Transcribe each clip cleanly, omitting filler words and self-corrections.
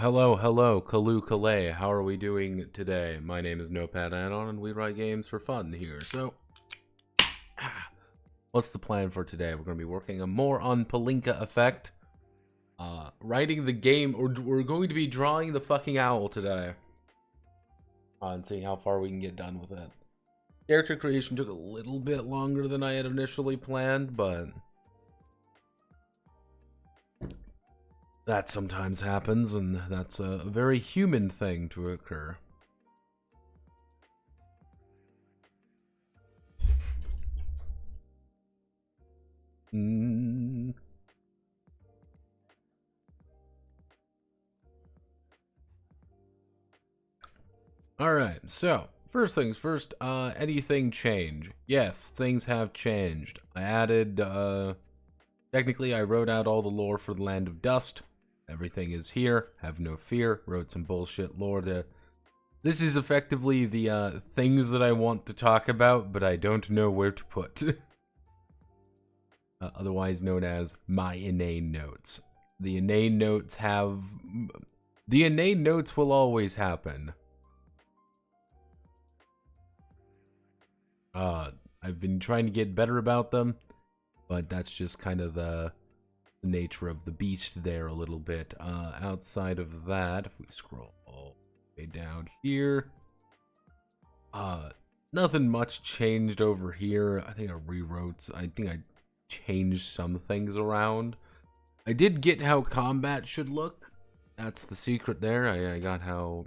Hello, hello, Kalu Kalay. How are we doing today? My name is Notepad Anon, and we write games for fun here. So, what's the plan for today? We're going to be working more on Palinka effect. Writing the game, or we're going to be drawing the fucking owl today. And seeing how far we can get done with it. Character creation took a little bit longer than I had initially planned, but that sometimes happens, and that's a very human thing to occur. Alright, so, first things first, anything change? Yes, things have changed. I added, technically I wrote out all the lore for the Land of Dust. Everything is here, have no fear, wrote some bullshit lore to... This is effectively the, things that I want to talk about, but I don't know where to put. Otherwise known as my inane notes. The inane notes have... The inane notes will always happen. I've been trying to get better about them, but that's just kind of the nature of the beast there a little bit. Outside of that, if we scroll all the way down here, nothing much changed over here. I think I think I changed some things around. I did get how combat should look. That's the secret there. I got how,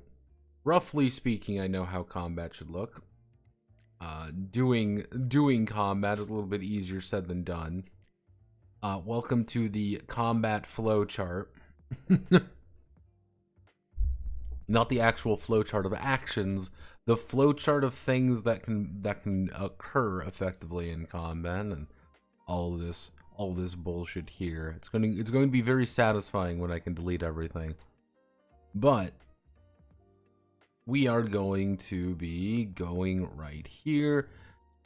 roughly speaking, I know how combat should look. Doing combat is a little bit easier said than done. Welcome to the combat flowchart. Not the actual flowchart of actions, the flowchart of things that can occur effectively in combat, and all this bullshit here. It's going to be very satisfying when I can delete everything. But we are going to be going right here.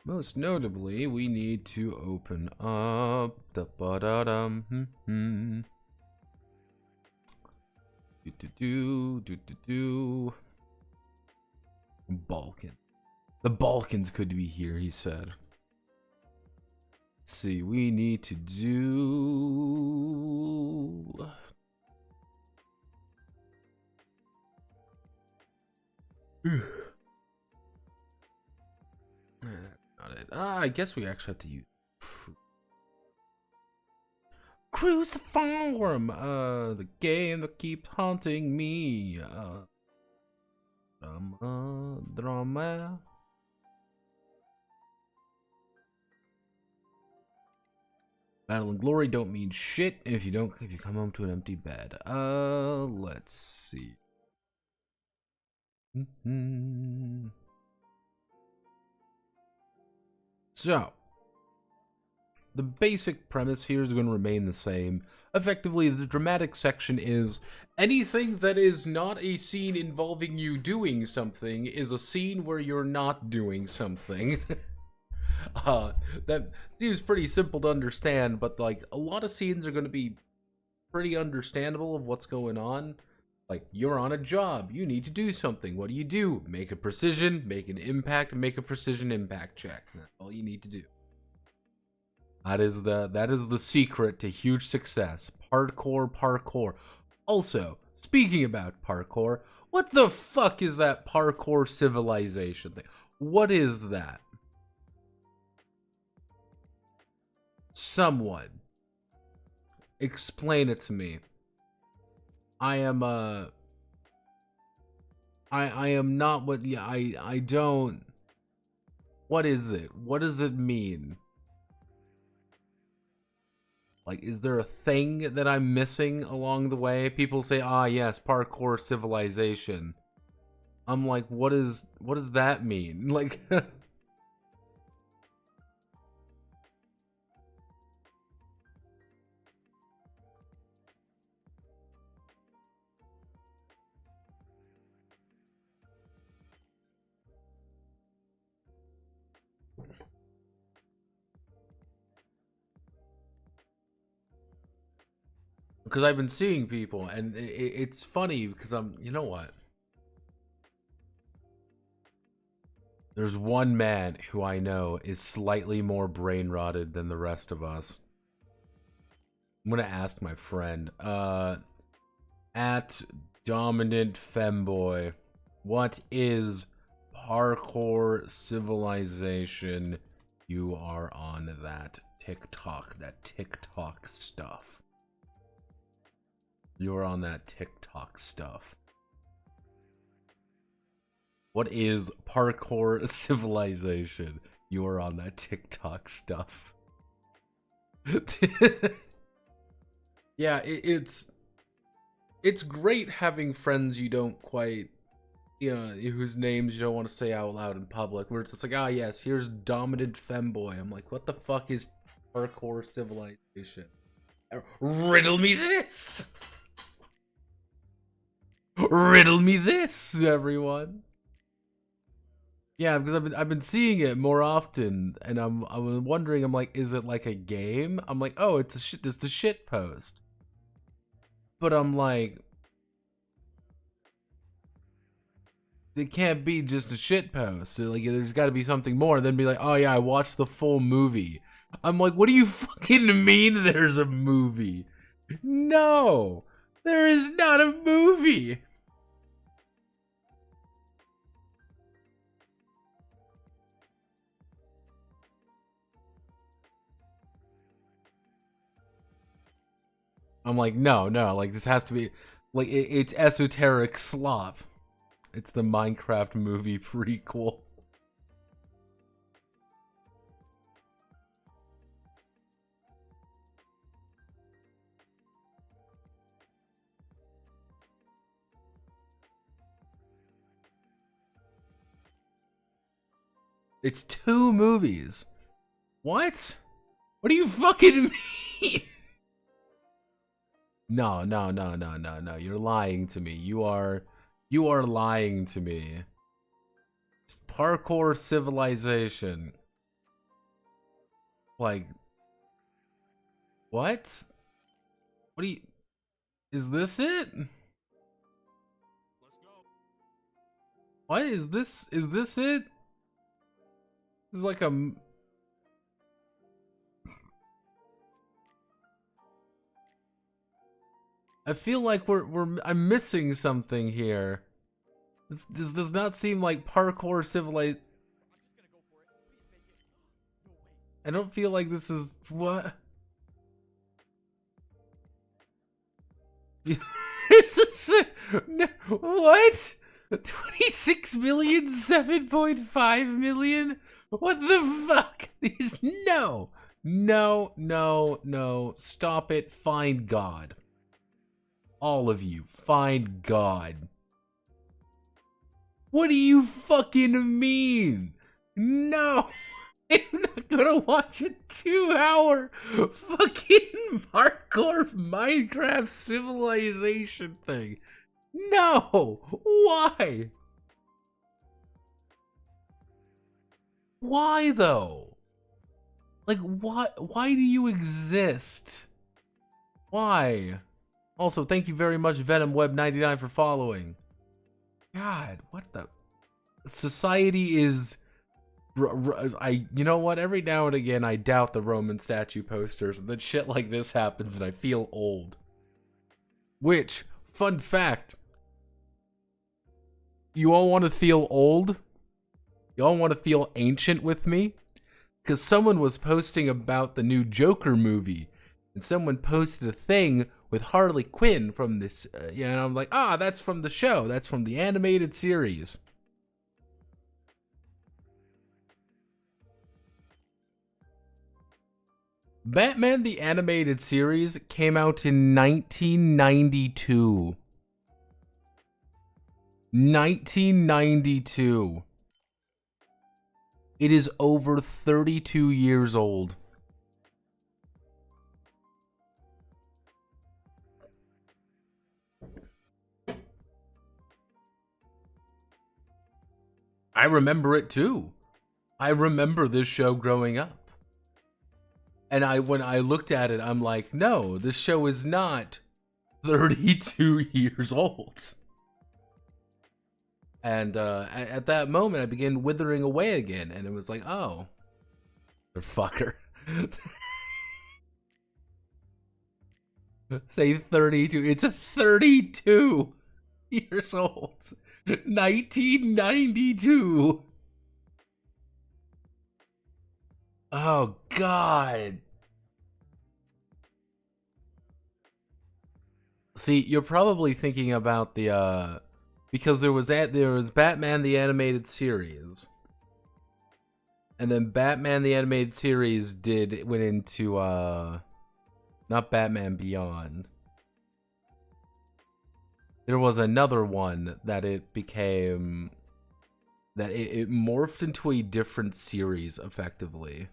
Most notably, we need to open up the Balkan. The Balkans could be here, he said. Let's see, we need to do... Not it. I guess we actually have to use Cruciform, the game that keeps haunting me. Drama. Battle and glory don't mean shit if you come home to an empty bed. Let's see. So, the basic premise here is going to remain the same. Effectively, the dramatic section is anything that is not a scene involving you doing something is a scene where you're not doing something. That seems pretty simple to understand, but like a lot of scenes are going to be pretty understandable of what's going on. Like, you're on a job, you need to do something. What do? Make a precision, make an impact, make a precision impact check. That's all you need to do. That is the secret to huge success. Parkour. Also, speaking about parkour, what the fuck is that parkour civilization thing? What is that? Someone explain it to me. I am not what, yeah, I don't, what is it? What does it mean? Like, is there a thing that I'm missing along the way? People say, ah, yes, parkour civilization. I'm like, what does that mean? Like, because I've been seeing people, and it's funny because you know what? There's one man who I know is slightly more brain rotted than the rest of us. I'm gonna ask my friend, at Dominant Femboy, what is parkour civilization? You are on that TikTok stuff. You're on that TikTok stuff. What is parkour civilization? You are on that TikTok stuff. Yeah, it's great having friends you don't quite, you know, whose names you don't want to say out loud in public, where it's just like, ah, yes, here's Dominant Femboy. I'm like, what the fuck is parkour civilization? Riddle me this! Riddle me this, everyone! Yeah, because I've been seeing it more often, and I'm wondering, I'm like, is it like a game? I'm like, oh, it's a shit post. But I'm like, it can't be just a shit post. Like, there's got to be something more. And then be like, oh yeah, I watched the full movie. I'm like, what do you fucking mean there's a movie? No, there is not a movie. I'm like, no, like this has to be, like, it's esoteric slop. It's the Minecraft movie prequel. It's 2 movies. What? What do you fucking mean? No. You're lying to me. You are lying to me. It's parkour civilization. Like, what? What do you... Is this it? Let's go. What is this? Is this it? This is like a... I feel like I'm missing something here. This does not seem like parkour civilization. I don't feel like this is what. What? 26 million, 7.5 million? What the fuck? No. Stop it. Find God. All of you, find God. What do you fucking mean? No, I'm not gonna watch a 2-hour fucking parkour Minecraft civilization thing. No, why? Why though? Like, what? Why do you exist? Why? Also, thank you very much, VenomWeb99, for following. God, what the... Society is... you know what? Every now and again, I doubt the Roman statue posters, and then shit like this happens, and I feel old. Which, fun fact... You all want to feel old? You all want to feel ancient with me? Because someone was posting about the new Joker movie, and someone posted a thing with Harley Quinn from this, and I'm like, ah, that's from the show. That's from the animated series. Batman the Animated Series came out in 1992. 1992. It is over 32 years old. I remember it too. I remember this show growing up. And when I looked at it, I'm like, no, this show is not 32 years old. And at that moment, I began withering away again, and it was like, oh, motherfucker. Say 32. It's a 32 years old. 1992. Oh, God. See, you're probably thinking about the, because there was Batman the Animated Series. And then Batman the Animated Series went into, not Batman Beyond. There was another one that it became, that it morphed into a different series, effectively.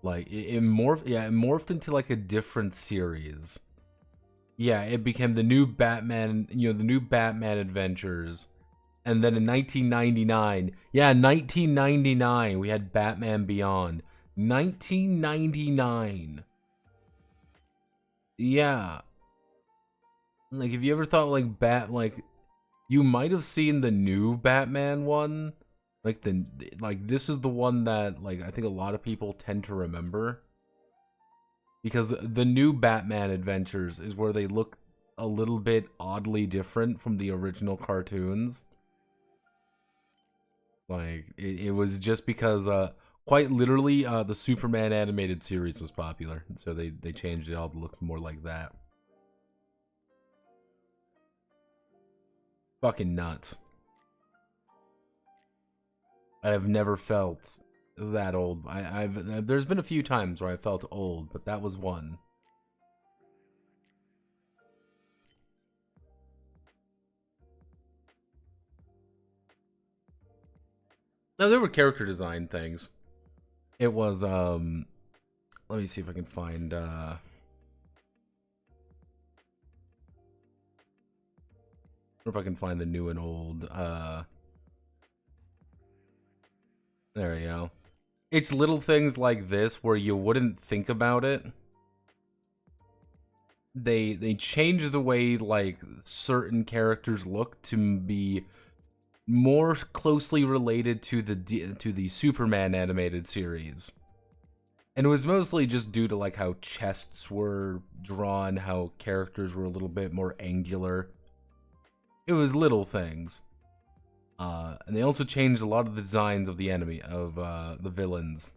Like, it morphed into, like, a different series. Yeah, it became the new Batman, the new Batman Adventures. And then in 1999, yeah, 1999, we had Batman Beyond. 1999. Yeah. Like, have you ever thought, like, you might have seen the new Batman one? Like, this is the one that, like, I think a lot of people tend to remember. Because the new Batman Adventures is where they look a little bit oddly different from the original cartoons. Like, it was just because, quite literally, the Superman animated series was popular. So they changed it all to look more like that. Fucking nuts. I have never felt that old. There's been a few times where I felt old, but that was one. No, there were character design things. It was, let me see if I can find, if I can find the new and old, there we go. It's little things like this where you wouldn't think about it. They change the way, like, certain characters look to be more closely related to the Superman animated series. And it was mostly just due to, like, how chests were drawn, how characters were a little bit more angular. It was little things. And they also changed a lot of the designs of the the villains.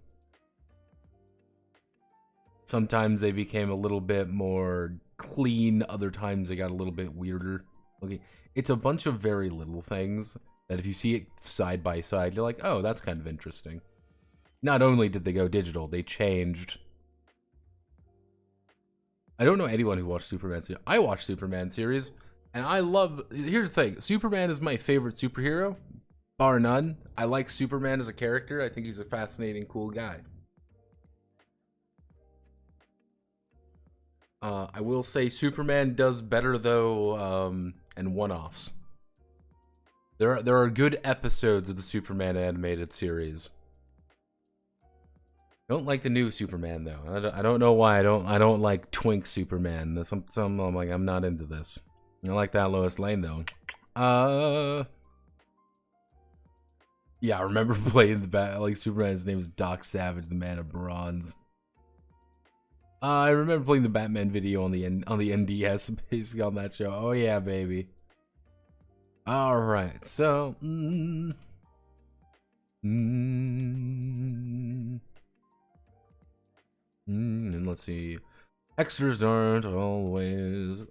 Sometimes they became a little bit more clean, other times they got a little bit weirder. Okay, it's a bunch of very little things that if you see it side by side, you're like, oh, that's kind of interesting. Not only did they go digital, they changed. I don't know anyone who watched Superman series. I watched Superman series, and I love... Here's the thing. Superman is my favorite superhero, bar none. I like Superman as a character. I think he's a fascinating, cool guy. I will say Superman does better, though, in one-offs. There are good episodes of the Superman animated series. I don't like the new Superman though. I don't know why. I don't like Twink Superman. Some I'm like, I'm not into this. I like that Lois Lane though. Yeah, I remember playing like Superman's name was Doc Savage, the Man of Bronze. I remember playing the Batman video on the NDS, basically on that show. Oh yeah, baby. All right, so. And let's see. Extras aren't always.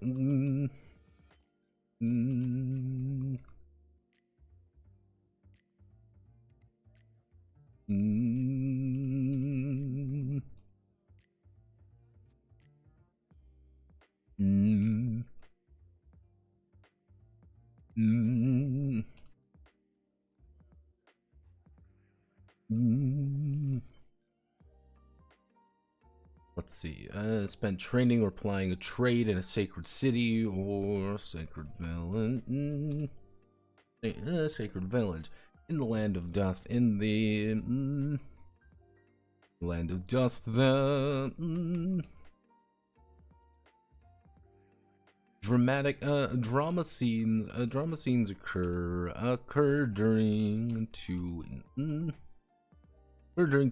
Let's see. Spent training or plying a trade in a sacred city or sacred village. Sacred village in the land of dust. In the Land of dust. The drama scenes occur during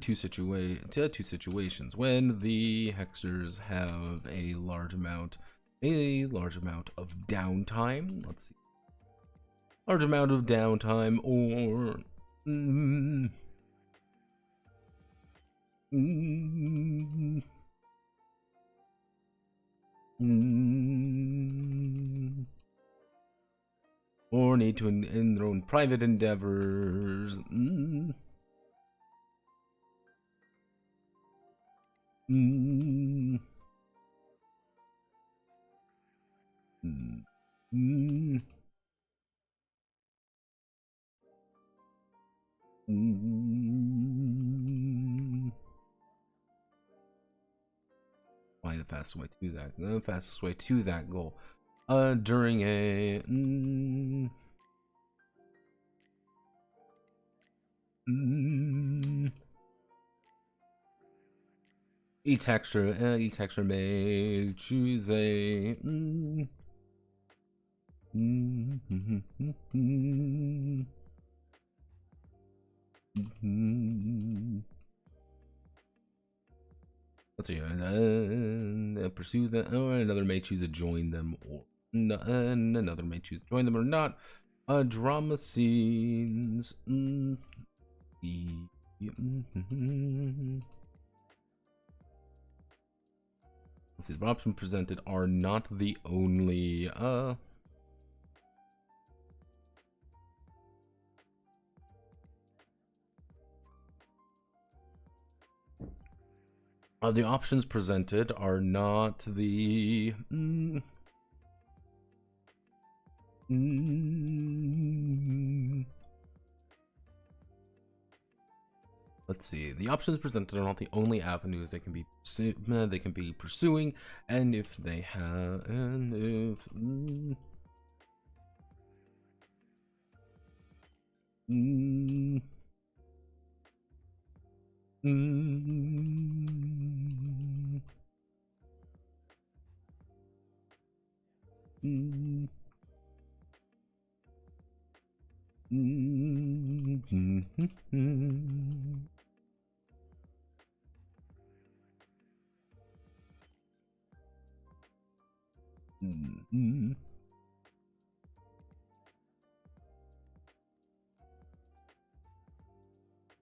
two situations when the hexers have a large amount of downtime. Let's see, large amount of downtime, or or need to in their own private endeavors. Find the fastest way to that goal. During a each texture may choose a let's see, pursue them, or another may choose to join them, or another may choose to join them or not. Drama scenes. Let's see, the options presented are not the only the options presented are not the let's see, the options presented are not the only avenues they can be pursuing, and if they have,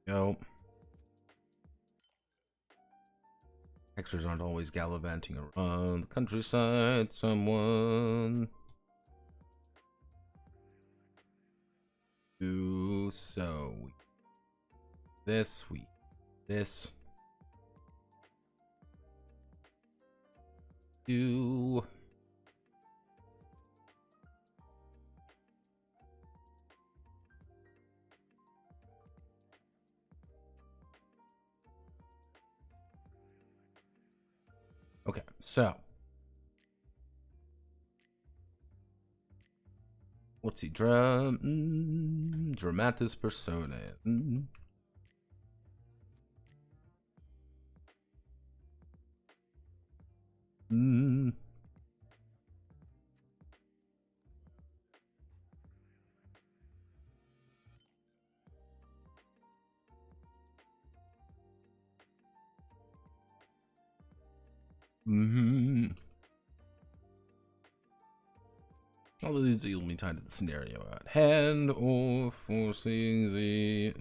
Go. Hexers aren't always gallivanting around the countryside. Someone do so. This. Do. Okay, so let's see. Dramatis personae. All of these will be tied to the scenario at hand, or forcing the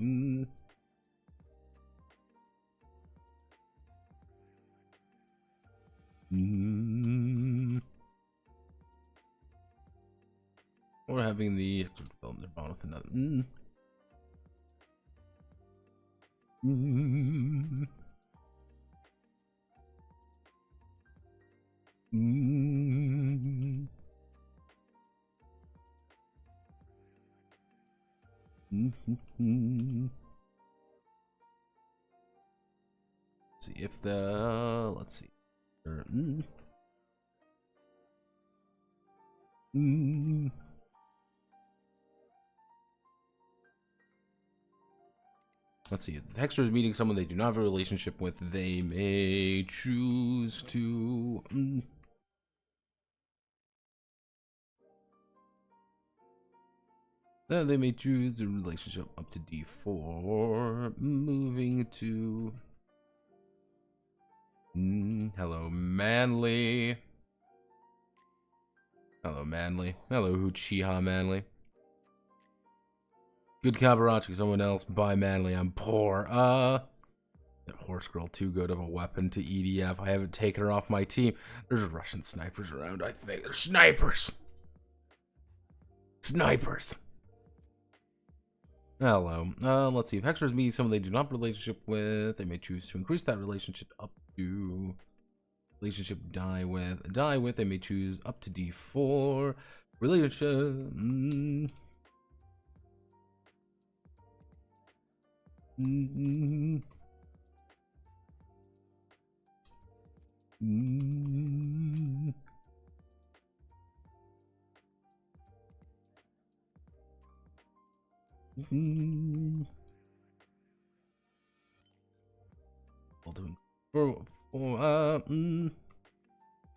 or having the development bond with another. See if the let's see. Let's see. If the Hexter is meeting someone they do not have a relationship with, they may choose to... they may choose a relationship up to D4. Moving to... hello, Manly. Hello, Manly. Hello, Uchiha Manly. Good Kabarachi, someone else. Bye, Manly. I'm poor. That horse girl too good of a weapon to EDF. I haven't taken her off my team. There's Russian snipers around, I think. There's snipers! Snipers! Hello. Let's see. If Hexter is meeting someone they do not have a relationship with, they may choose to increase that relationship up to... Relationship die with. Die with, they may choose up to D4. Relationship...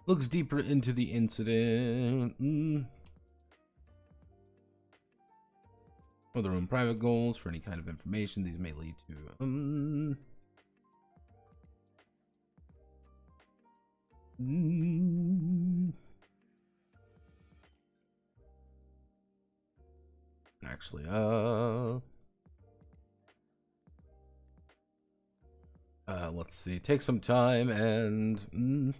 Looks deeper into the incident. For their own private goals, for any kind of information, these may lead to actually, let's see. Take some time and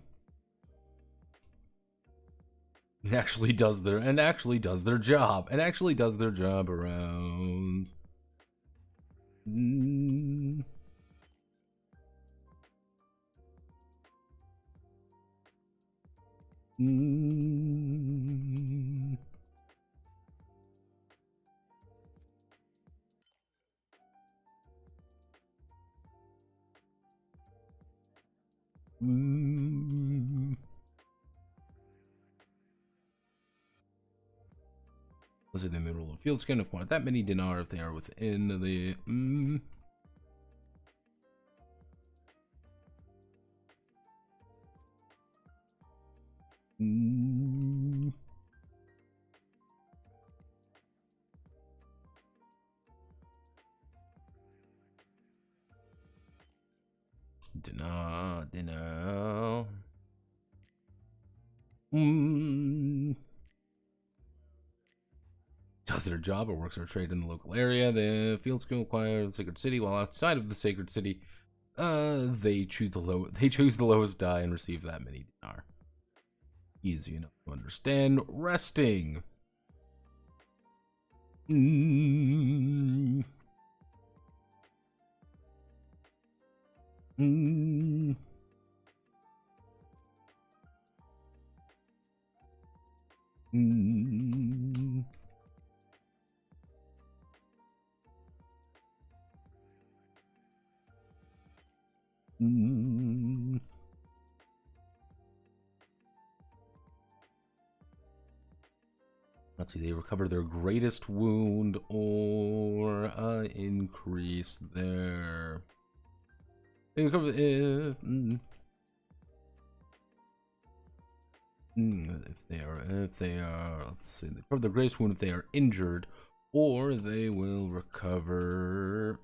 it actually does their job around. Was it the middle of the field scan acquired that many dinar if they are within the dinar. Does their job or works or trade in the local area. The field skill acquired the sacred city. While outside of the sacred city, they choose the lowest die and receive that many dinar. Easy enough to understand. Resting. Let's see, they recover their greatest wound or increase their... They recover if they are, let's see, they recover their greatest wound if they are injured, or they will recover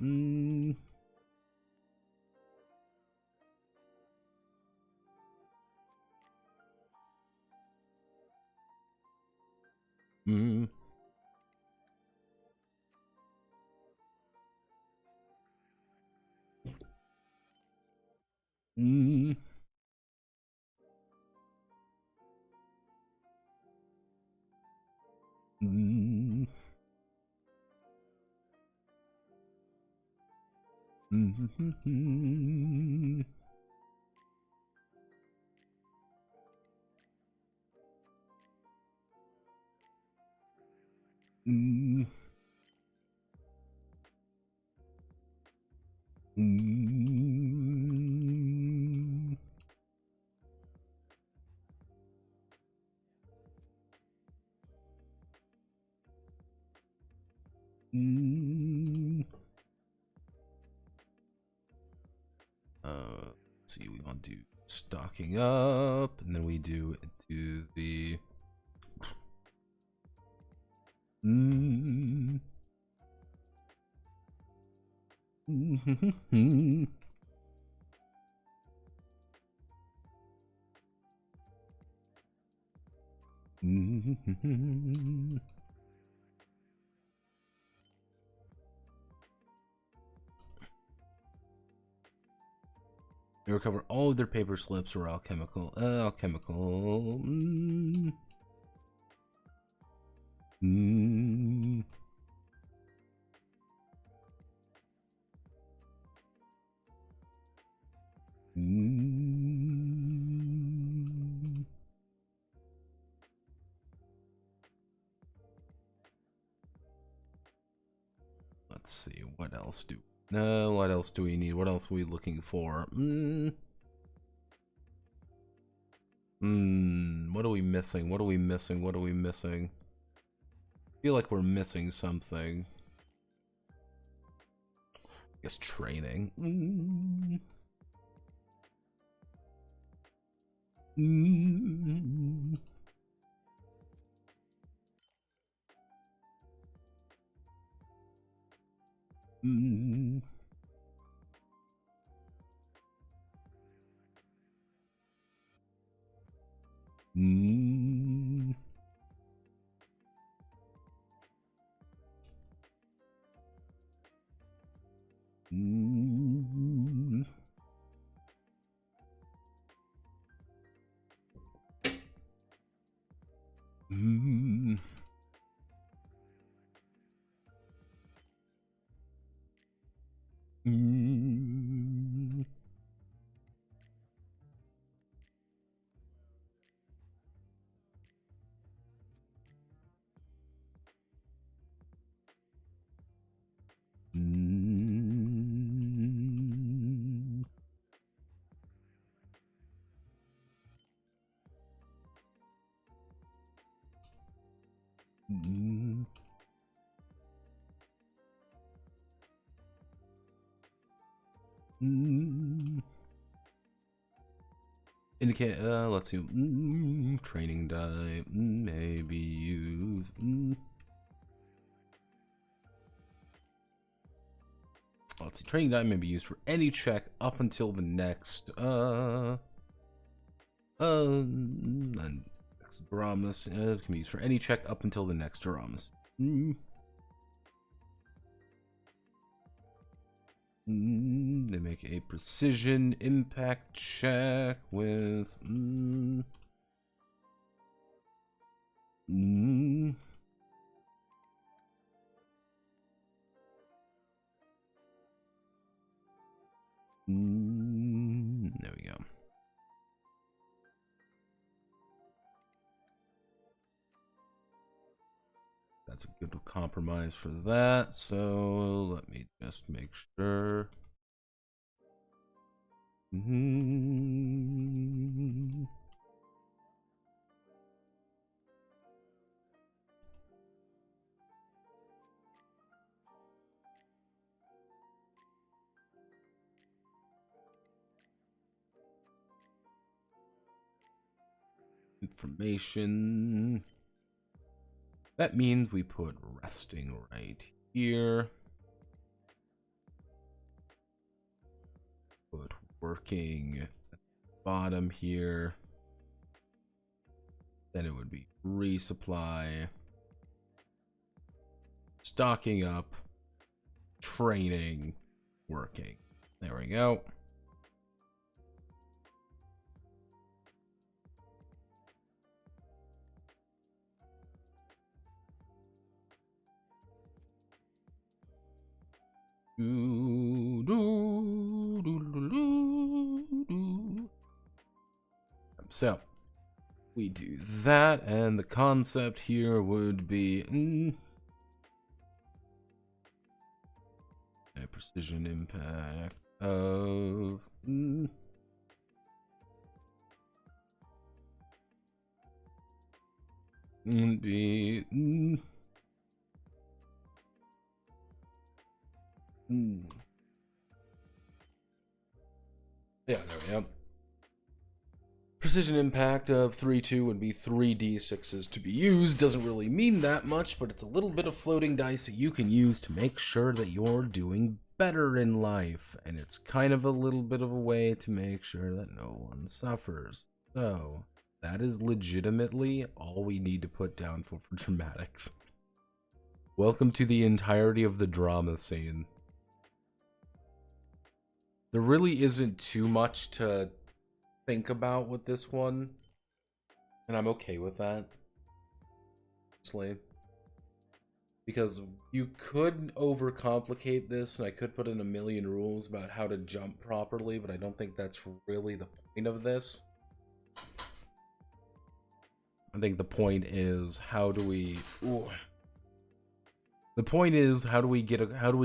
see, we want to do stocking up, and then we do the They recover all of their paper slips or alchemical. Alchemical. Let's see, what else do what else do we need? What else are we looking for? What are we missing? What are we missing? What are we missing? I feel like we're missing something. I guess training. Indicate, let's see, training die, maybe use, let's see, training die may be used for any check up until the next, and next Daramus, it can be used for any check up until the next Daramus. They make a precision impact check with there we go. That's a good compromise for that. So let me just make sure. Information. That means we put resting right here. Put working at the bottom here. Then it would be resupply, stocking up, training, working. There we go. So we do that, and the concept here would be a precision impact of be yeah, there we go. precision impact of 3-2 would be 3d6s to be used. Doesn't really mean that much, but it's a little bit of floating dice that you can use to make sure that you're doing better in life. And it's kind of a little bit of a way to make sure that no one suffers. So, that is legitimately all we need to put down for dramatics. Welcome to the entirety of the drama scene. There really isn't too much to think about with this one, and I'm okay with that, honestly, because you could overcomplicate this, and I could put in a million rules about how to jump properly, but I don't think that's really the point of this. I think the point is how do we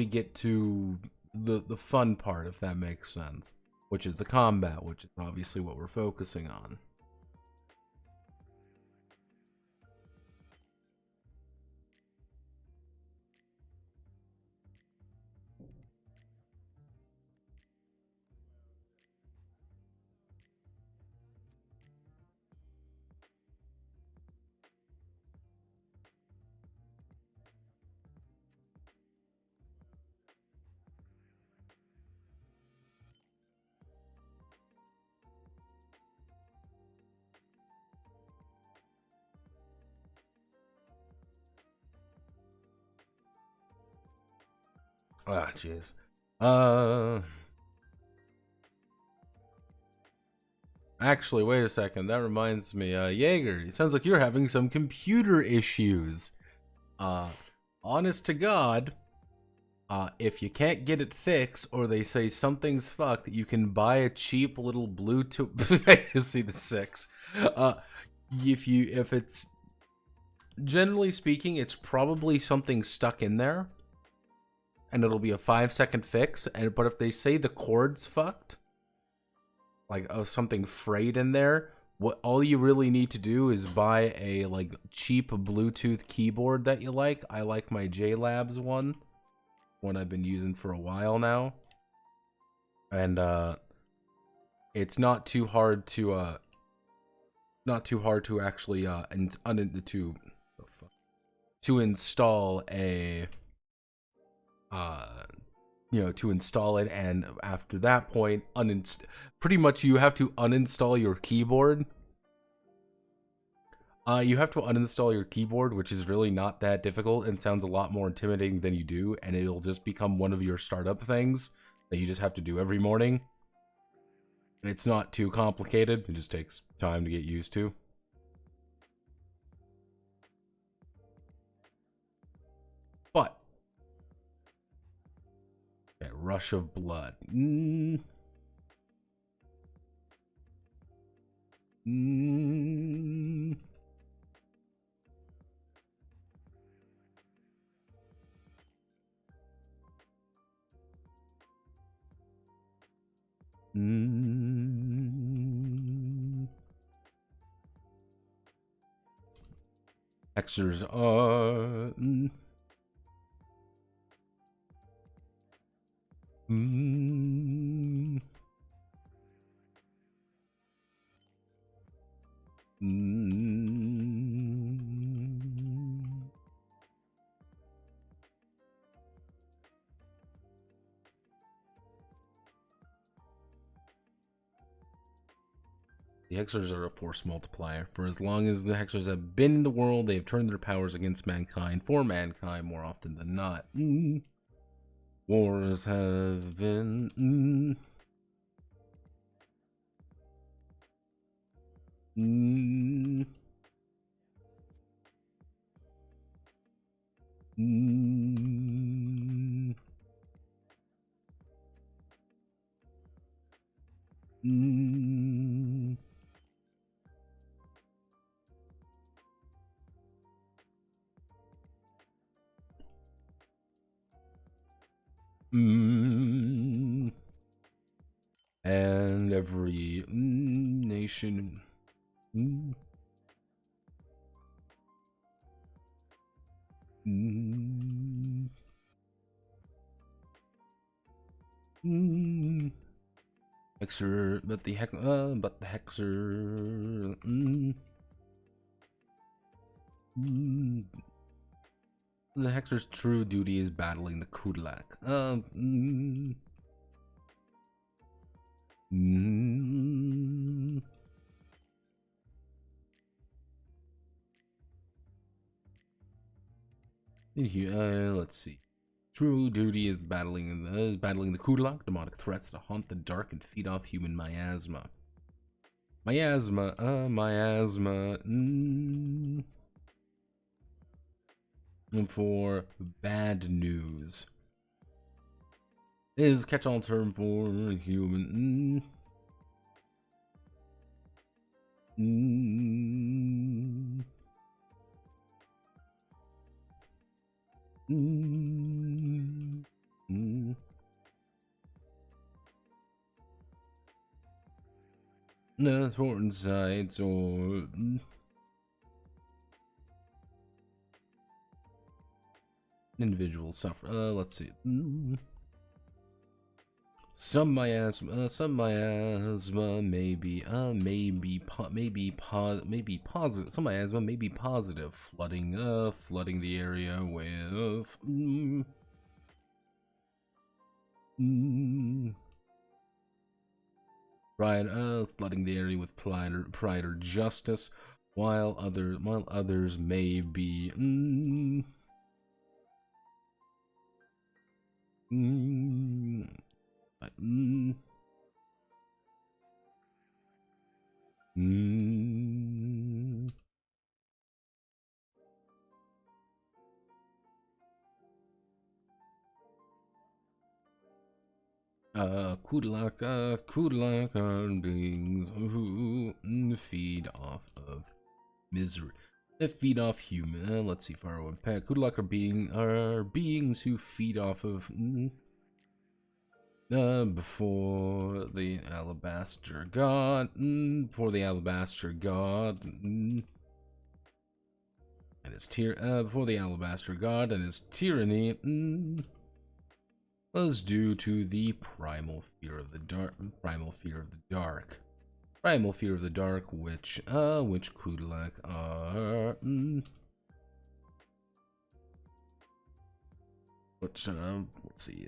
get to the fun part, if that makes sense, which is the combat, which is obviously what we're focusing on. Ah, jeez. Actually, wait a second. That reminds me, Jaeger, it sounds like you're having some computer issues. Honest to God, if you can't get it fixed or they say something's fucked, you can buy a cheap little Bluetooth. I just see the 6. If it's generally speaking, it's probably something stuck in there. And it'll be a 5-second fix. But if they say the cord's fucked, like something frayed in there, all you really need to do is buy a like cheap Bluetooth keyboard that you like. I like my JLabs one I've been using for a while now, and it's not too hard to actually to install a to install it, and after that point, pretty much you have to uninstall your keyboard. You have to uninstall your keyboard, which is really not that difficult and sounds a lot more intimidating than you do, and it'll just become one of your startup things that you just have to do every morning. It's not too complicated, it just takes time to get used to. But rush of blood. Hexers are... The Hexers are a force multiplier. For as long as the Hexers have been in the world, they have turned their powers against mankind, for mankind, more often than not. Wars have been... And every nation... hexer, but the hexer. The hexer's true duty is battling the Kudlak. Let's see. True duty is battling the Kudlak, demonic threats to haunt the dark and feed off human miasma. Miasma. And for bad news is catch-all term for human. No, important sides or individual suffer. Let's see. Some miasma maybe positive. Some miasma may be positive, flooding the area with pride, flooding the area with pride or justice, while others may be Kudlak are beings who feed off of misery. They feed off human. Let's see, far one pet. Kudlak are beings who feed off of before the alabaster god. Before the alabaster god. And his before the alabaster god and his tyranny. Was due to the primal fear of the dark, which Kudlak are, let's see,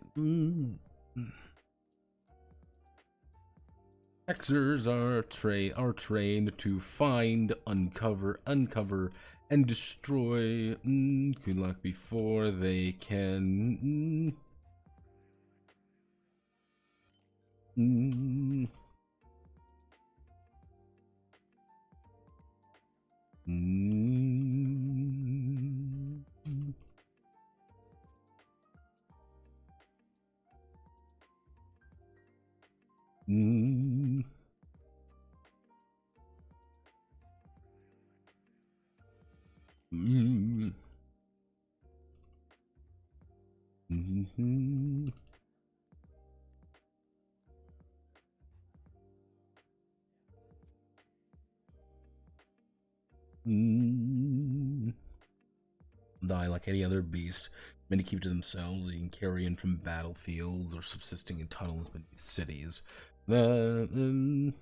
hexers are trained to find, uncover, and destroy Kudlak before they can. Die like any other beast. Many keep to themselves, eating carrion from battlefields or subsisting in tunnels beneath cities. And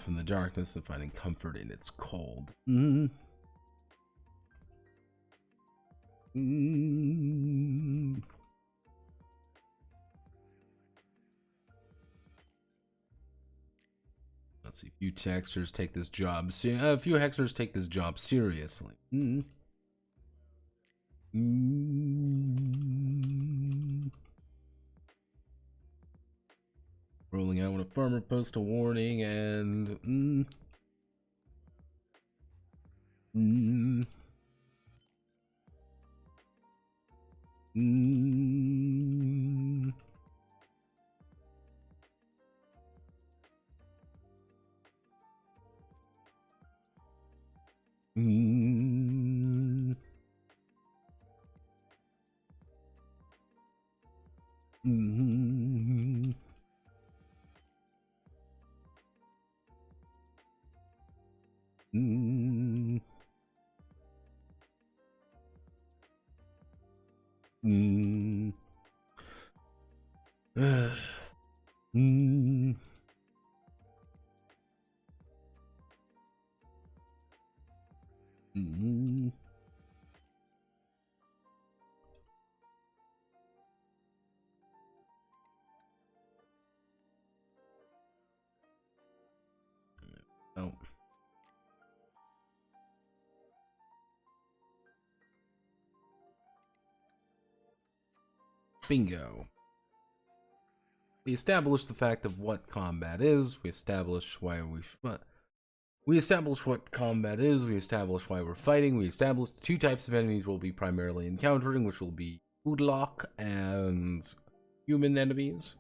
from the darkness and finding comfort in its cold. Let's see. Few hexers take this job. Few hexers take this job seriously. Rolling out when a farmer posts a warning and Mm-hmm. Mm-hmm. Mm-hmm. Mm-hmm. Mm-hmm. Oh. Bingo. We established the fact of what combat is. We established why we established what combat is. We established why we're fighting. We established the 2 types of enemies we'll be primarily encountering, which will be Udlock and human enemies.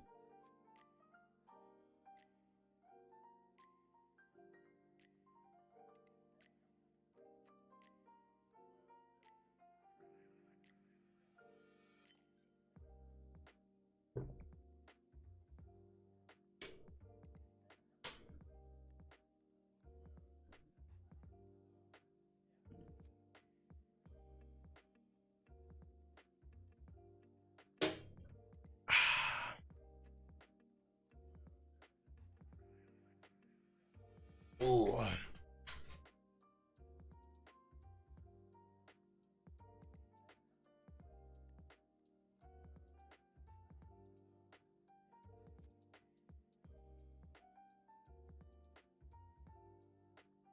Ooh.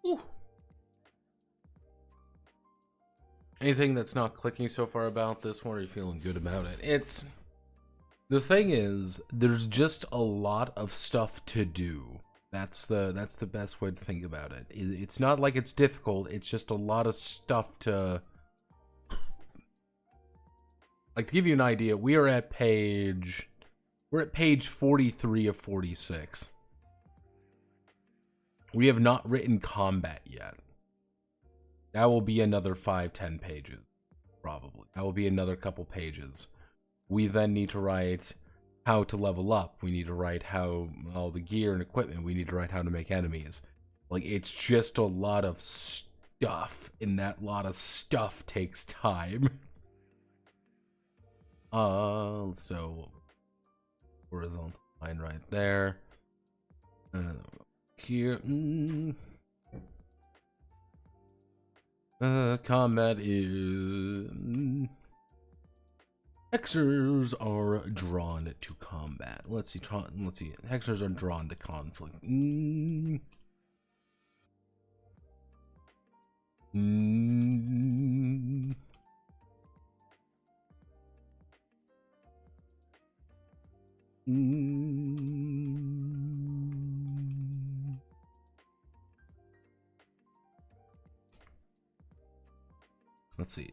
Ooh. Anything that's not clicking so far about this one, or are you feeling good about it? The thing is, there's just a lot of stuff to do. That's the best way to think about it. It's not like it's difficult, it's just a lot of stuff to... Like, to give you an idea, we're at page 43 of 46. We have not written combat yet. That will be another 5-10 pages, probably. That will be another couple pages. We then need to write how to level up. We need to write how all the gear and equipment. We need to write how to make enemies. Like, it's just a lot of stuff, and that lot of stuff takes time. So horizontal line right there. Here. Combat is... Hexers are drawn to combat. Let's see. Hexers are drawn to conflict. Let's see,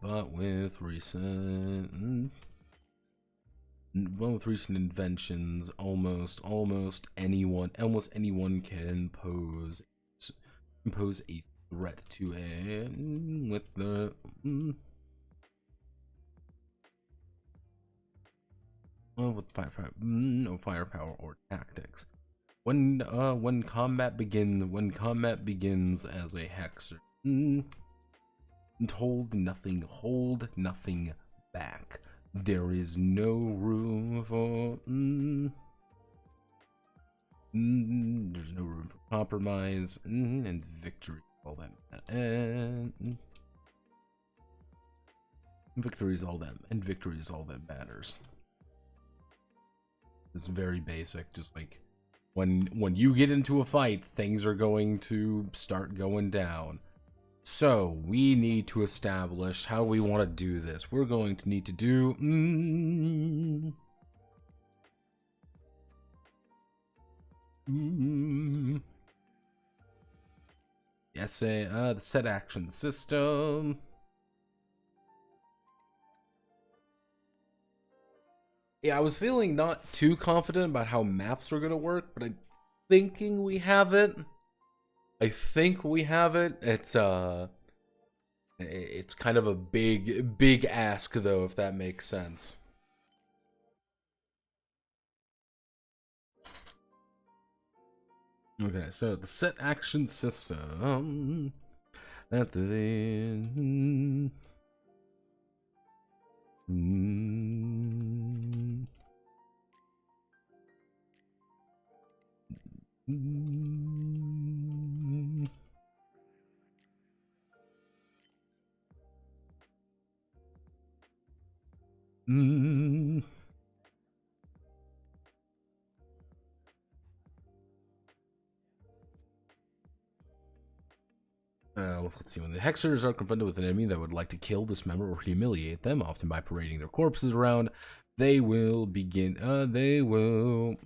but with recent inventions, almost anyone can pose a threat to a with the with firepower or tactics. When combat begins as a hexer. Hold nothing back. There is no room for there's no room for compromise, and victory. All that and victory is all that matters. It's very basic. Just like when you get into a fight, things are going to start going down. So, we need to establish how we want to do this. We're going to need to do... the set action system. Yeah, I was feeling not too confident about how maps were going to work, but I'm thinking we have it. It's kind of a big ask though, if that makes sense. Okay, so the set action system at the let's see. When the Hexers are confronted with an enemy that would like to kill, dismember, or humiliate them, often by parading their corpses around, they will begin. They will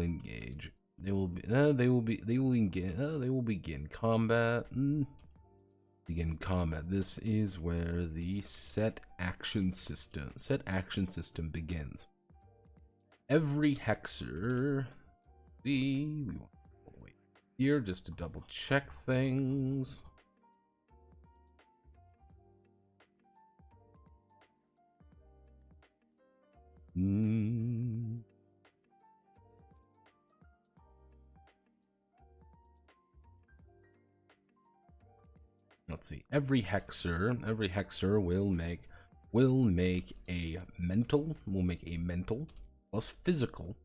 engage. They will be. They will be. They will engage. They will begin combat. Begin combat. This is where the set action system begins. Every Hexer. We want to wait here just to double check things. Let's see. Every hexer will make a mental. We'll make a mental plus physical.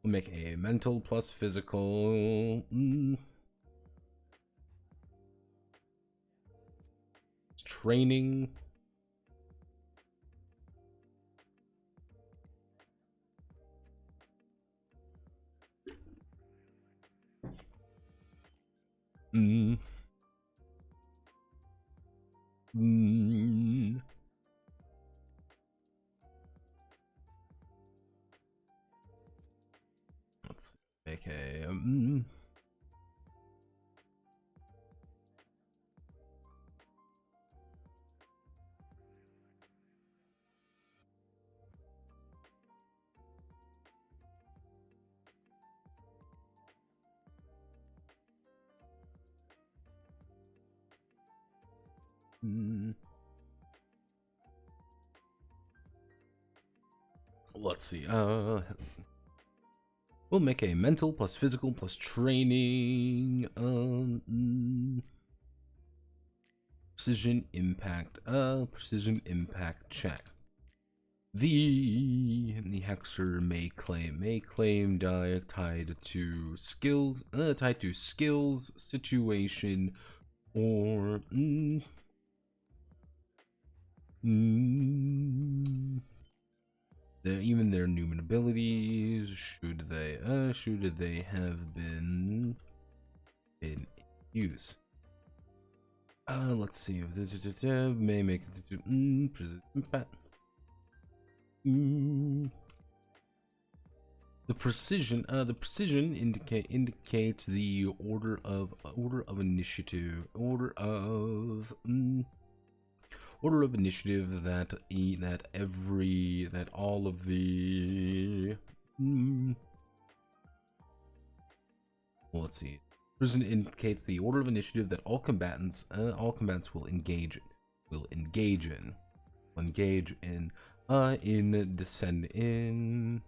We'll make a mental plus physical. Training. Let's make a let's see. We'll make a mental plus physical plus training. Precision impact check. The hexer may claim die tied to skills, situation, or even their human abilities, should they have been in use. Let's see. May make the precision. The precision indicates the order of initiative. Order of initiative that all of the. Well, let's see. Precision indicates the order of initiative that all combatants will engage in. Descend in.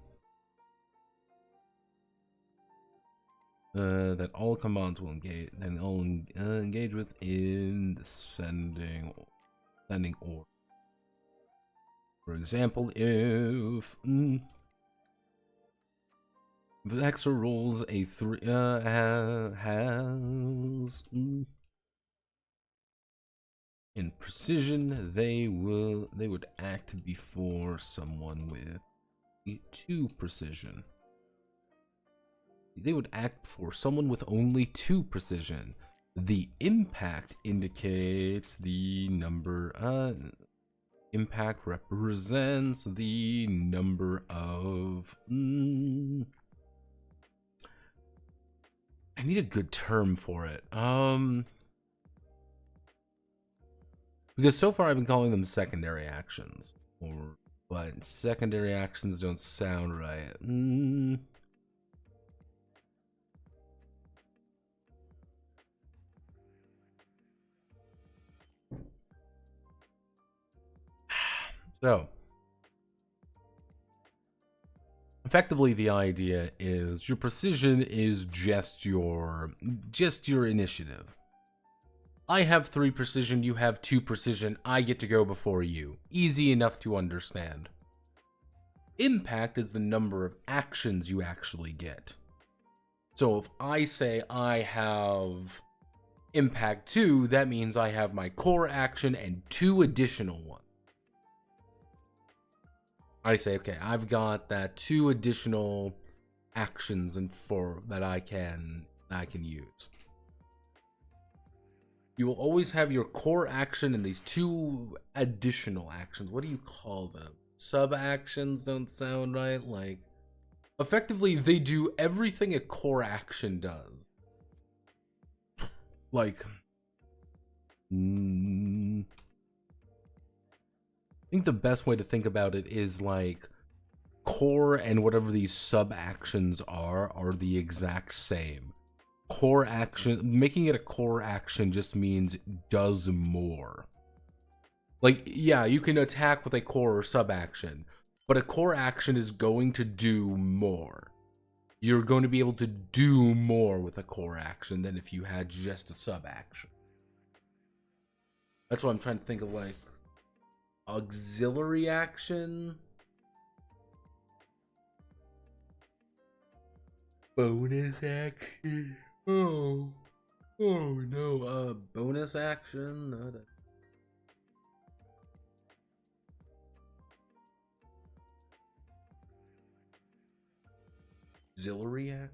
That all combatants will engage with in descending order. For example, if the hexer rolls a 3, has in precision, they would act before someone with 2 precision. They would act for someone with only 2 precision. The impact indicates the number. Impact represents the number of. I need a good term for it. Because so far I've been calling them secondary actions, but secondary actions don't sound right. So, effectively the idea is your precision is just your initiative. I have 3 precision, you have 2 precision, I get to go before you. Easy enough to understand. Impact is the number of actions you actually get. So if I say I have impact 2, that means I have my core action and 2 additional ones. I say, okay, I've got that 2 additional actions and that I can use. You will always have your core action and these 2 additional actions. What do you call them? Sub-actions don't sound right. Like, effectively, they do everything a core action does. Like, I think the best way to think about it is like core and whatever these sub-actions are the exact same. Core action, making it a core action just means does more. Like, yeah, you can attack with a core or sub-action, but a core action is going to do more. You're going to be able to do more with a core action than if you had just a sub-action. That's what I'm trying to think of, like, auxiliary action? Bonus action? Oh no, bonus action? No, auxiliary action?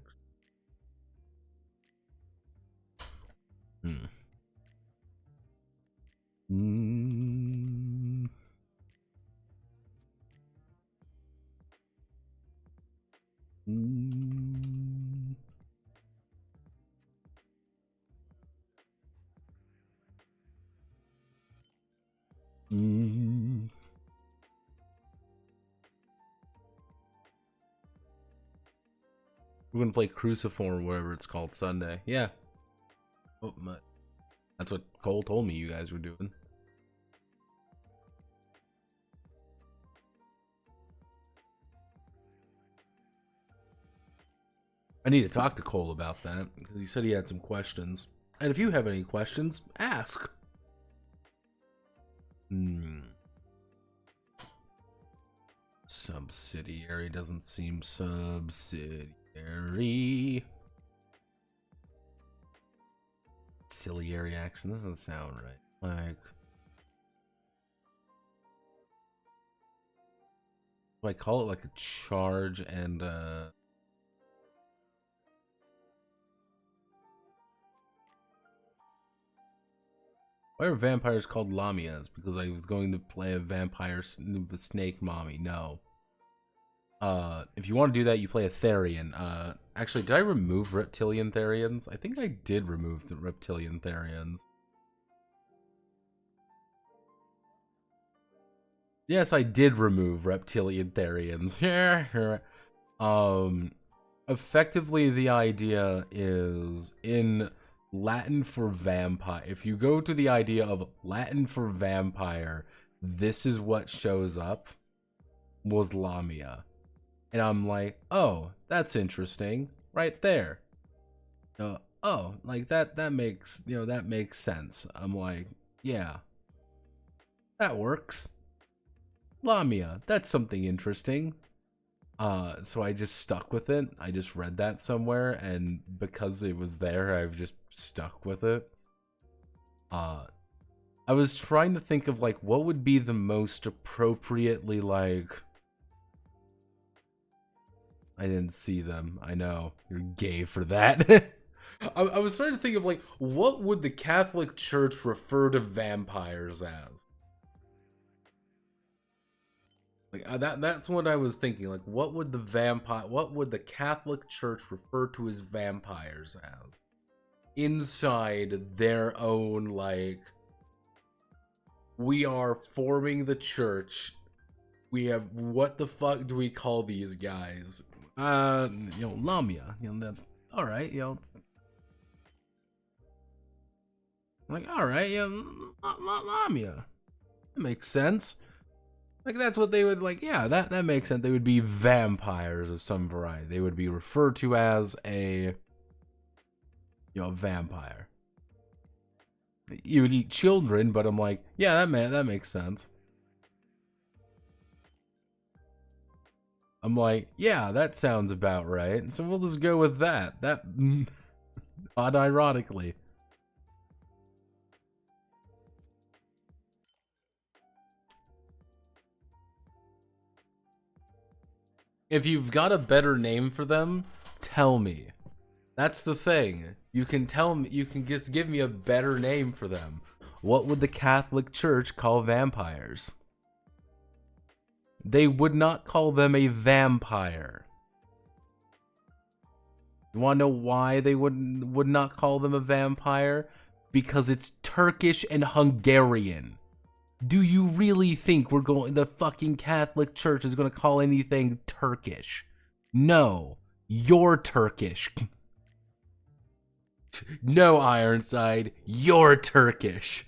We're gonna play Cruciform, whatever it's called, Sunday. Yeah. Oh my. That's what Cole told me you guys were doing. I need to talk to Cole about that because he said he had some questions. And if you have any questions, ask. Subsidiary doesn't seem subsidiary. Auxiliary action doesn't sound right. Like, do I call it like a charge and why are vampires called Lamias? Because I was going to play a vampire, the snake mommy. No. If you want to do that, you play a Therian. Actually, did I remove Reptilian Therians? I think I did remove the Reptilian Therians. Yes, I did remove Reptilian Therians. Effectively, the idea is in Latin for vampire. If you go to the idea of Latin for vampire, this is what shows up. Was Lamia. And I'm like, oh, that's interesting, right there. Oh, like that makes, that makes sense. I'm like, yeah, that works. Lamia, that's something interesting. So I just stuck with it. I just read that somewhere, and because it was there, I've just stuck with it. I was trying to think of like what would be the most appropriately like. I didn't see them. I know. You're gay for that. I was trying to think of, like, what would the Catholic Church refer to vampires as? Like, that's what I was thinking. Like, what would the Catholic Church refer to as vampires as? Inside their own, like, we are forming the church. We have, what the fuck do we call these guys? Lamia, that, all right, like, all right, Lamia, that makes sense. Like, that's what they would, like, yeah, that makes sense. They would be vampires of some variety. They would be referred to as a, vampire. You would eat children, but I'm like, yeah, that makes sense. I'm like, yeah, that sounds about right. So we'll just go with that. That, unironically. If you've got a better name for them, tell me. That's the thing. You can tell me, you can just give me a better name for them. What would the Catholic Church call vampires? They would not call them a vampire. You want to know why they would not call them a vampire? Because it's Turkish and Hungarian. Do you really think the fucking Catholic Church is going to call anything Turkish? No. You're Turkish. No, Ironside, you're Turkish.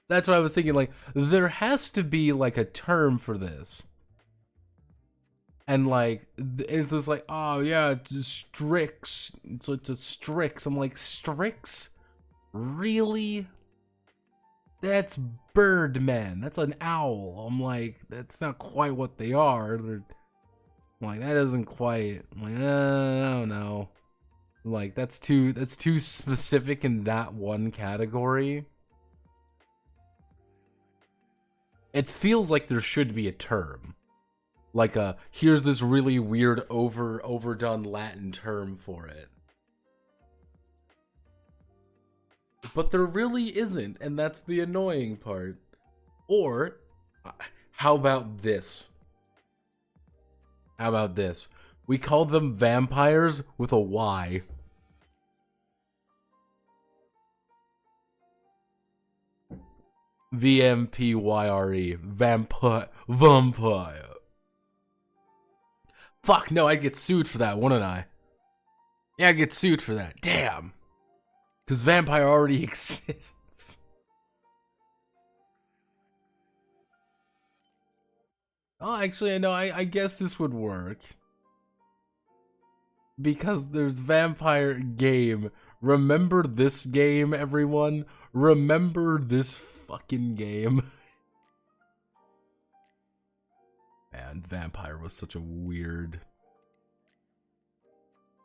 That's what I was thinking, like, there has to be, like, a term for this. And, like, it's just like, oh, yeah, it's a Strix. It's a Strix. I'm like, Strix? Really? That's Birdman. That's an owl. I'm like, that's not quite what they are. I'm like, that isn't quite. I'm like, I don't know. Like, that's too specific in that one category. It feels like there should be a term. Like here's this really weird overdone Latin term for it. But there really isn't, and that's the annoying part. Or, how about this? How about this? We call them vampires with a Y. VMPYRE. Vampire. Fuck, no, I'd get sued for that, wouldn't I? Yeah, I'd get sued for that. Damn. Because vampire already exists. Oh, actually, no, I guess this would work. Because there's vampire game. Remember this game, everyone? Remember this fucking game. Man, Vampire was such a weird...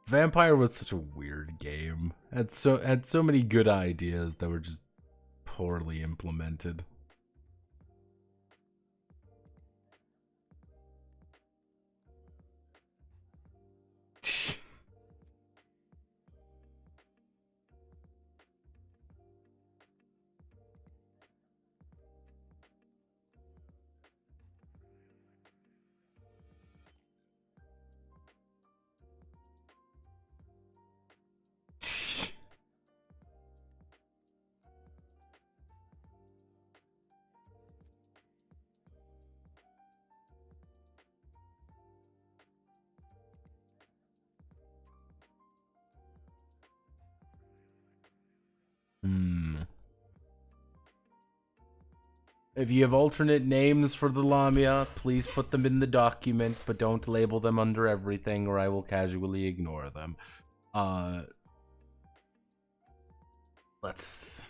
Vampire was such a weird game. Had so many good ideas that were just poorly implemented. If you have alternate names for the Lamia, please put them in the document, but don't label them under everything or I will casually ignore them. Let's see.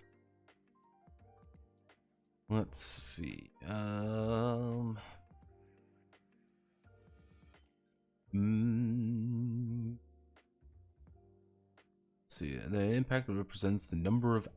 Let's see. The impact represents the number of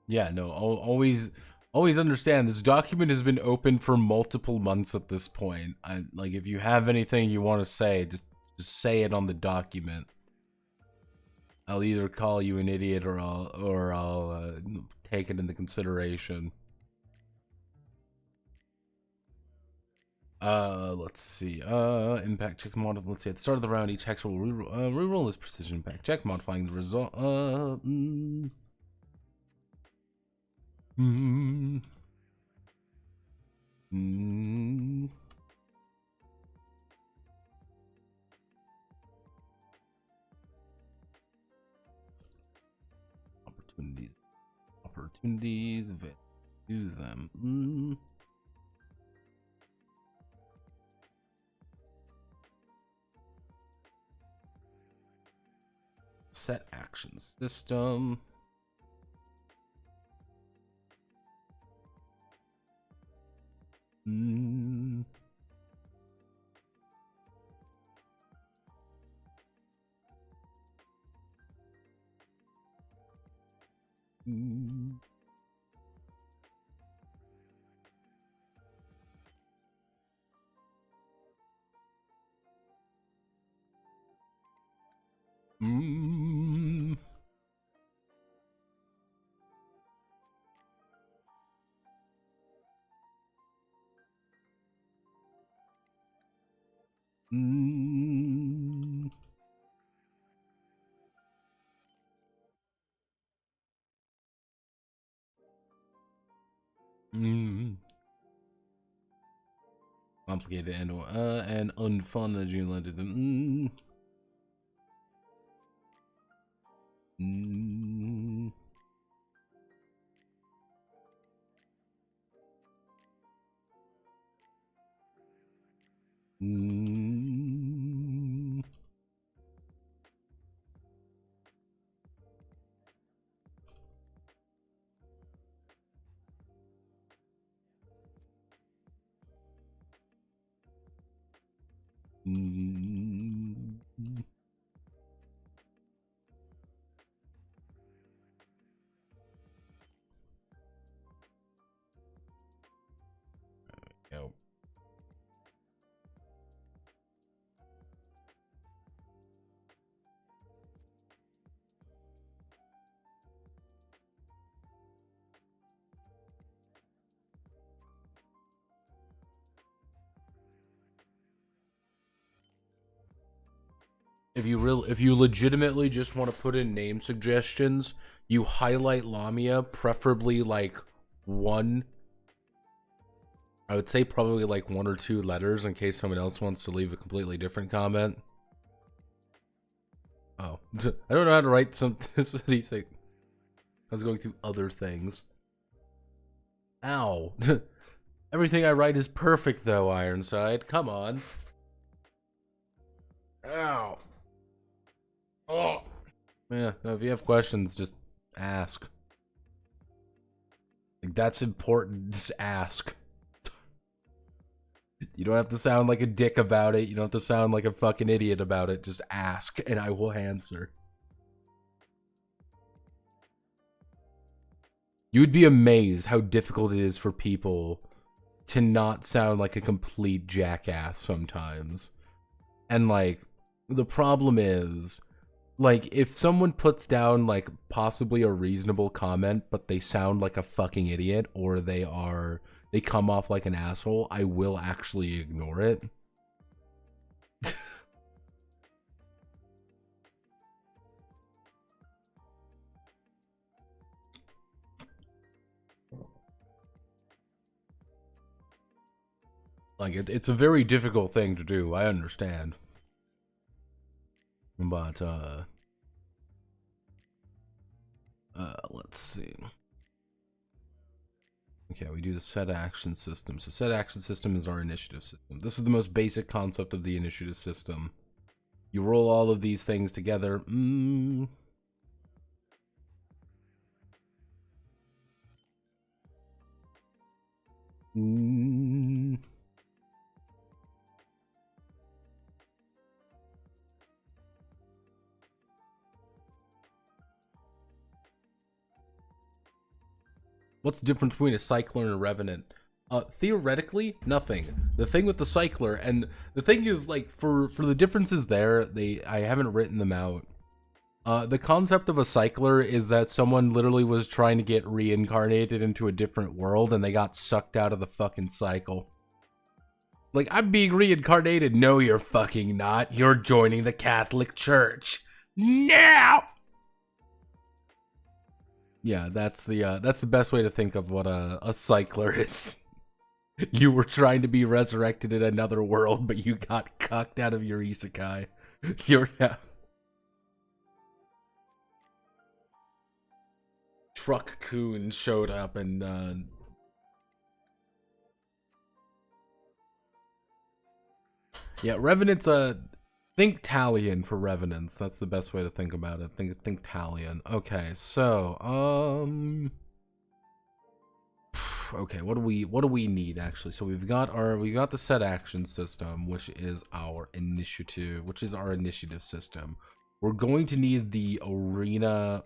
Yeah, no, always understand this document has been open for multiple months at this point. Like, if you have anything you want to say, just say it on the document. I'll either call you an idiot or I'll take it into consideration. Let's see. Impact check mod. Let's see. At the start of the round, each hex will reroll this precision impact check, modifying the result. Opportunities, do them. Set action system. Complicated and unfun that you landed in. Go. If you legitimately just want to put in name suggestions, you highlight Lamia, preferably like one. I would say probably like 1 or 2 letters in case someone else wants to leave a completely different comment. Oh, I don't know how to write some these things. I was going through other things. Ow. Everything I write is perfect though, Ironside. Come on. Ow. Oh. Yeah, no, if you have questions, just ask. Like, that's important. Just ask. You don't have to sound like a dick about it. You don't have to sound like a fucking idiot about it. Just ask, and I will answer. You would be amazed how difficult it is for people to not sound like a complete jackass sometimes. And, like, the problem is, like, if someone puts down, like, possibly a reasonable comment, but they sound like a fucking idiot, or they come off like an asshole, I will actually ignore it. Like, it's a very difficult thing to do, I understand. But, let's see. Okay, we do the set action system. So set action system is our initiative system. This is the most basic concept of the initiative system. You roll all of these things together. What's the difference between a cycler and a revenant? Theoretically, nothing. The thing with the cycler, and the thing is, like, for the differences there, I haven't written them out. The concept of a cycler is that someone literally was trying to get reincarnated into a different world, and they got sucked out of the fucking cycle. Like, I'm being reincarnated. No, you're fucking not. You're joining the Catholic Church. Now! Yeah, that's the best way to think of what a cycler is. You were trying to be resurrected in another world, but you got cucked out of your isekai. Truck Coon showed up and yeah, Revenant's think Talion for Revenants. That's the best way to think about it. Think Talion. Okay, so okay, what do we need actually? So we've got the set action system, which is our initiative system. We're going to need the arena.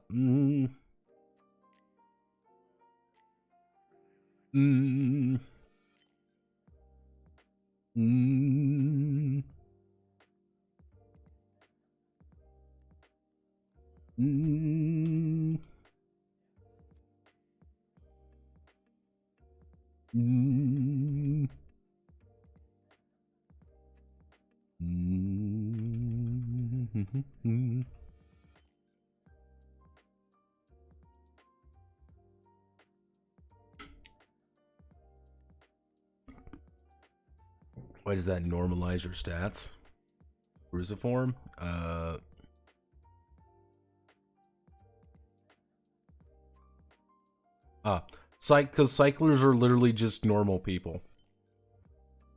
Why does that normalize your stats? Cruciform? Because cyclers are literally just normal people.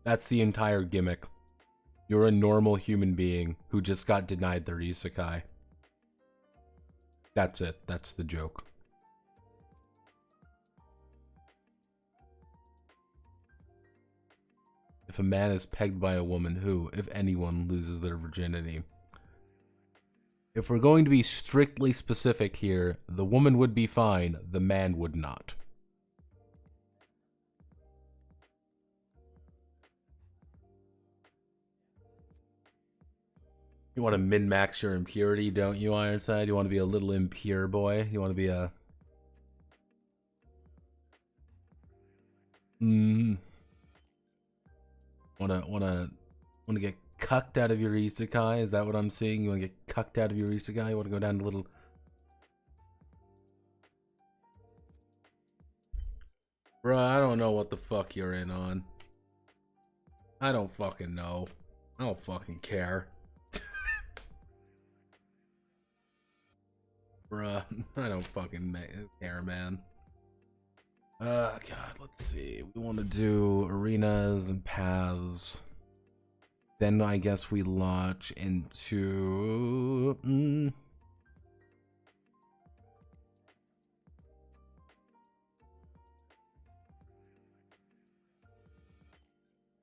That's the entire gimmick. You're a normal human being who just got denied their isekai. That's it. That's the joke. If a man is pegged by a woman, who, if anyone, loses their virginity? If we're going to be strictly specific here, the woman would be fine, the man would not. You want to min-max your impurity, don't you, Ironside? You want to be a little impure boy? You want to be a... Wanna get cucked out of your isekai? Is that what I'm seeing? You wanna get cucked out of your isekai? You wanna go down to little... Bruh, I don't know what the fuck you're in on. I don't fucking know. I don't fucking care. Bruh, I don't fucking care, man. God, let's see. We want to do arenas and paths. Then I guess we launch into...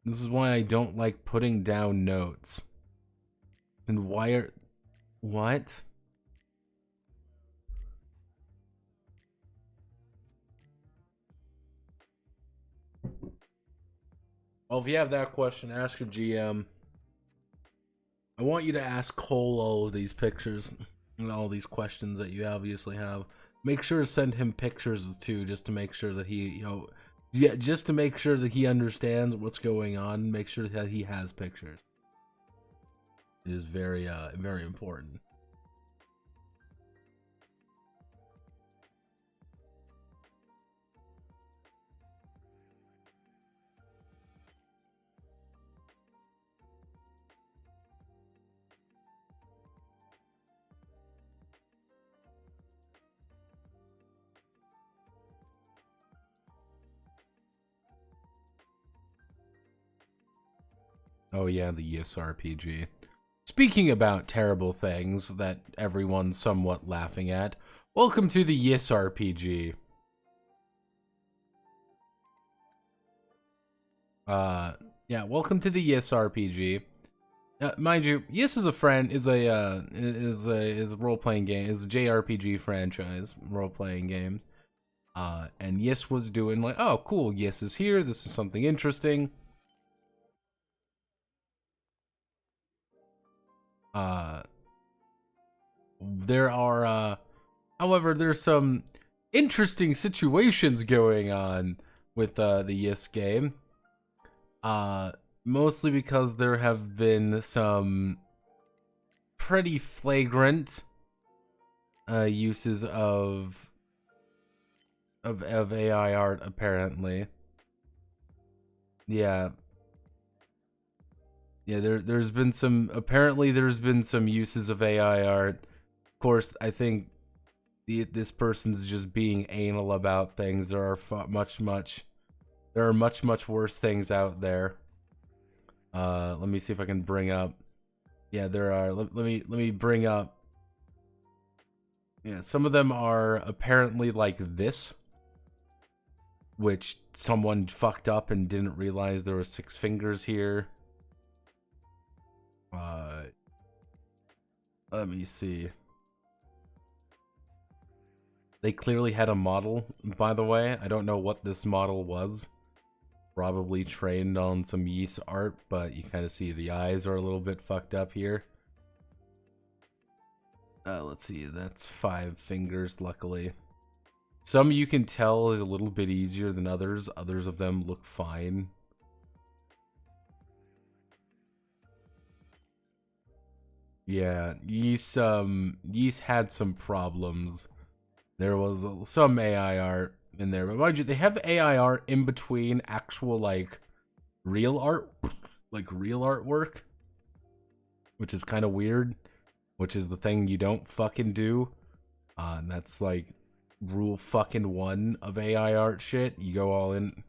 This is why I don't like putting down notes. And why are... What? Well, if you have that question, ask your GM. I want you to ask Cole all of these pictures and all these questions that you obviously have. Make sure to send him pictures too, just to make sure that he, just to make sure that he understands what's going on. Make sure that he has pictures. It is very, very important. Oh yeah, the Yes RPG. Speaking about terrible things that everyone's somewhat laughing at, welcome to the Yes RPG. Yeah, welcome to the Yes RPG. Mind you, Yes is a friend, is a role-playing game, is a JRPG franchise, role-playing game. And Yis was doing like, oh, cool, Yis is here. This is something interesting. However, there's some interesting situations going on with the Yis game. Mostly because there have been some pretty flagrant uses of AI art, apparently. Yeah. Yeah, there's been some uses of AI art. Of course, I think this person's just being anal about things. There are much worse things out there. Let me see if I can bring up. Yeah, there are. Let me bring up. Yeah, some of them are apparently like this, which someone fucked up and didn't realize there were 6 fingers here. Let me see. They clearly had a model, by the way. I don't know what this model was. Probably trained on some Ys art, but you kind of see the eyes are a little bit fucked up here. Let's see, that's 5 fingers, luckily. Some you can tell is a little bit easier than others. Others of them look fine. Yeah, Ys had some problems. There was some AI art in there, but mind you, they have AI art in between actual like real art, like real artwork, which is kind of weird. Which is the thing you don't fucking do. And that's like rule fucking 1 of AI art shit. You go all in.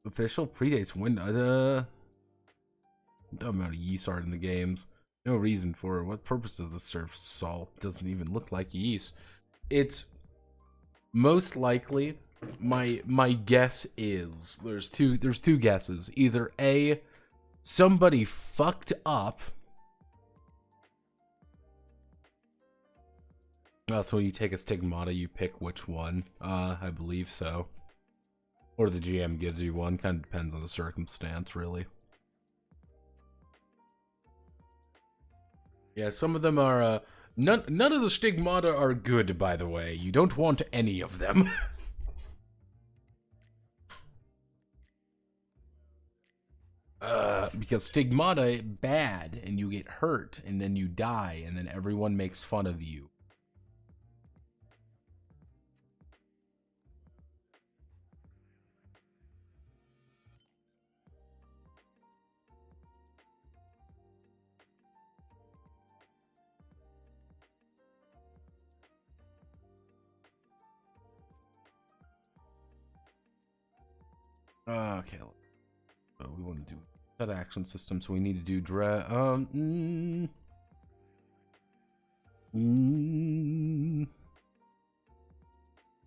Official predates window. Don't amount of yeast art in the games. No reason for it. What purpose does this serve? Salt doesn't even look like yeast. It's most likely. My guess is there's two guesses. Either A, somebody fucked up. So when you take a stigmata, you pick which one. I believe so. Or the GM gives you one. Kind of depends on the circumstance, really. Yeah, some of them are, none of the stigmata are good, by the way. You don't want any of them. Because stigmata, bad, and you get hurt, and then you die, and then everyone makes fun of you. Okay, so we want to do set action system, so we need to do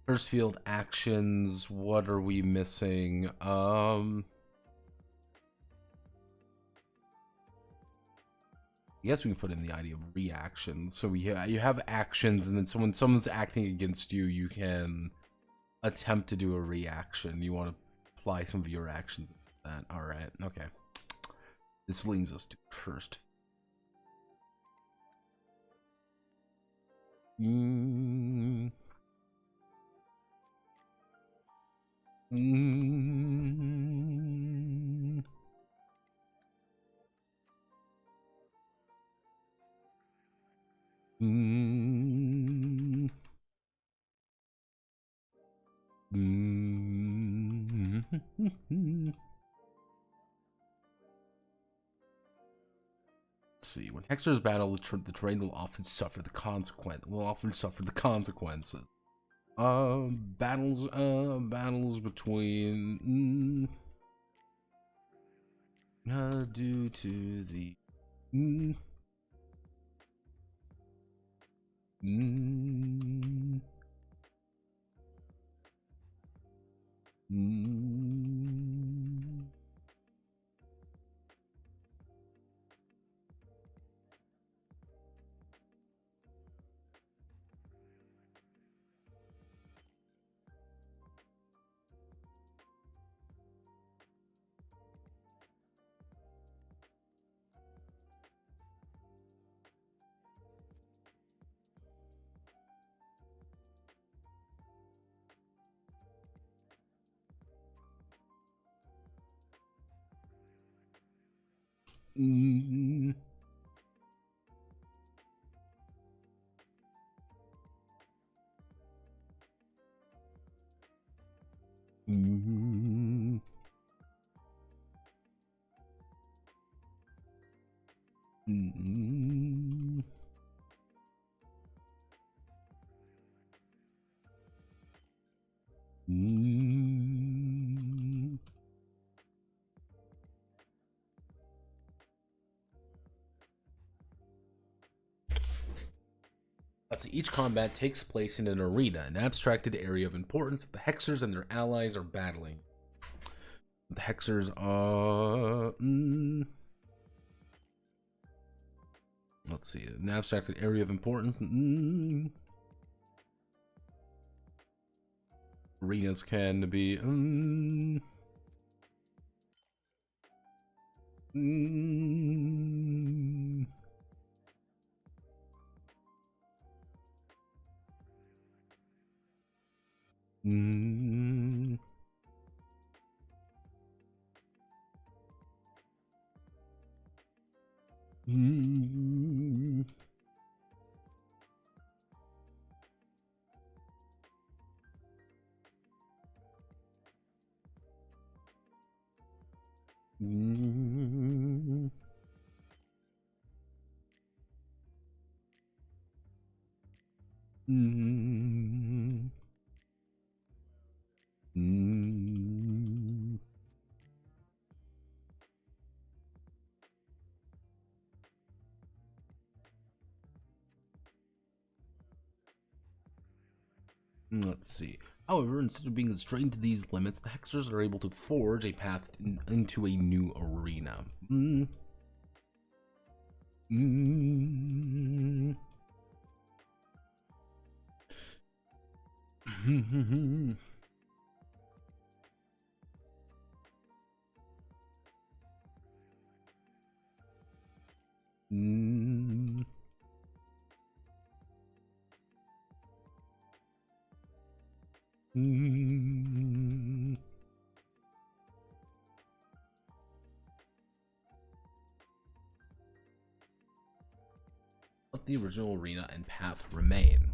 first field actions. What are we missing? I guess we can put in the idea of reactions. So you have actions, and then someone's acting against you, you can attempt to do a reaction. You want to apply some of your actions to that. All right, okay. This leads us to cursed. Let's see. When hexers battle, the terrain will often suffer the consequences. Battles between due to the Mm. Mm. Mm. Mm. Let's see, each combat takes place in an arena, an abstracted area of importance that the Hexers and their allies are battling. The Hexers are... let's see, an abstracted area of importance. Arenas can be... Let's see. However, instead of being constrained to these limits, the Hexers are able to forge a path into a new arena. Let the original arena and path remain.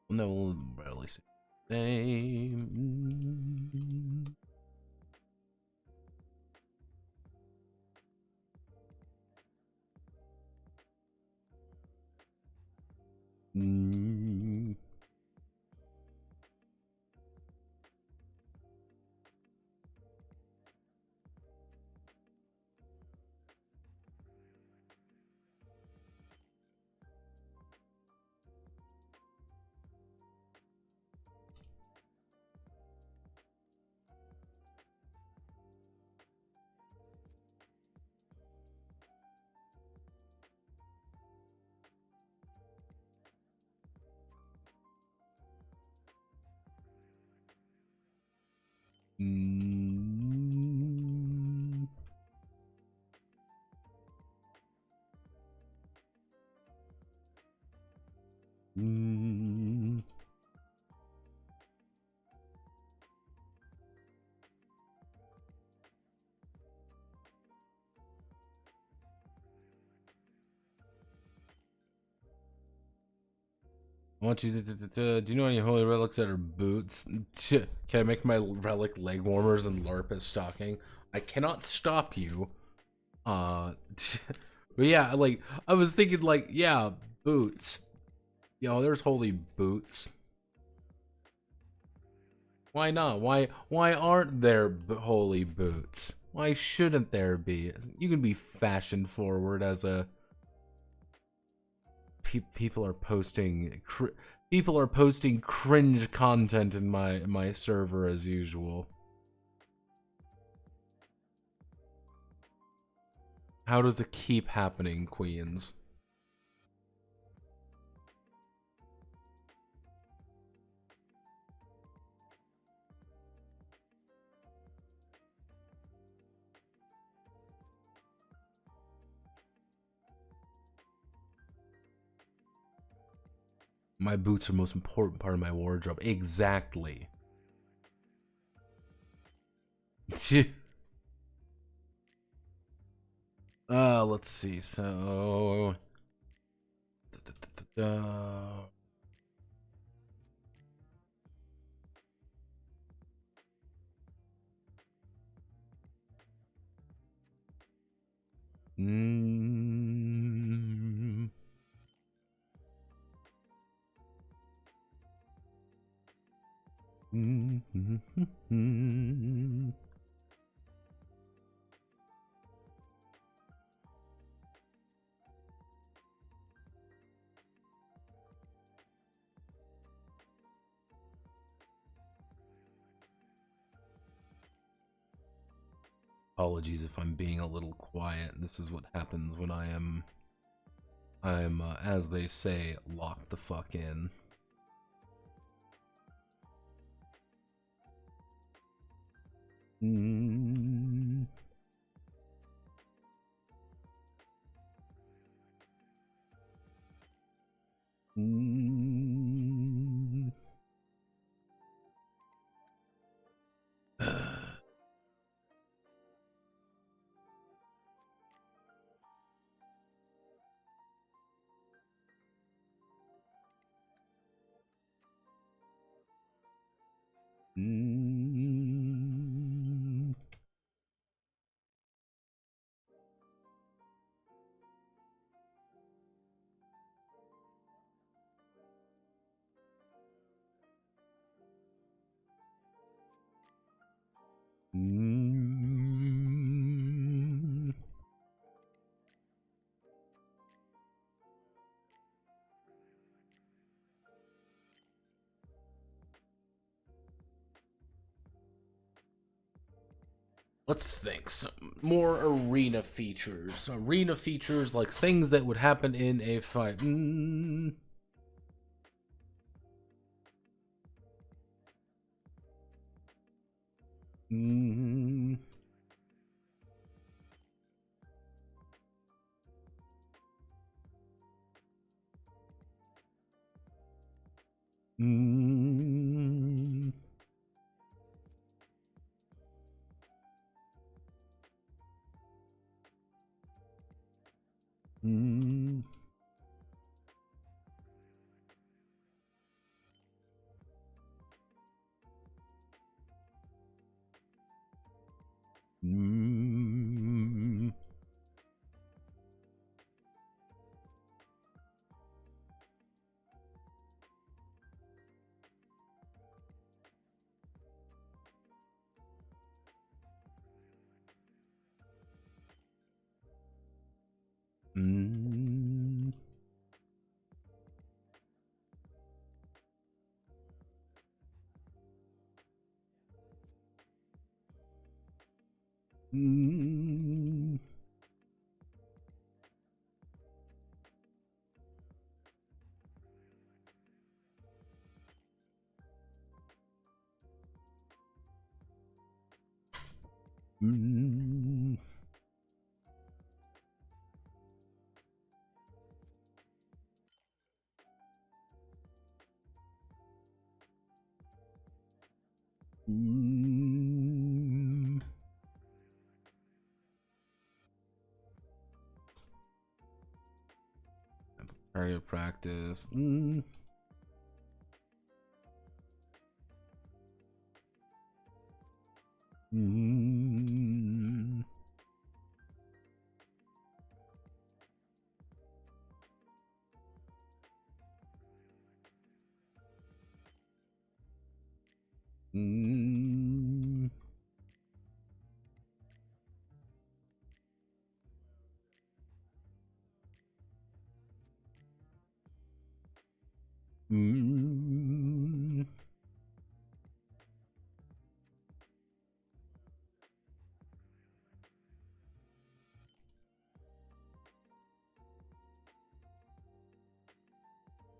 No, we'll barely see. I want you to do you know any holy relics that are boots? Can I make my relic leg warmers and LARP as stocking? I cannot stop you. But yeah, like I was thinking, like, yeah, boots. There's holy boots. Why not? Why aren't there holy boots? Why shouldn't there be? You can be fashion forward as a... People are posting cringe content in my server as usual. How does it keep happening, Queens? My boots are the most important part of my wardrobe. Exactly. Let's see. So, mm, apologies if I'm being a little quiet. This is what happens when I'm as they say, locked the fuck in. Mm. Mm. Mm. Mm. Let's think. Some more arena features. Arena features like things that would happen in a fight. Mm. Mm. Mm. Mm. Mm. Mm. Mm. Mm. Mm. Cardio practice. Mm. Mm. Mm. Mm.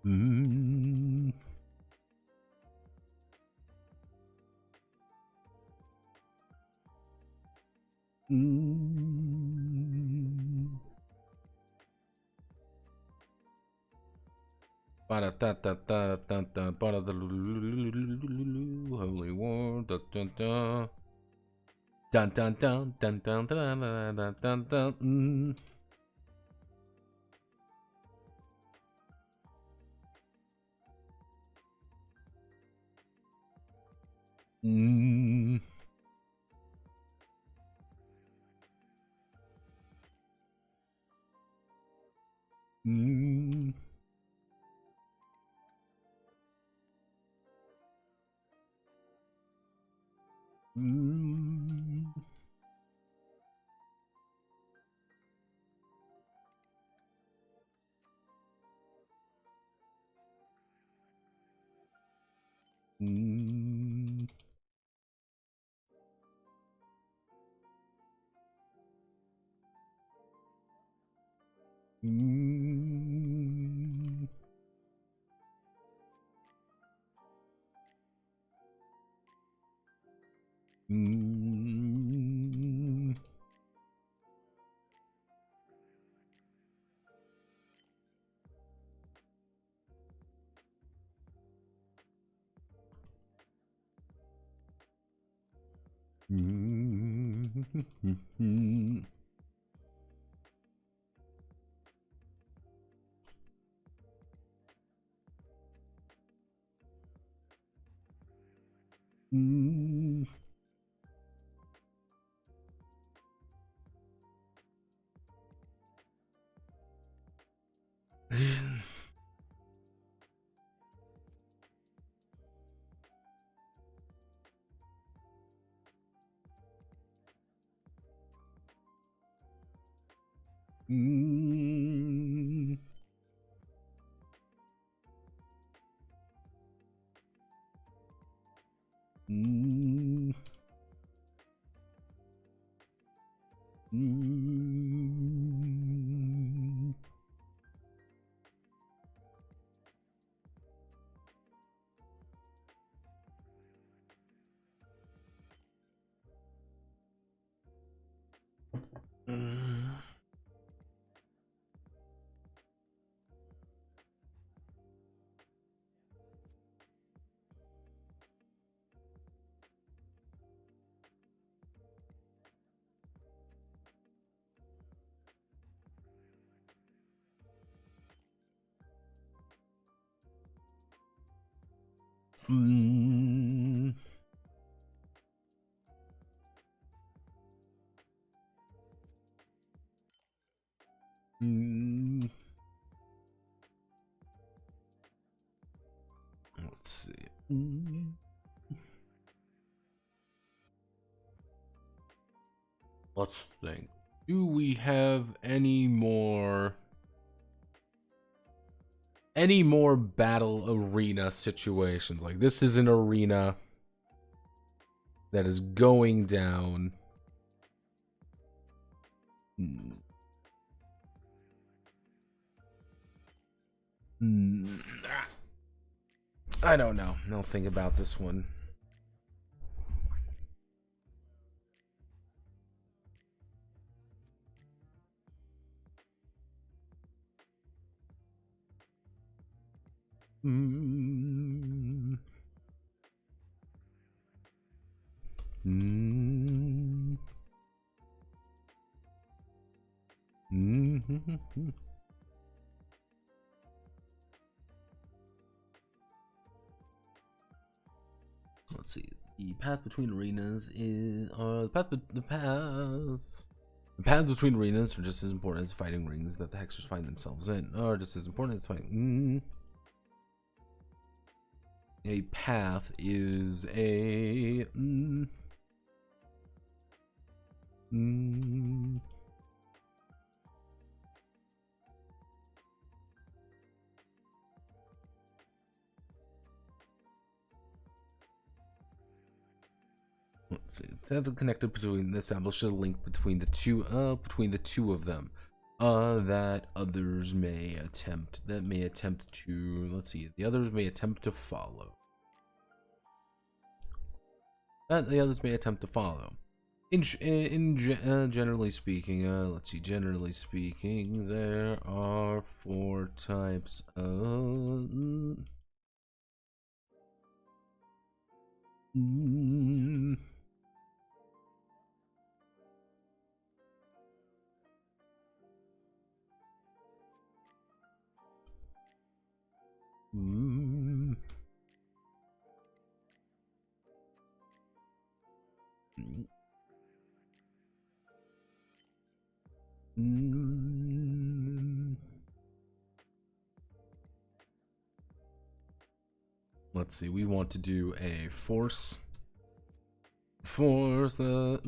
Mm. Mm. Holy war. Dun dun dun. Dun dun dun dun dun dun dun dun dun. Mm. Mm. Mm. Mm. Mm. Mm. Mm. Mm. Mm. Mm. Mm. Mm. Mm. Mm. Let's see. Mm. Let's think. Do we have any more battle arena situations? Like, this is an arena that is going down. Mm. Mm. I don't know. I'll think about this one. Mm. Mm. Mm. Let's see. The path between arenas is the paths between arenas are just as important as fighting rings that the hexers find themselves in, or just as important as fighting. A path is a let's see. To have connected between establish a link between the two of them. That others may attempt to, let's see, the others may attempt to follow. That the others may attempt to follow. Generally speaking, let's see. Generally speaking, there are 4 types of. Let's see, we want to do a force for the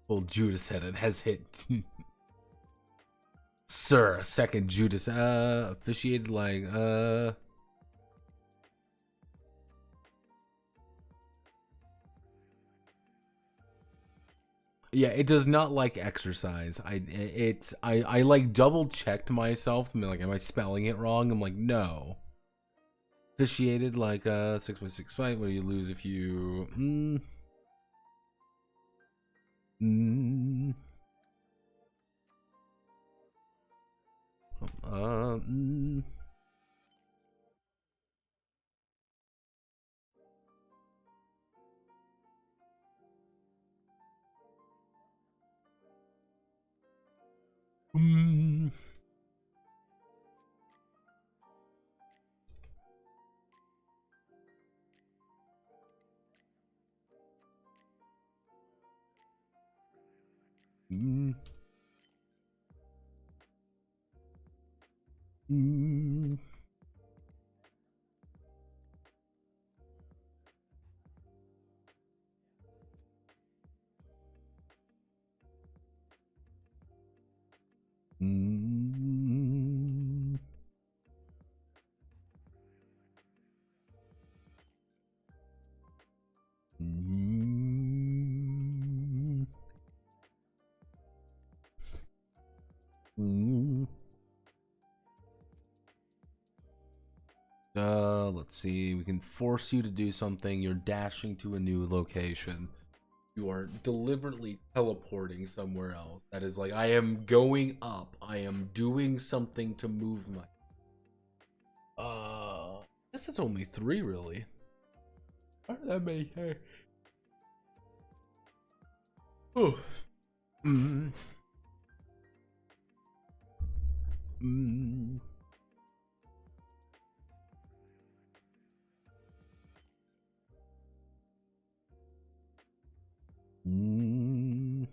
Well, Judas said it has hit. Sir, second Judas officiated like yeah, it does not like exercise. I like double checked myself. I mean, like, am I spelling it wrong? I'm like, no. Officiated like 6x6 fight where you lose if you Mm. Mm. Mm. Mm. Let's see. We can force you to do something. You're dashing to a new location. You are deliberately teleporting somewhere else. That is like, I am going up. I am doing something to move my... I guess it's only 3, really. Why did that make her? Oh. Mm. Mm. Mm.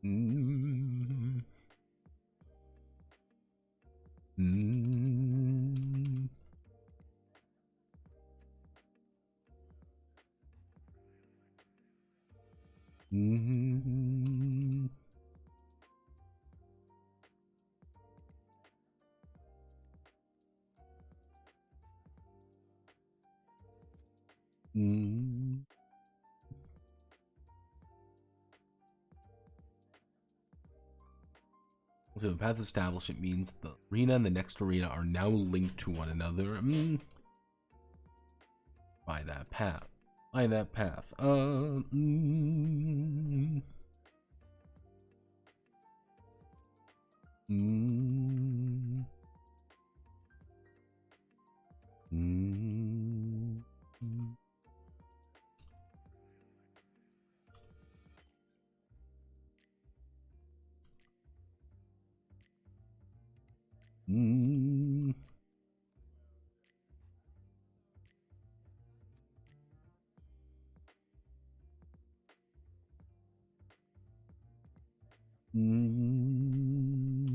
Mm. Mm. Mm. Mm. So path establishment means the arena and the next arena are now linked to one another. By that path. By that path. Mm. Mm. Mm. Mm. Mm. Mm.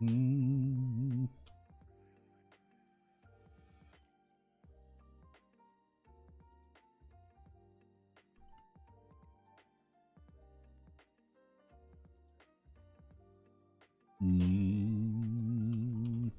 Mm. Mm.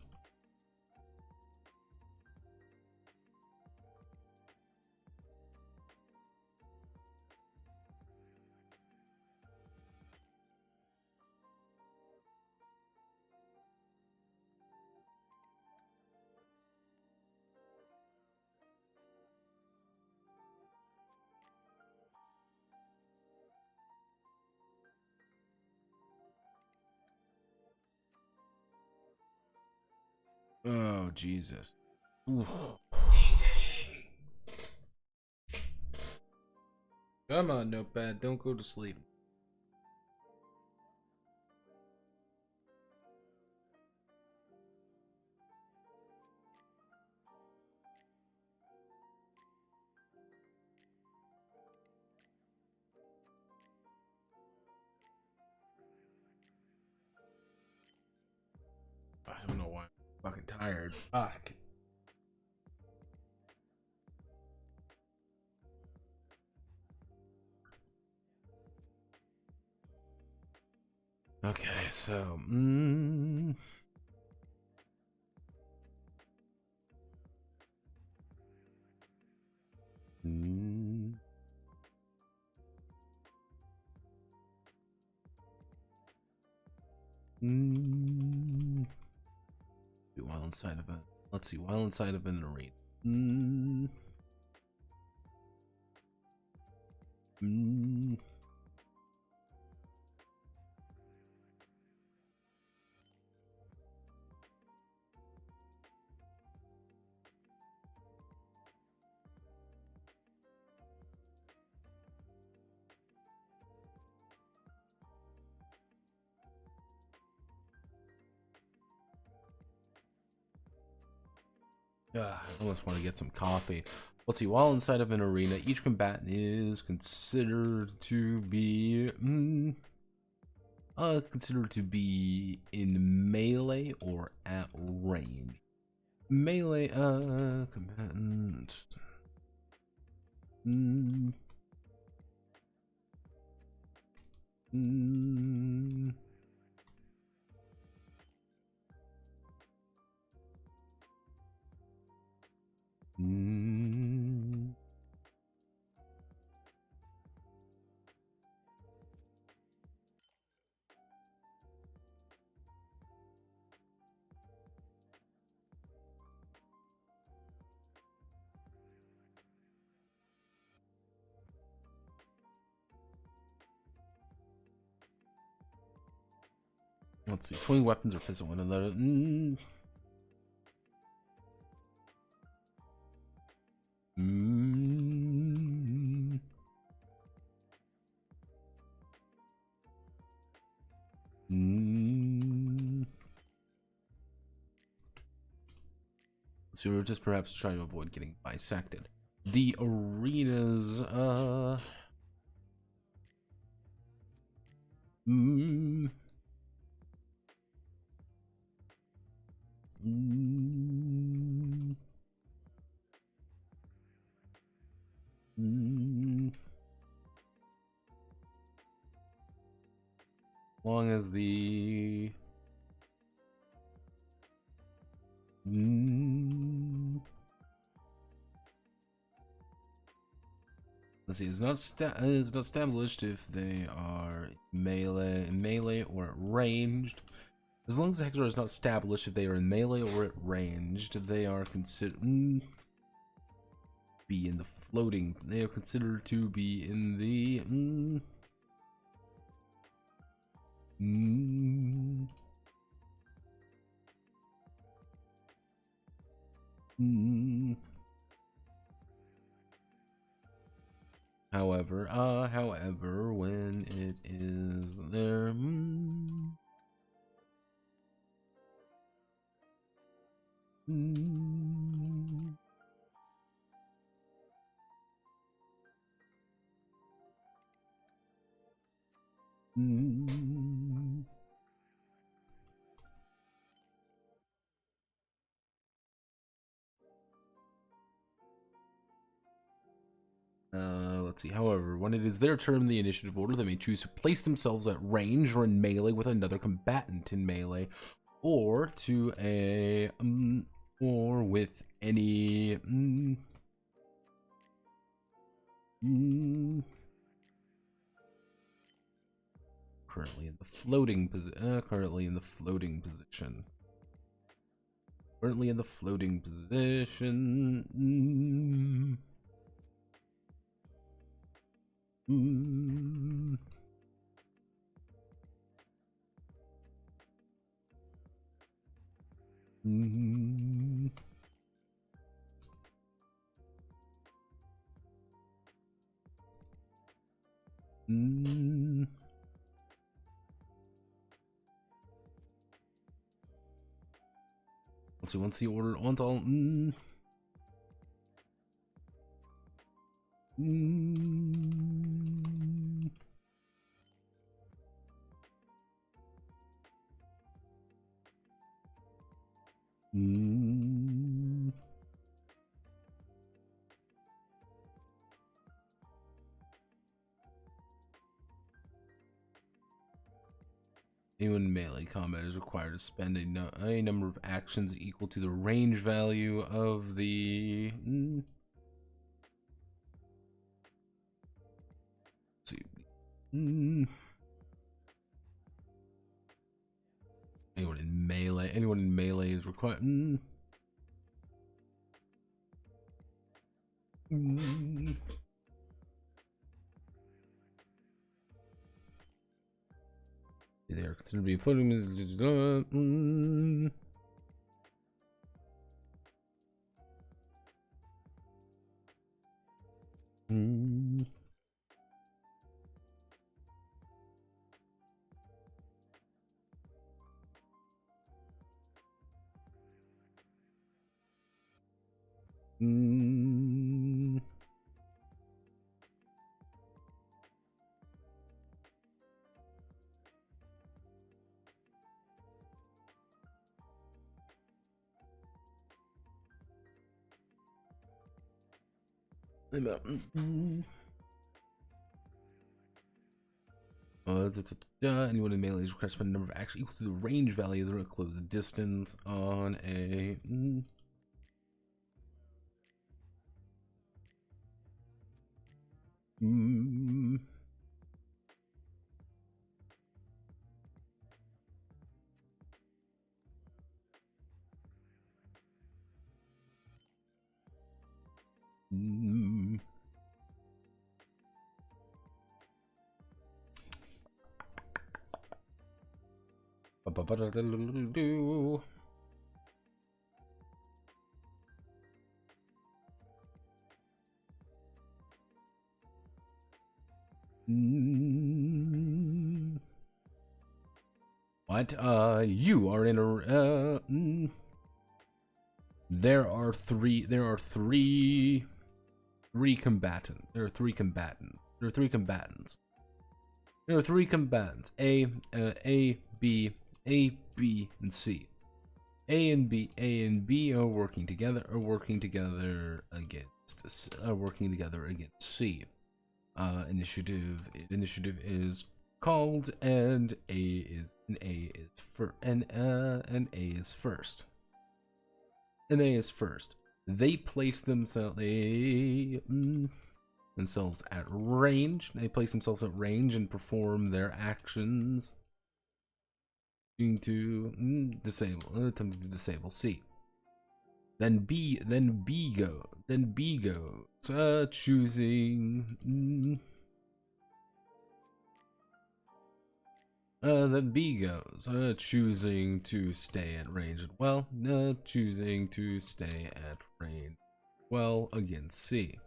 Oh, Jesus. Oof. Come on, Notepad. Don't go to sleep. I don't know why I'm fucking tired. Fuck. Okay, so... Mm. Mm. Mm. While inside of a... Let's see, while inside of an arena. Mm. Mm. I almost want to get some coffee. Let's see. While inside of an arena, each combatant is considered to be in melee or at range. Melee combatant. Mm. Mm. Mm. Let's see. Swing weapons or physical one another. Mm. Mm. Mm. So we were just perhaps trying to avoid getting bisected. The arenas, mm. Mm. Mm. Long as the let's see, it's not established if they are melee or ranged. As long as the Hexor is not established if they are in melee or at ranged, they are considered be in the floating. They are considered to be in the However, when it is there, let's see. However, when it is their turn in the initiative order, they may choose to place themselves at range or in melee with another combatant in melee, or to a or with any currently in the floating position. Currently in the floating position. Let's see. Once the order once all anyone in melee combat is required to spend a number of actions equal to the range value of the. Let's see. Anyone in melee is required. They are considered to be floating. Mm. Anyone in melee is required to spend a number of actions equal to the range value of the closed distance on a. What? You are in a. There are three combatants. There are three combatants. A, B, and C. A and B are working together. Against C. Initiative is called, and A is first. They place themselves at range. And perform their actions to attempting to disable C. Then B goes choosing. Then B goes choosing to stay at range. Choosing to stay at range. Against C.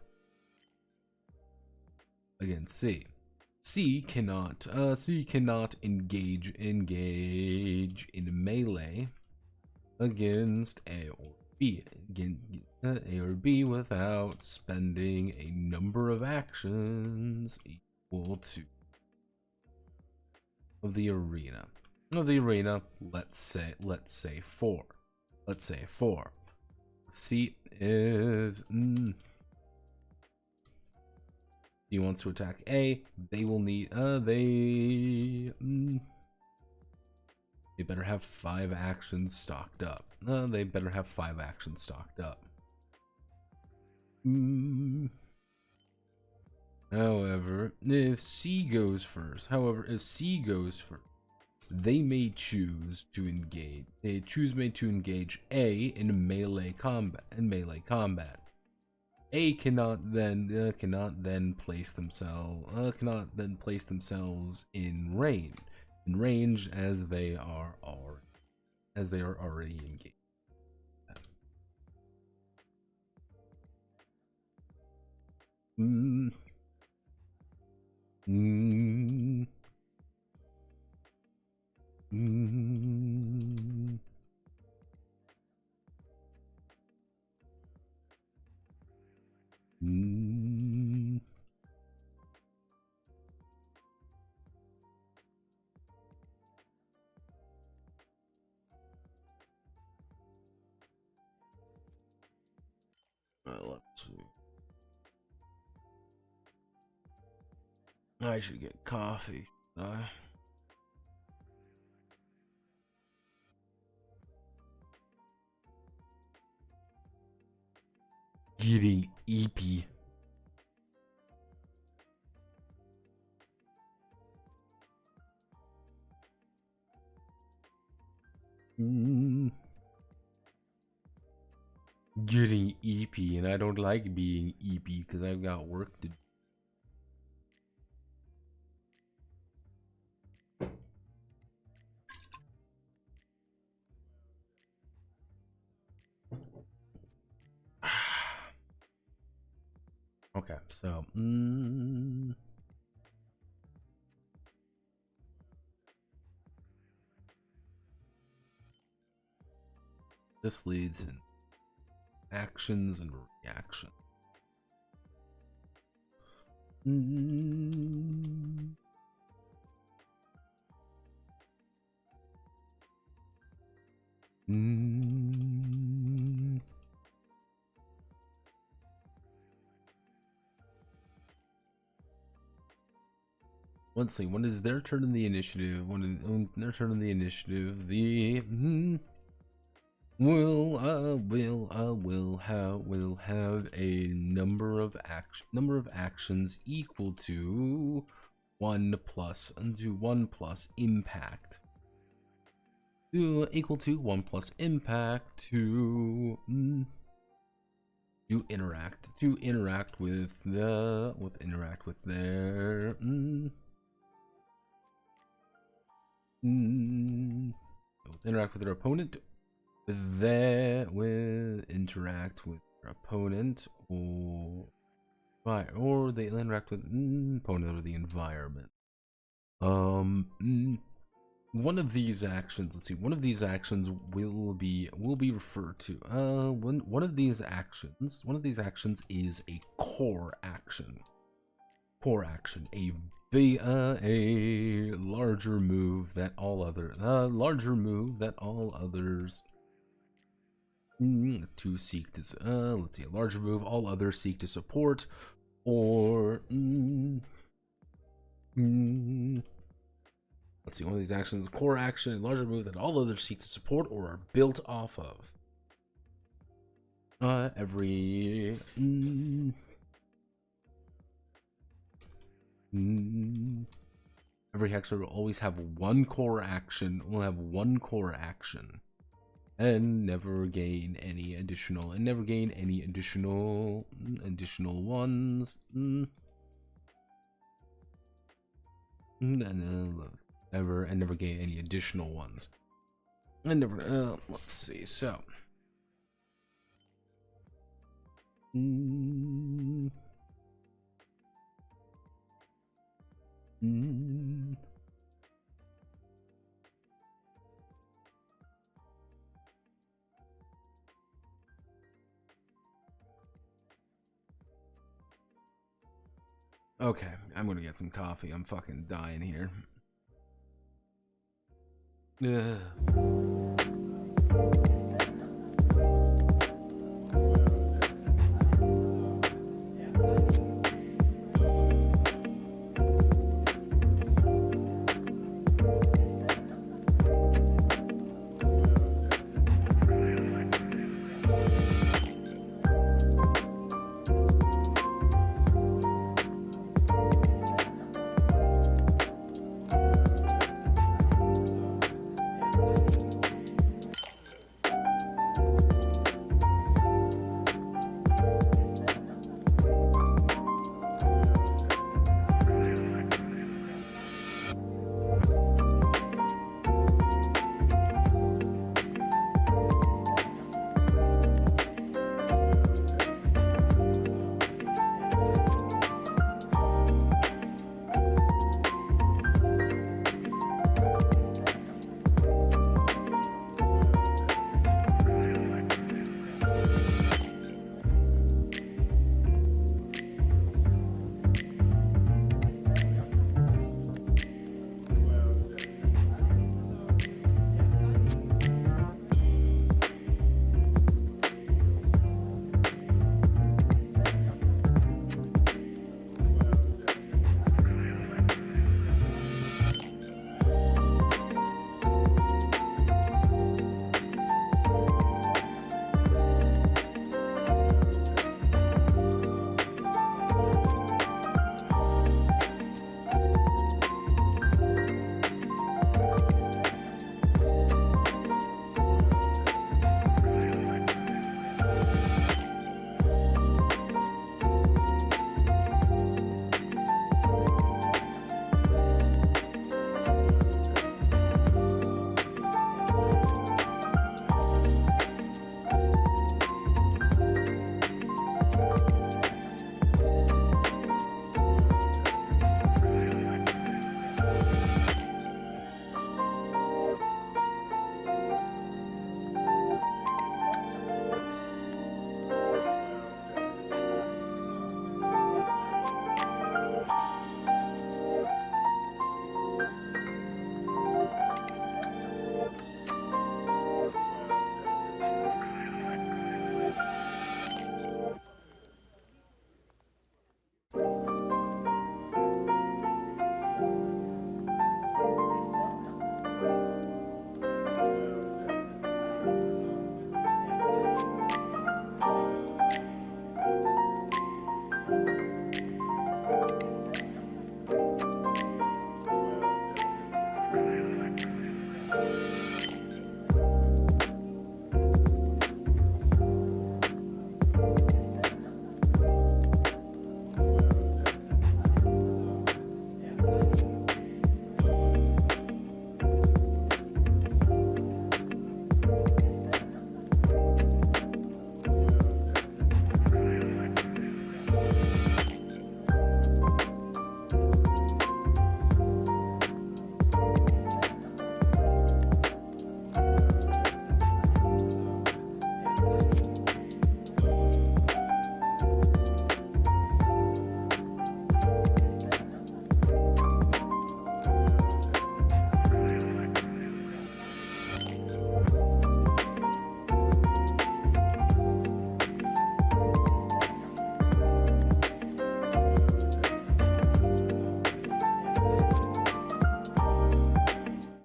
C cannot engage in melee against A or B without spending a number of actions equal to of the arena. Let's say 4. See if he wants to attack A, they will need they better have 5 actions stocked up. However, if C goes first, they may choose to engage A in melee combat. A cannot then place themselves in range as they are already engaged. Let's see. I should get coffee. Getting eepy. Getting eepy, and I don't like being eepy because I've got work to do. Okay, so this leads in actions and reactions. Mm. Mm. Let's see. When is their turn in the initiative? When their turn in the initiative, the will have a number of actions equal to 1 plus impact. Equal to 1 plus impact to interact with their interact with their opponent. Will interact with their opponent, or they interact with opponent or the environment. One of these actions. Let's see. One of these actions will be referred to. One of these actions is a core action. Core action. A larger move that all others. To seek to. Let's see. A larger move all others seek to support, or. Let's see, one of these actions, core action, a larger move that all others seek to support or are built off of. Every hexer will always have one core action. And never gain any additional ones. Never gain any additional ones. And never. Let's see. So. Okay, I'm gonna get some coffee. I'm fucking dying here. Yeah.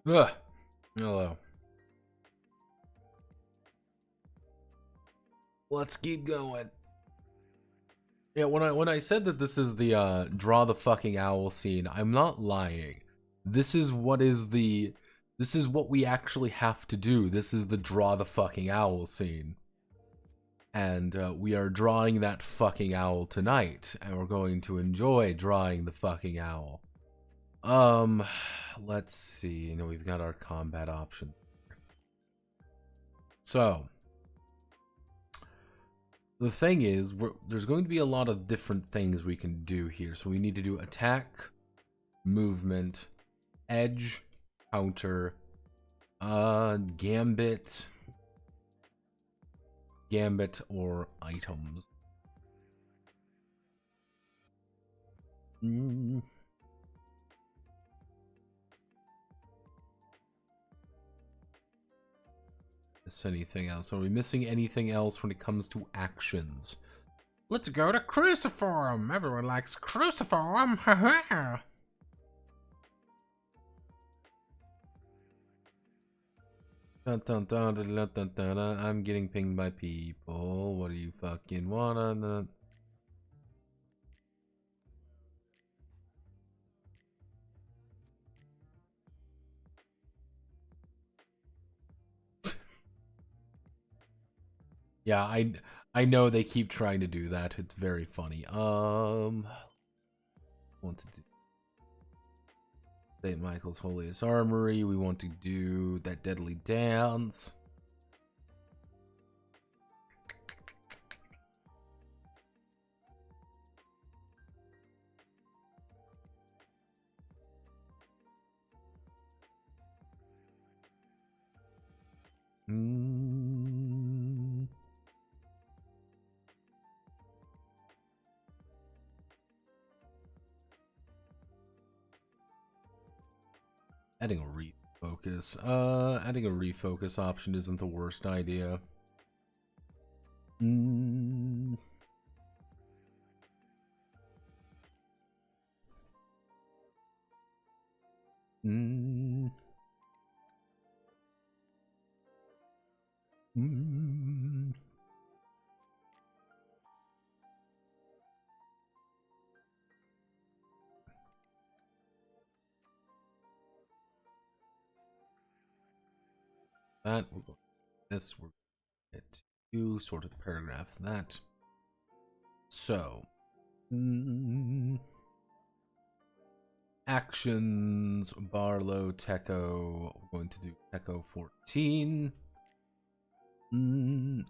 Ugh. Hello. Let's keep going. Yeah, when I said that this is the draw the fucking owl scene, I'm not lying. This is what we actually have to do. This is the draw the fucking owl scene. And we are drawing that fucking owl tonight, and we're going to enjoy drawing the fucking owl. Let's see. You know, we've got our combat options. So, the thing is, there's going to be a lot of different things we can do here. So we need to do attack, movement, edge, counter, gambit, or items. Miss anything else? Are we missing anything else when it comes to actions? Let's go to Cruciform! Everyone likes Cruciform! Haha! Dun, dun, dun, dun, dun, dun, dun, dun. I'm getting pinged by people. What do you fucking wanna? Yeah, I know they keep trying to do that. It's very funny. Want to do St. Michael's Holiest Armory. We want to do that Deadly Dance. Adding a refocus. Adding a refocus option isn't the worst idea. That we'll go. This we're going to do sort of paragraph that. So, actions Barlow Techo. We're going to do Techo 14.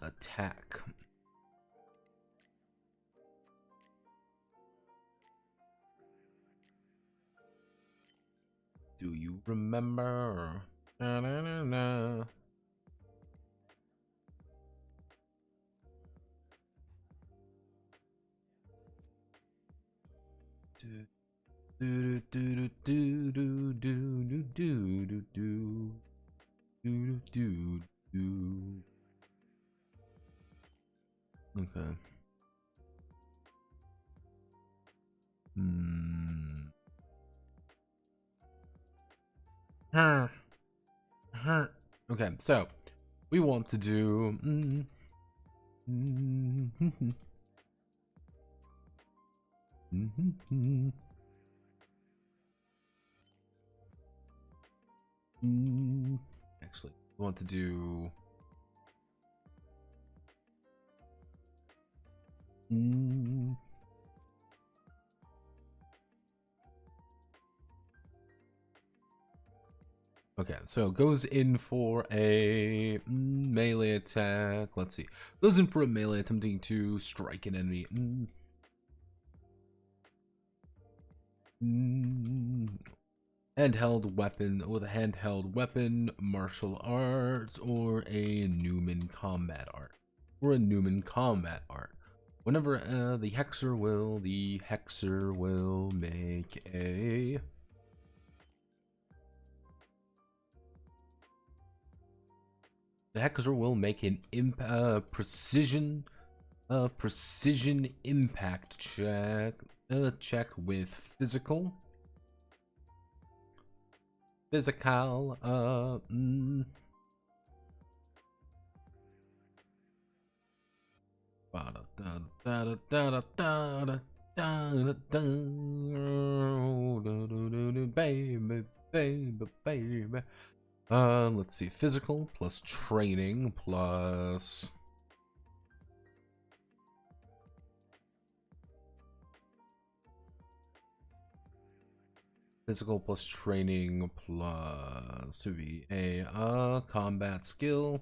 Attack. Do you remember? Na, na, na, na. Do do do do do do do do do do do do. Okay. Okay, so we want to do actually we want to do okay, so goes in for a melee attack. Let's see. Goes in for a melee attempting to strike an enemy. Handheld weapon with a handheld weapon, martial arts, or a Newman combat art. Whenever the hexer will make a an precision impact check with physical. physical. Baby, baby, baby. Let's see. Physical plus training plus. Physical plus training plus to be a combat skill.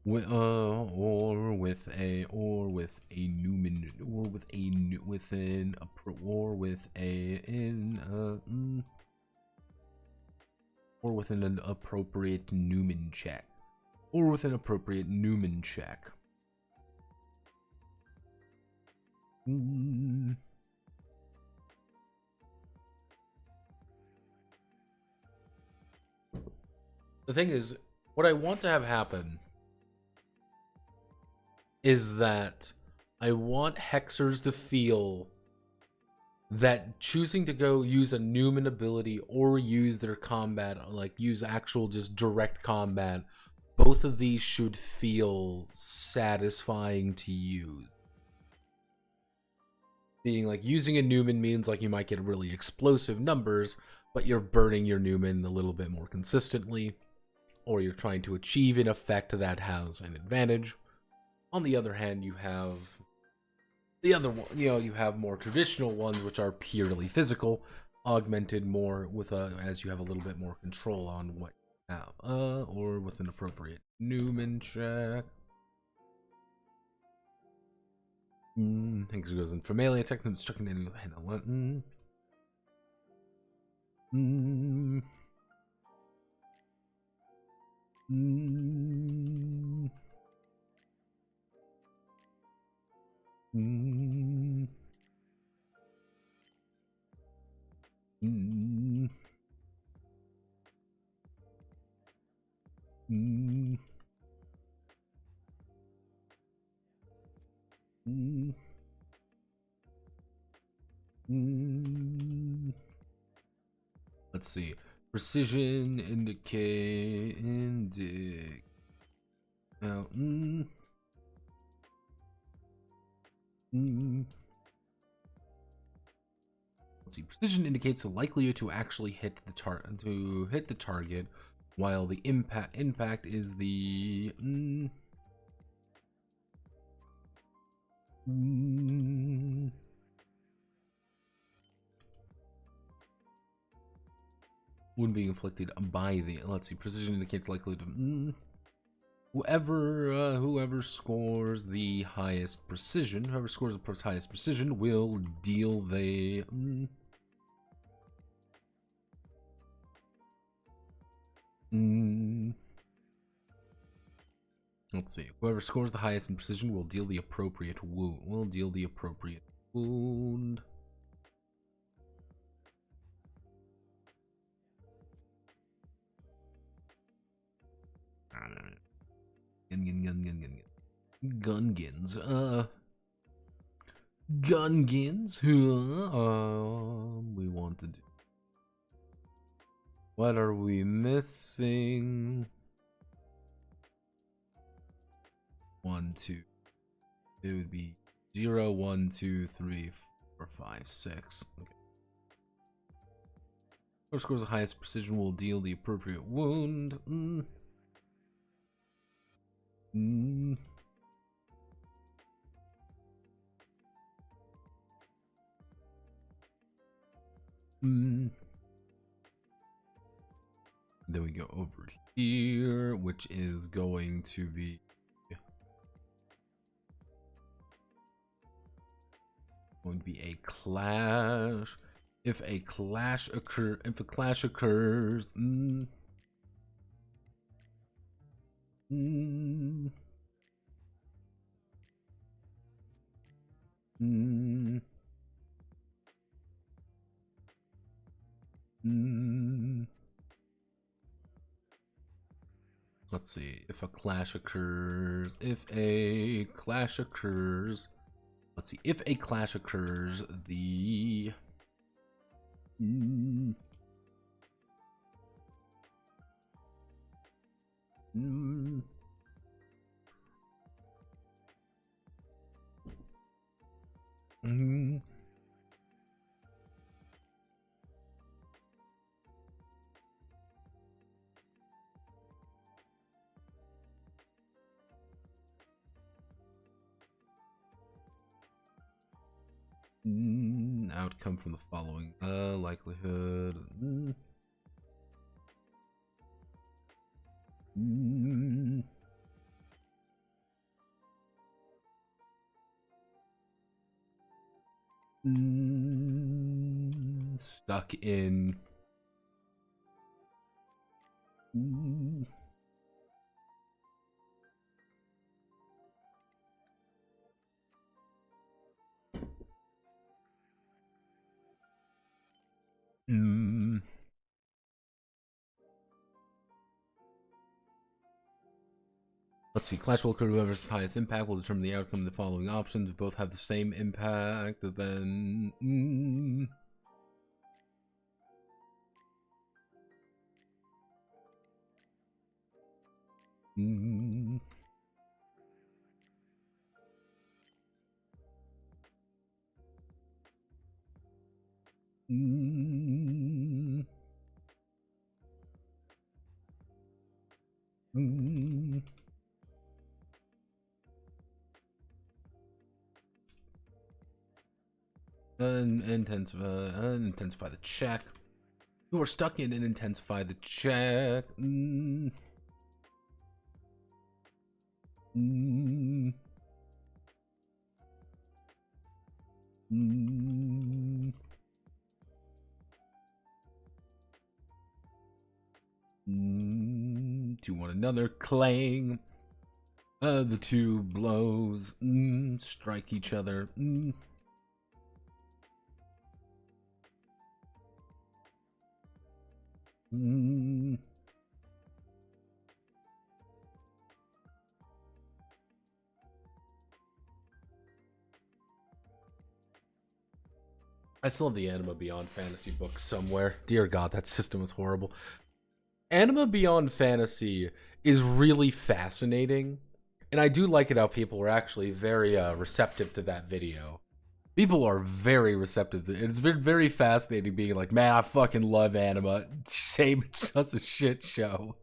Or with a Newman, or with a within a or with a in or with an appropriate Newman check, or with an appropriate Newman check. The thing is, what I want to have happen is that I want Hexers to feel that choosing to go use a Newman ability or use their combat, like use actual just direct combat, both of these should feel satisfying to use. Being like, using a Newman means like you might get really explosive numbers, but you're burning your Newman a little bit more consistently, or you're trying to achieve an effect that has an advantage. On the other hand, you have the other one, you have more traditional ones, which are purely physical, augmented more with as you have a little bit more control on what you have, or with an appropriate Newman check. Things goes in for melee attack and struck in with hand on Let's see. Precision indicate now. Let's see. Precision indicates the likelihood to actually hit the target, while the impact is the wound being inflicted by the. Let's see. Precision indicates likelihood to whoever scores the highest precision. Whoever scores the highest precision will deal the. Let's see. Whoever scores the highest in precision will deal the appropriate wound. Gungans. Gungans. We want to do. What are we missing? 1, 2. It would be 0, 1, 2, 3, 4, 5, 6. Okay. Whoever scores the highest precision will deal the appropriate wound. Then we go over here, which is going to be a clash. If a clash occurs, Let's see. If a clash occurs. If a clash occurs. Let's see. If a clash occurs, the... outcome from the following likelihood. Stuck in let's see. Clash will occur. Whoever's highest impact will determine the outcome of the following options. Both have the same impact. Then intensify the check. You are stuck in and intensify the check. To one another, clang. The two blows strike each other. I still have the Anima Beyond Fantasy book somewhere. Dear God, that system is horrible. Anima Beyond Fantasy is really fascinating, and I do like it how people were actually very receptive to that video. People are very receptive to it. It's been very fascinating being like, man, I fucking love Anima. Same, it's such a shit show.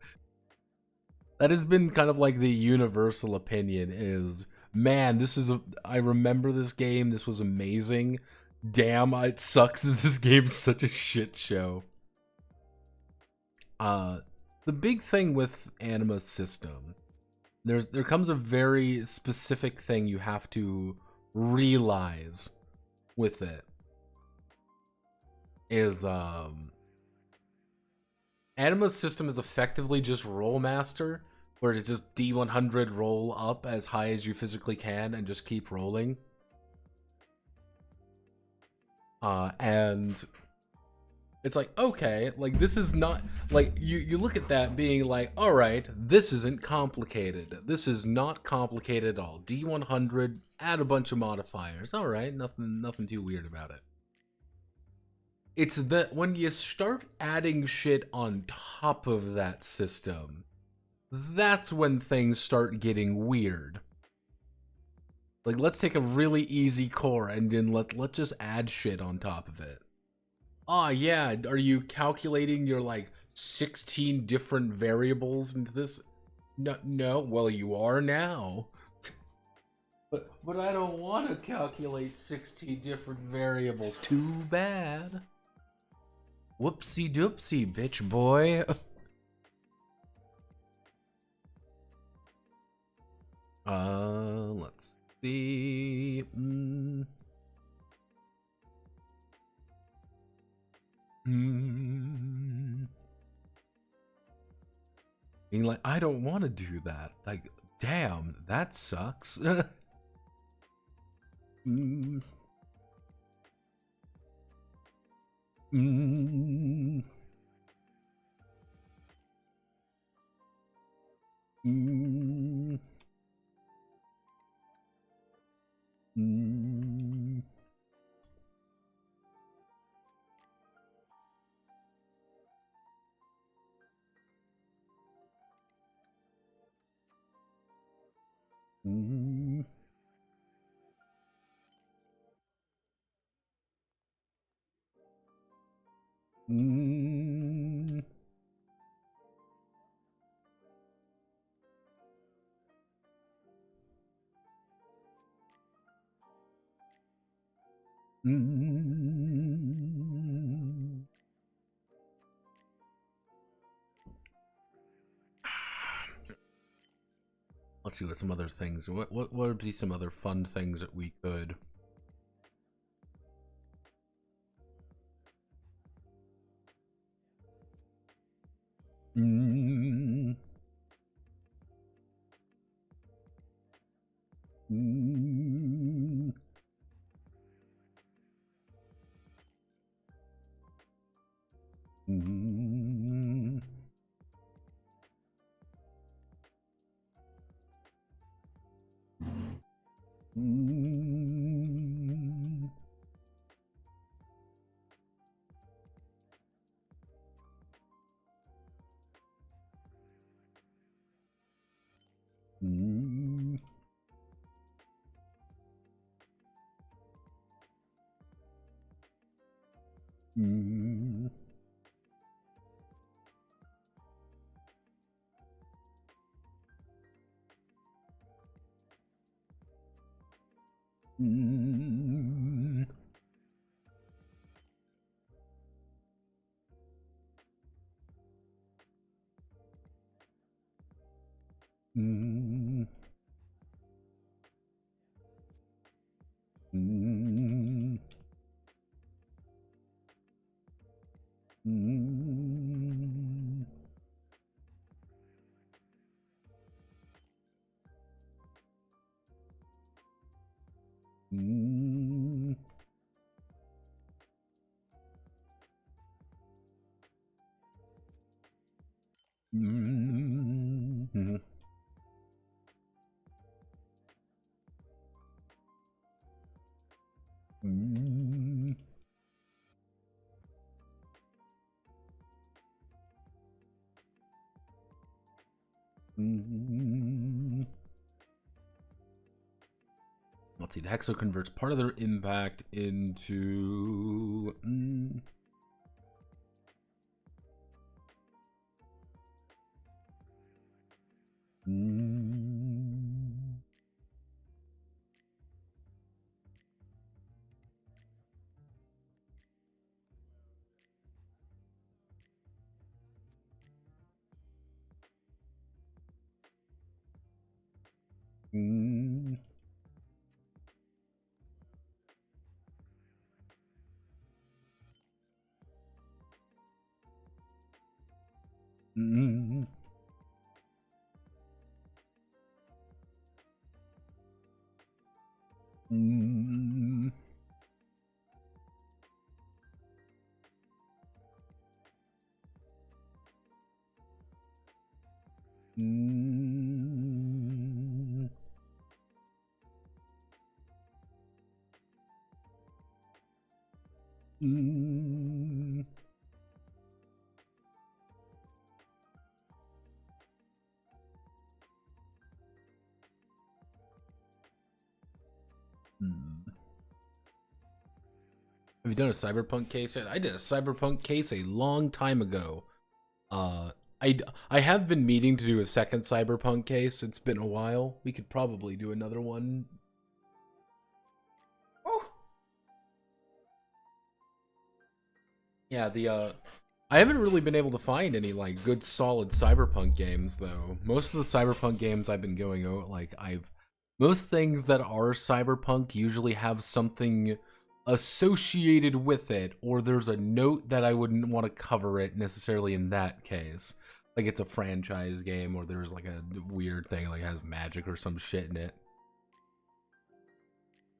That has been kind of like the universal opinion is, man, I remember this game, this was amazing. Damn, it sucks that this game's such a shit show. The big thing with Anima's system, there comes a very specific thing you have to realize with it. Is Anima's system is effectively just roll master, where it's just D100 roll up as high as you physically can and just keep rolling. And it's like, okay, like this is not like you look at that being like, all right, this isn't complicated. This is not complicated at all. D100, add a bunch of modifiers. All right, nothing too weird about it. It's that when you start adding shit on top of that system, that's when things start getting weird. Like, let's take a really easy core and then let's just add shit on top of it. Ah, yeah, are you calculating your, like, 16 different variables into this? No, well, you are now. But I don't want to calculate 16 different variables. Too bad. Whoopsie doopsie, bitch boy. Let's see. Being like, I don't want to do that. Like, damn, that sucks. Mm. Mm. Mm. Mm. Mm. Let's see what some other things. What would be some other fun things that we could? Mm. Mm. Mm. Mm. Mm. Mm. Mm. Mm. Mm. Mm. Mm. Mm. Mm. Mm. Let's see. The Hexo converts part of their impact into. Mm. Mm. Mm. Mm. Mm. Mm. Mm. Have you done a cyberpunk case yet? I did a cyberpunk case a long time ago. Uh, I have been meaning to do a second cyberpunk case. It's been a while. We could probably do another one. Oh. Yeah, I haven't really been able to find any like good solid cyberpunk games though. Most of the cyberpunk games I've been going out most things that are cyberpunk usually have something associated with it, or there's a note that I wouldn't want to cover it necessarily in that case. Like it's a franchise game, or there's like a weird thing like has magic or some shit in it.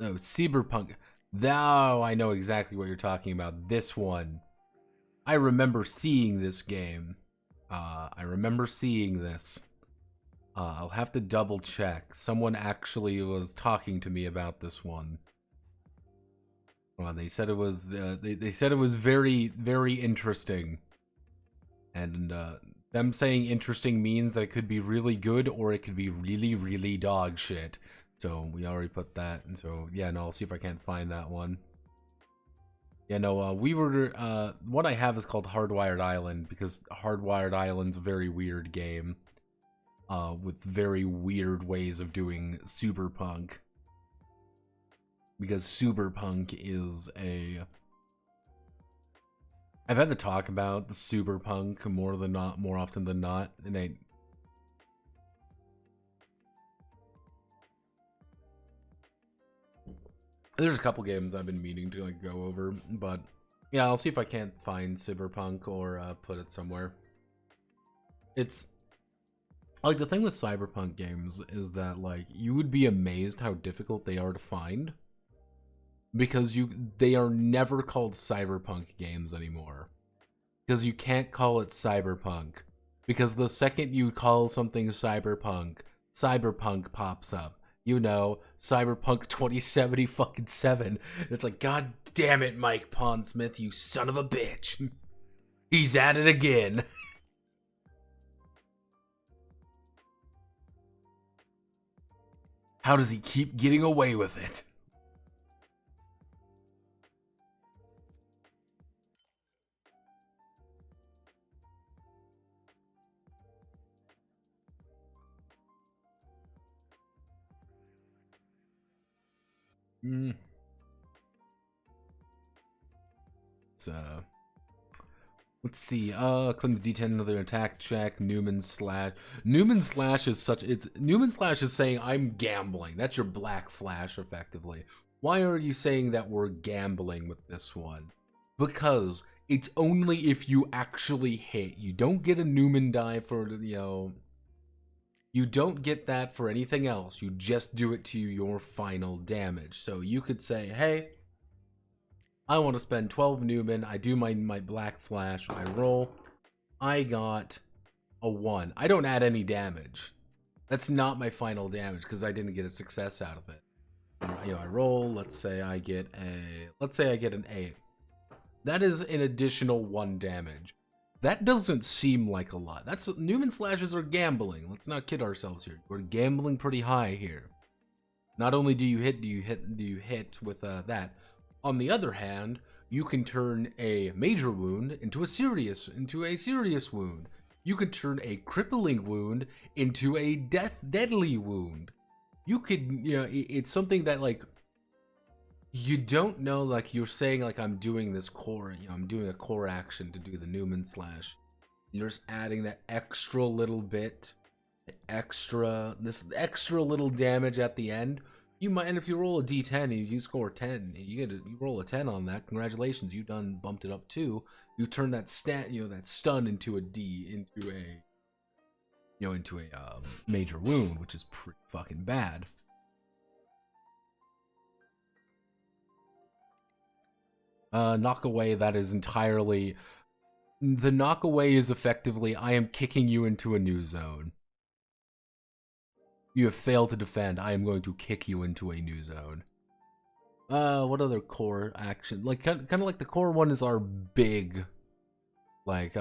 Oh, cyberpunk. Now I know exactly what you're talking about. This one. I remember seeing this game. I remember seeing this. I'll have to double check. Someone actually was talking to me about this one. They said it was they said it was very, very interesting. And them saying interesting means that it could be really good or it could be really, really dog shit. So we already put that. And so yeah, no, I'll see if I can't find that one. Yeah, no, we were what I have is called Hardwired Island because Hardwired Island's a very weird game. With very weird ways of doing Superpunk. Because Superpunk is a... I've had to talk about the Superpunk more often than not, and there's a couple games I've been meaning to like go over, but yeah, I'll see if I can't find Cyberpunk or put it somewhere. It's like the thing with Cyberpunk games is that like you would be amazed how difficult they are to find because they are never called Cyberpunk games anymore because you can't call it Cyberpunk because the second you call something Cyberpunk pops up. You know, Cyberpunk 2077. It's like, God damn it, Mike Pondsmith, you son of a bitch. He's at it again. How does he keep getting away with it? So, let's see. Claim to D10 another attack check. Newman slash is such. Newman slash is saying I'm gambling. That's your black flash, effectively. Why are you saying that we're gambling with this one? Because it's only if you actually hit. You don't get a Newman die for You don't get that for anything else. You just do it to your final damage. So you could say, hey, I want to spend 12 Newman. I do my black flash. I roll. I got a 1. I don't add any damage. That's not my final damage because I didn't get a success out of it. I roll. Let's say I get an 8. That is an additional 1 damage. That doesn't seem like a lot. That's Newman slashes are gambling. Let's not kid ourselves here. We're gambling pretty high here. Not only do you hit with that. On the other hand, you can turn a major wound into a serious wound. You can turn a crippling wound into a deadly wound. You could, it's something that like you don't know, like you're saying like I'm doing this core, I'm doing a core action to do the Newman slash. You're just adding that extra little bit, this extra little damage at the end. You might, and if you roll a D10 and you score 10, you roll a 10 on that. Congratulations, you done bumped it up 2. You turn that that stun into a major wound, which is pretty fucking bad. Knockaway, that is entirely. The knockaway is effectively, I am kicking you into a new zone. You have failed to defend. I am going to kick you into a new zone. What other core action? Like kind of like the core one is our big, like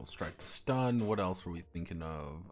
strike the stun. What else are we thinking of?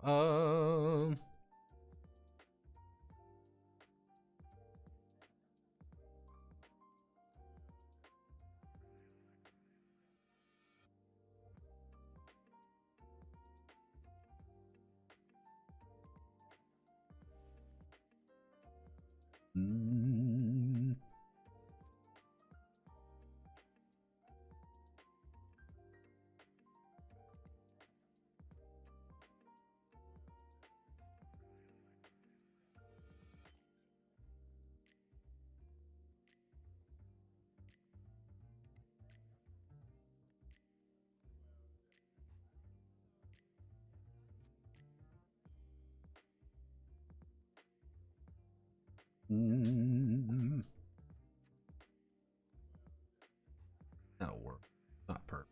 That'll work. Not perfect.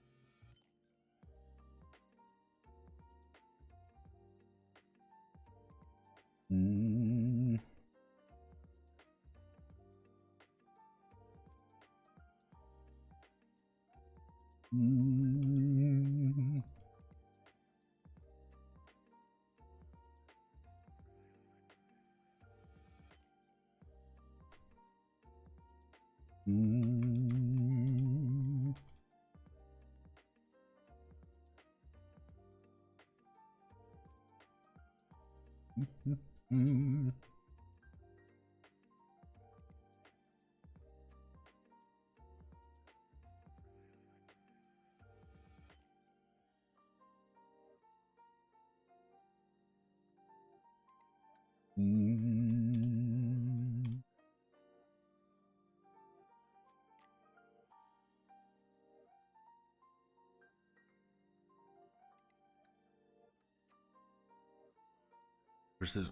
Versus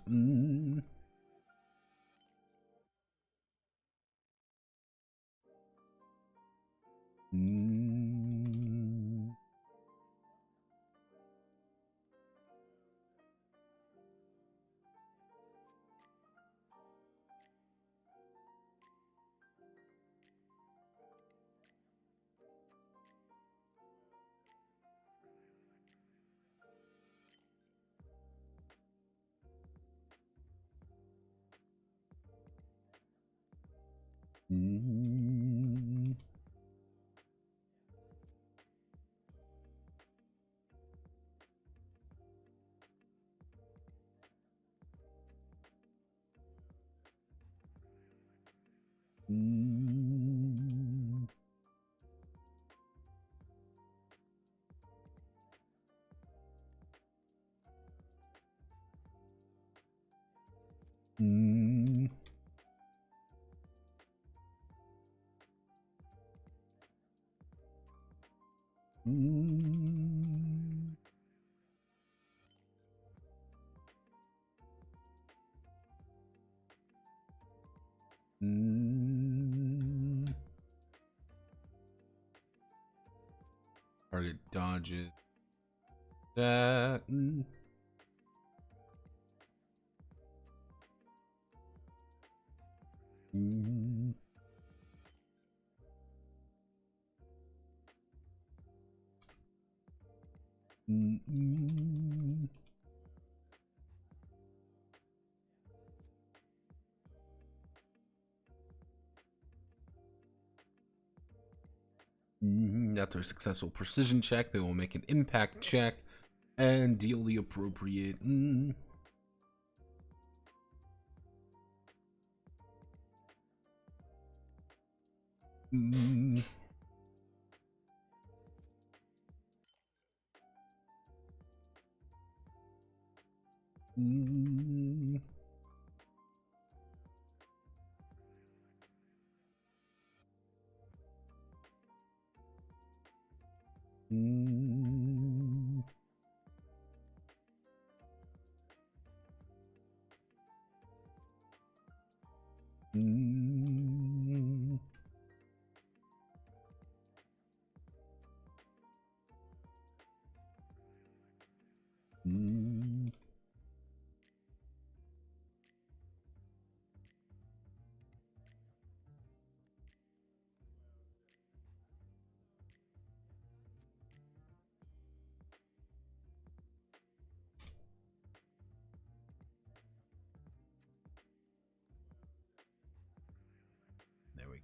target dodges that. After a successful precision check, they will make an impact check and deal the appropriate.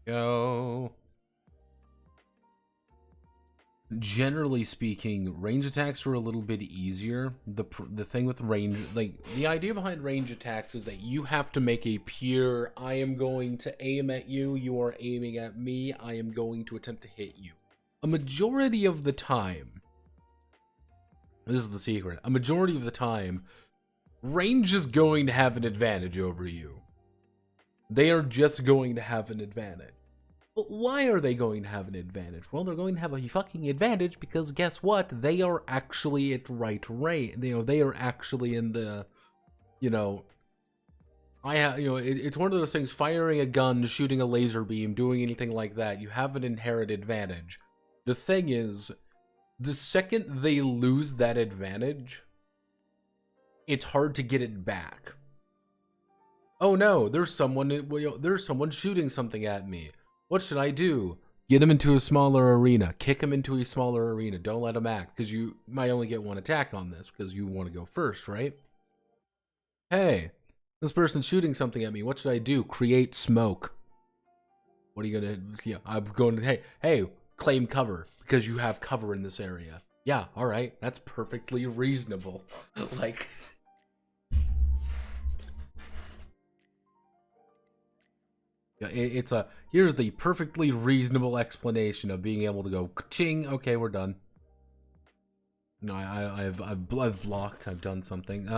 Yo. Generally speaking, range attacks are a little bit easier. The thing with range, like, the idea behind range attacks is that you have to make a pure, I am going to aim at you, you are aiming at me, I am going to attempt to hit you. A majority of the time, this is the secret, a majority of the time, range is going to have an advantage over you. They are just going to have an advantage. But why are they going to have an advantage? Well, they're going to have a fucking advantage because guess what? They are actually at right range. They are actually in the, it's one of those things, firing a gun, shooting a laser beam, doing anything like that. You have an inherent advantage. The thing is, the second they lose that advantage, it's hard to get it back. Oh no, there's someone shooting something at me. What should I do? Get him into a smaller arena. Kick him into a smaller arena. Don't let him act, because you might only get one attack on this, because you want to go first, right? Hey, this person's shooting something at me. What should I do? Create smoke. What are you going to... I'm going to... Hey, claim cover, because you have cover in this area. Yeah, alright. That's perfectly reasonable. Like... It's here's the perfectly reasonable explanation of being able to go ching. Okay, we're done. No, I've blocked. I've done something.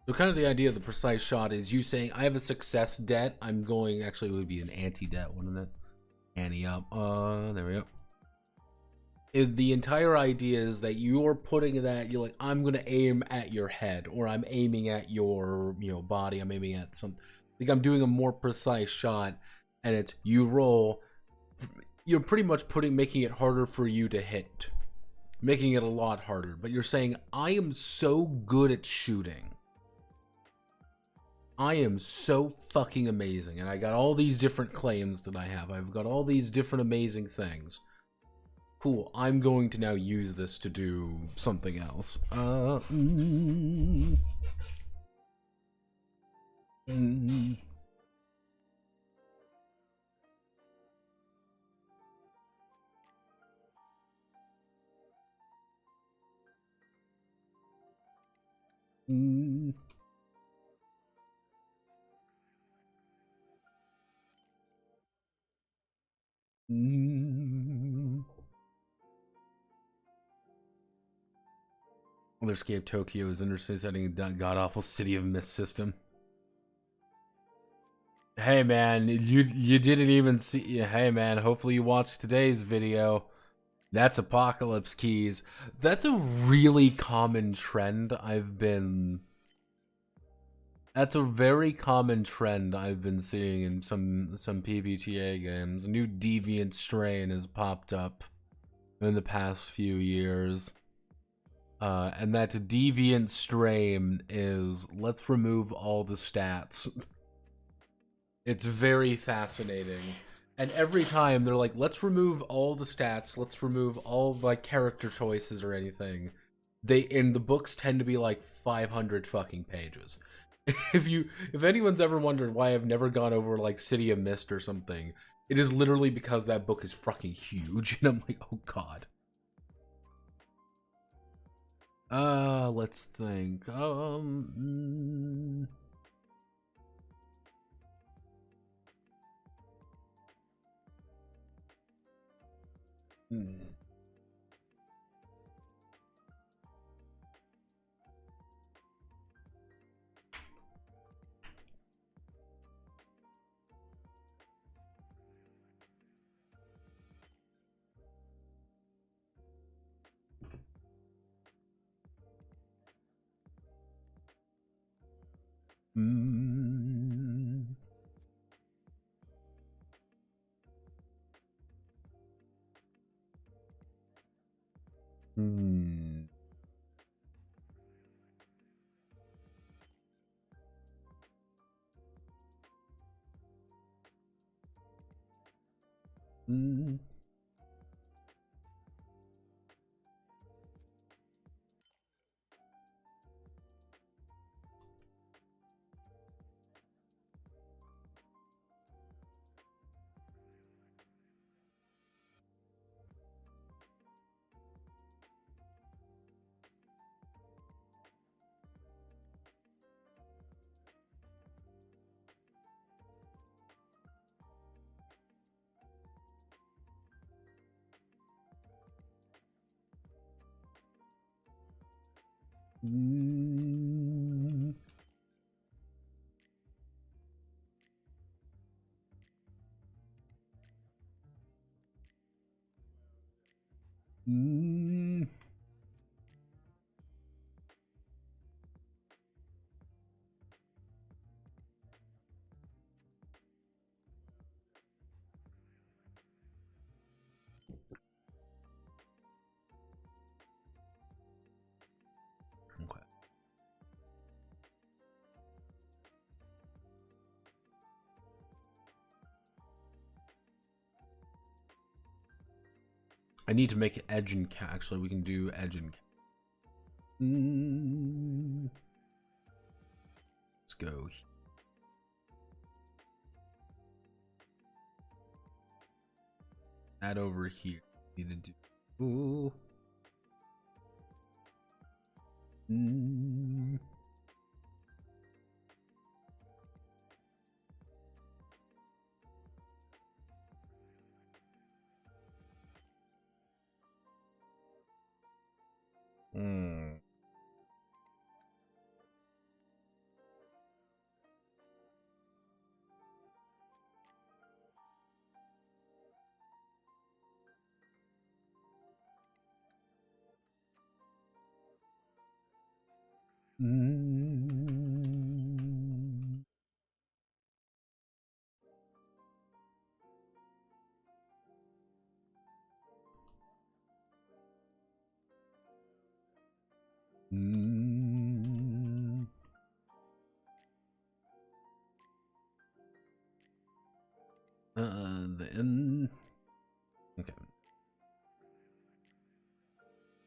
So kind of the idea of the precise shot is you saying, I have a success debt. I'm going, actually it would be an anti-debt, wouldn't it? Anti up. There we go. The entire idea is that you're putting that, you're like, I'm going to aim at your head, or I'm aiming at your, body. I'm aiming at some, like I'm doing a more precise shot, and it's, you roll. You're pretty much making it harder for you to hit. Making it a lot harder. But you're saying, I am so good at shooting. I am so fucking amazing, and I got all these different claims that I have. I've got all these different amazing things. cool, I'm going to now use this to do something else. Otherscape Tokyo is interested in setting a god-awful City of Mist system. Hey man, you didn't even see. Hey man, hopefully you watched today's video. That's Apocalypse Keys. That's a really common trend I've been. That's a very common trend I've been seeing in some PBTA games. A new deviant strain has popped up in the past few years. And that deviant strain is, let's remove all the stats. It's very fascinating. And every time they're like, let's remove all the stats, let's remove all like character choices or anything. The books tend to be like 500 fucking pages. If anyone's ever wondered why I've never gone over like City of Mist or something, it is literally because that book is fucking huge, and I'm like, oh god. Let's think. Okay. I need to make it edge and cat. Actually, we can do edge and cat. Let's go. That over here. Need to do. Ooh. Then okay.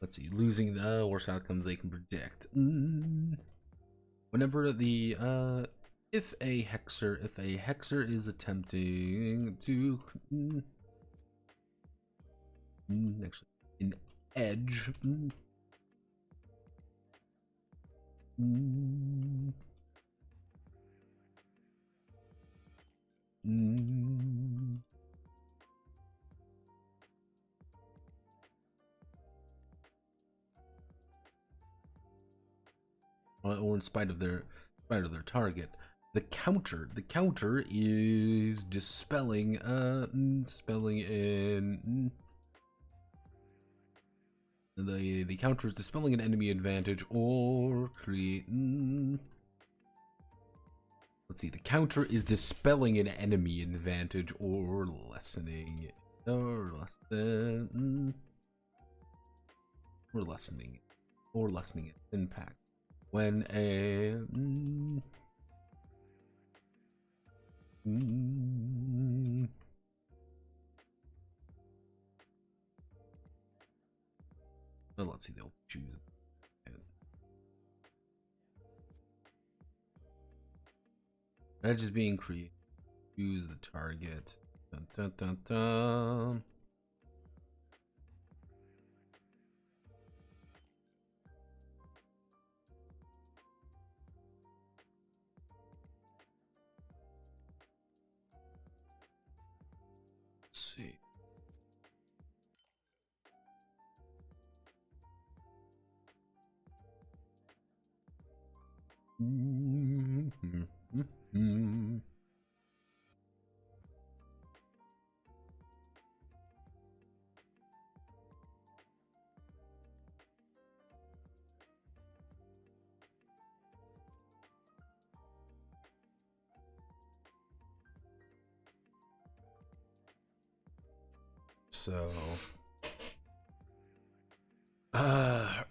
Let's see, losing the worst outcomes they can predict. Whenever the if a hexer is attempting to actually an edge. Or in spite of their target. The counter is dispelling dispelling in the counter is dispelling an enemy advantage or create let's see, the counter is dispelling an enemy advantage or lessening its impact when a well, let's see, they'll choose edge is being created. Choose the target. Dun, dun, dun, dun. Let's see. So,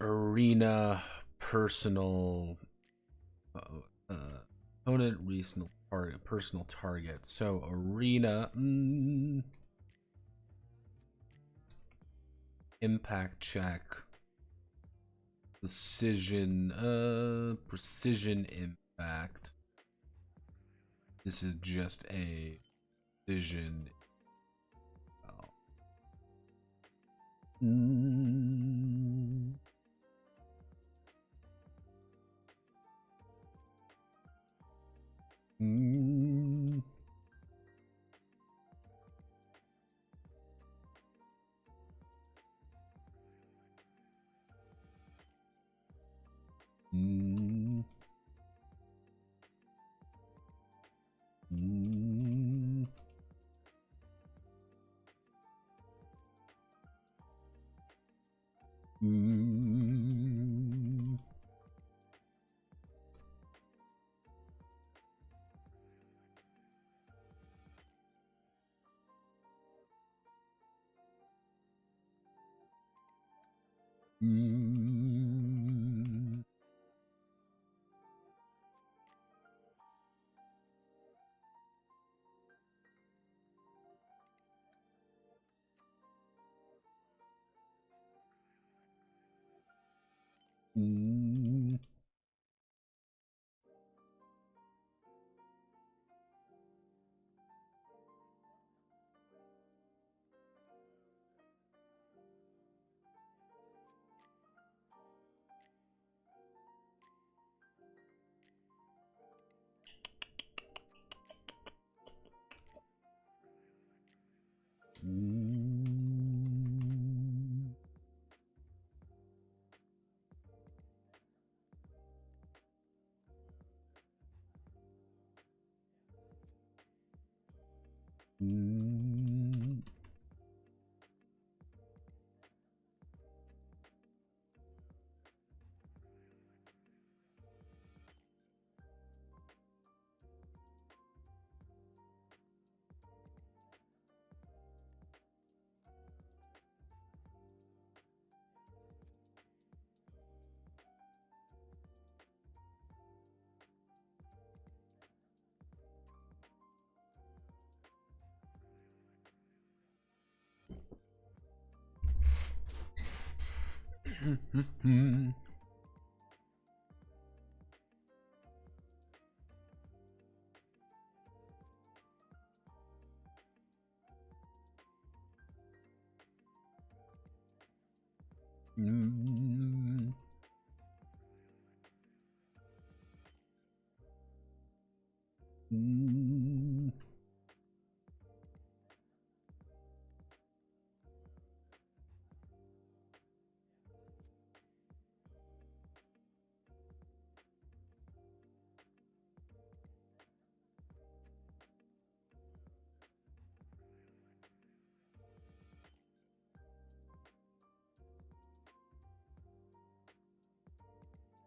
arena, personal, opponent, recent target, personal target. So arena, impact check, precision, precision impact. This is just a precision.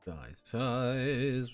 Die size.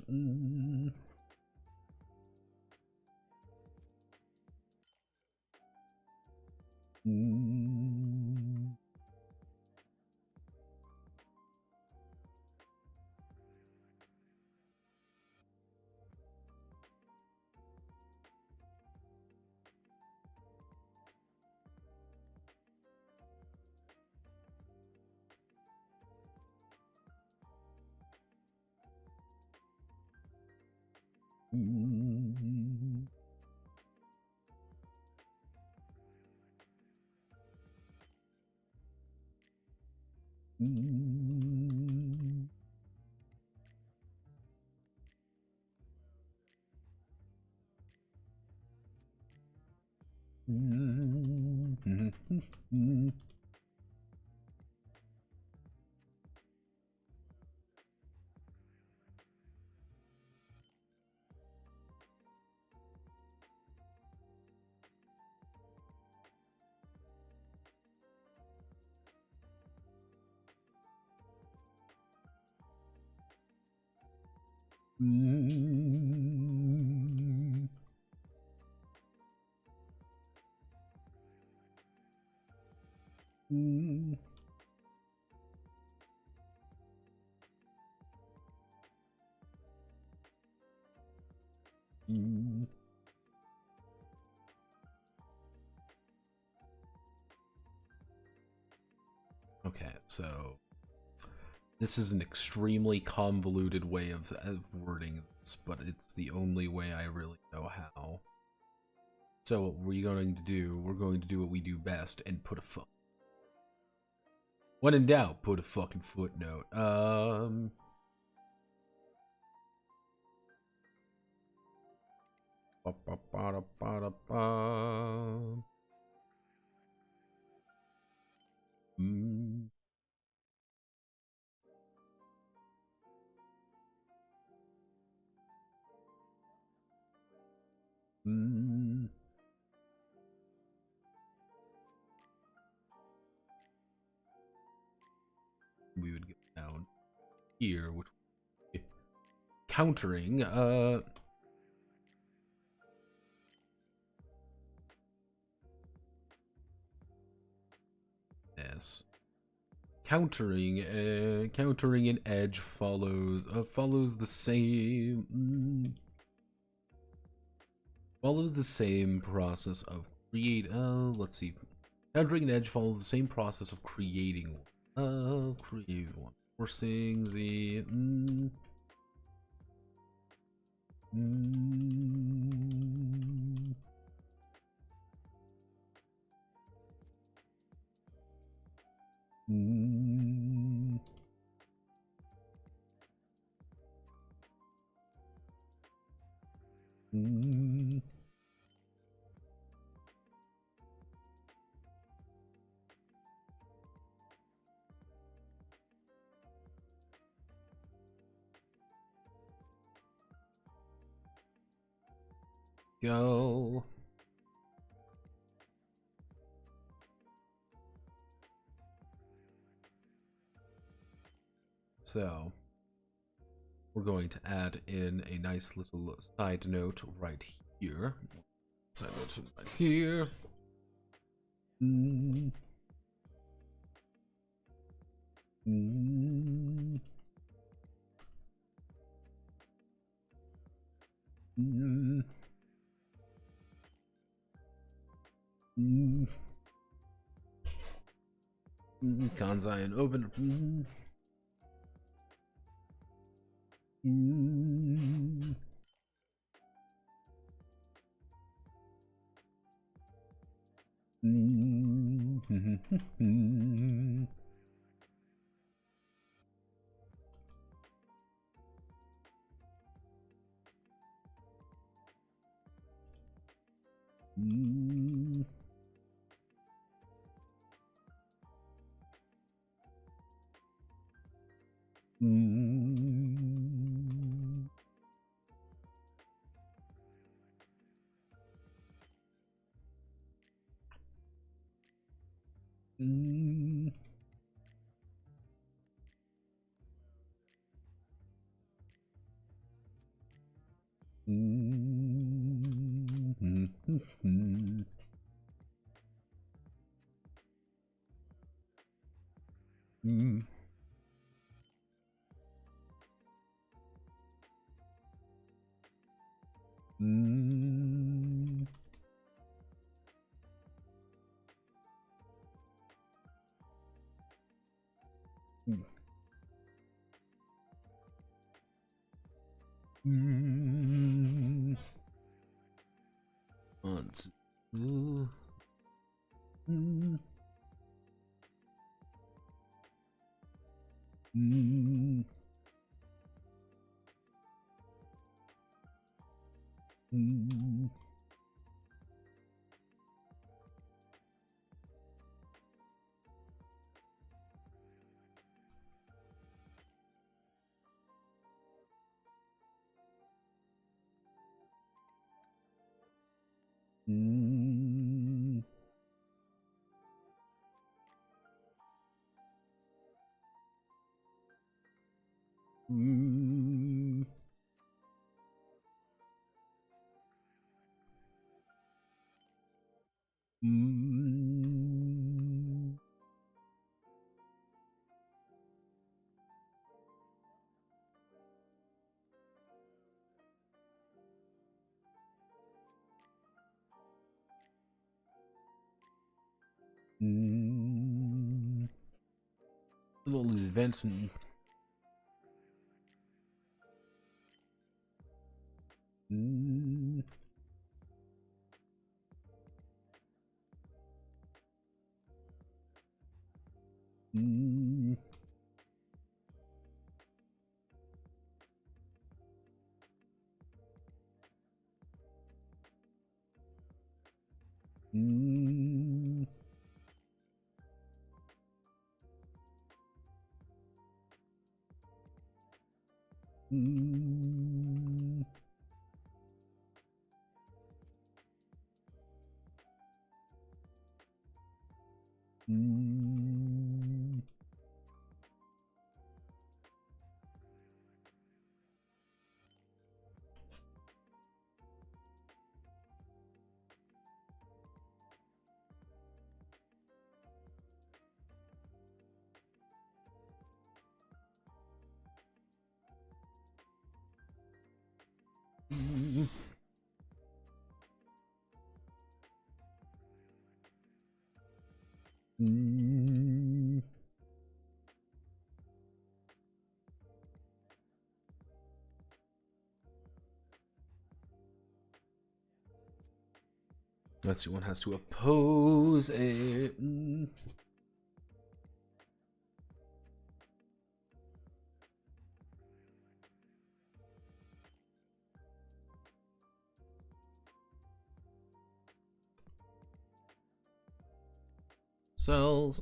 Okay, so this is an extremely convoluted way of wording this, but it's the only way I really know how. So what we're going to do, we're going to do what we do best and put a foot. When in doubt, put a fucking footnote. We would go down here, which would be countering, yes. Countering an edge follows the same process of let's see. Countering an edge follows the same process of creating one. Create one. Forcing the go. So we're going to add in a nice little side note right here. Side note right here. Kanzai and open. Mm. Mm. Mm. Mm. Mm. Mm. Mm. Mm. Mm. Mm. Mm. One, two. Mm. Mm. Mm. Mm. Mm. Mm. Mm. A little loose vents and mm. Mm. Mm. Mm. Mm. Mm. Mm. Let's see, one has to oppose a cells.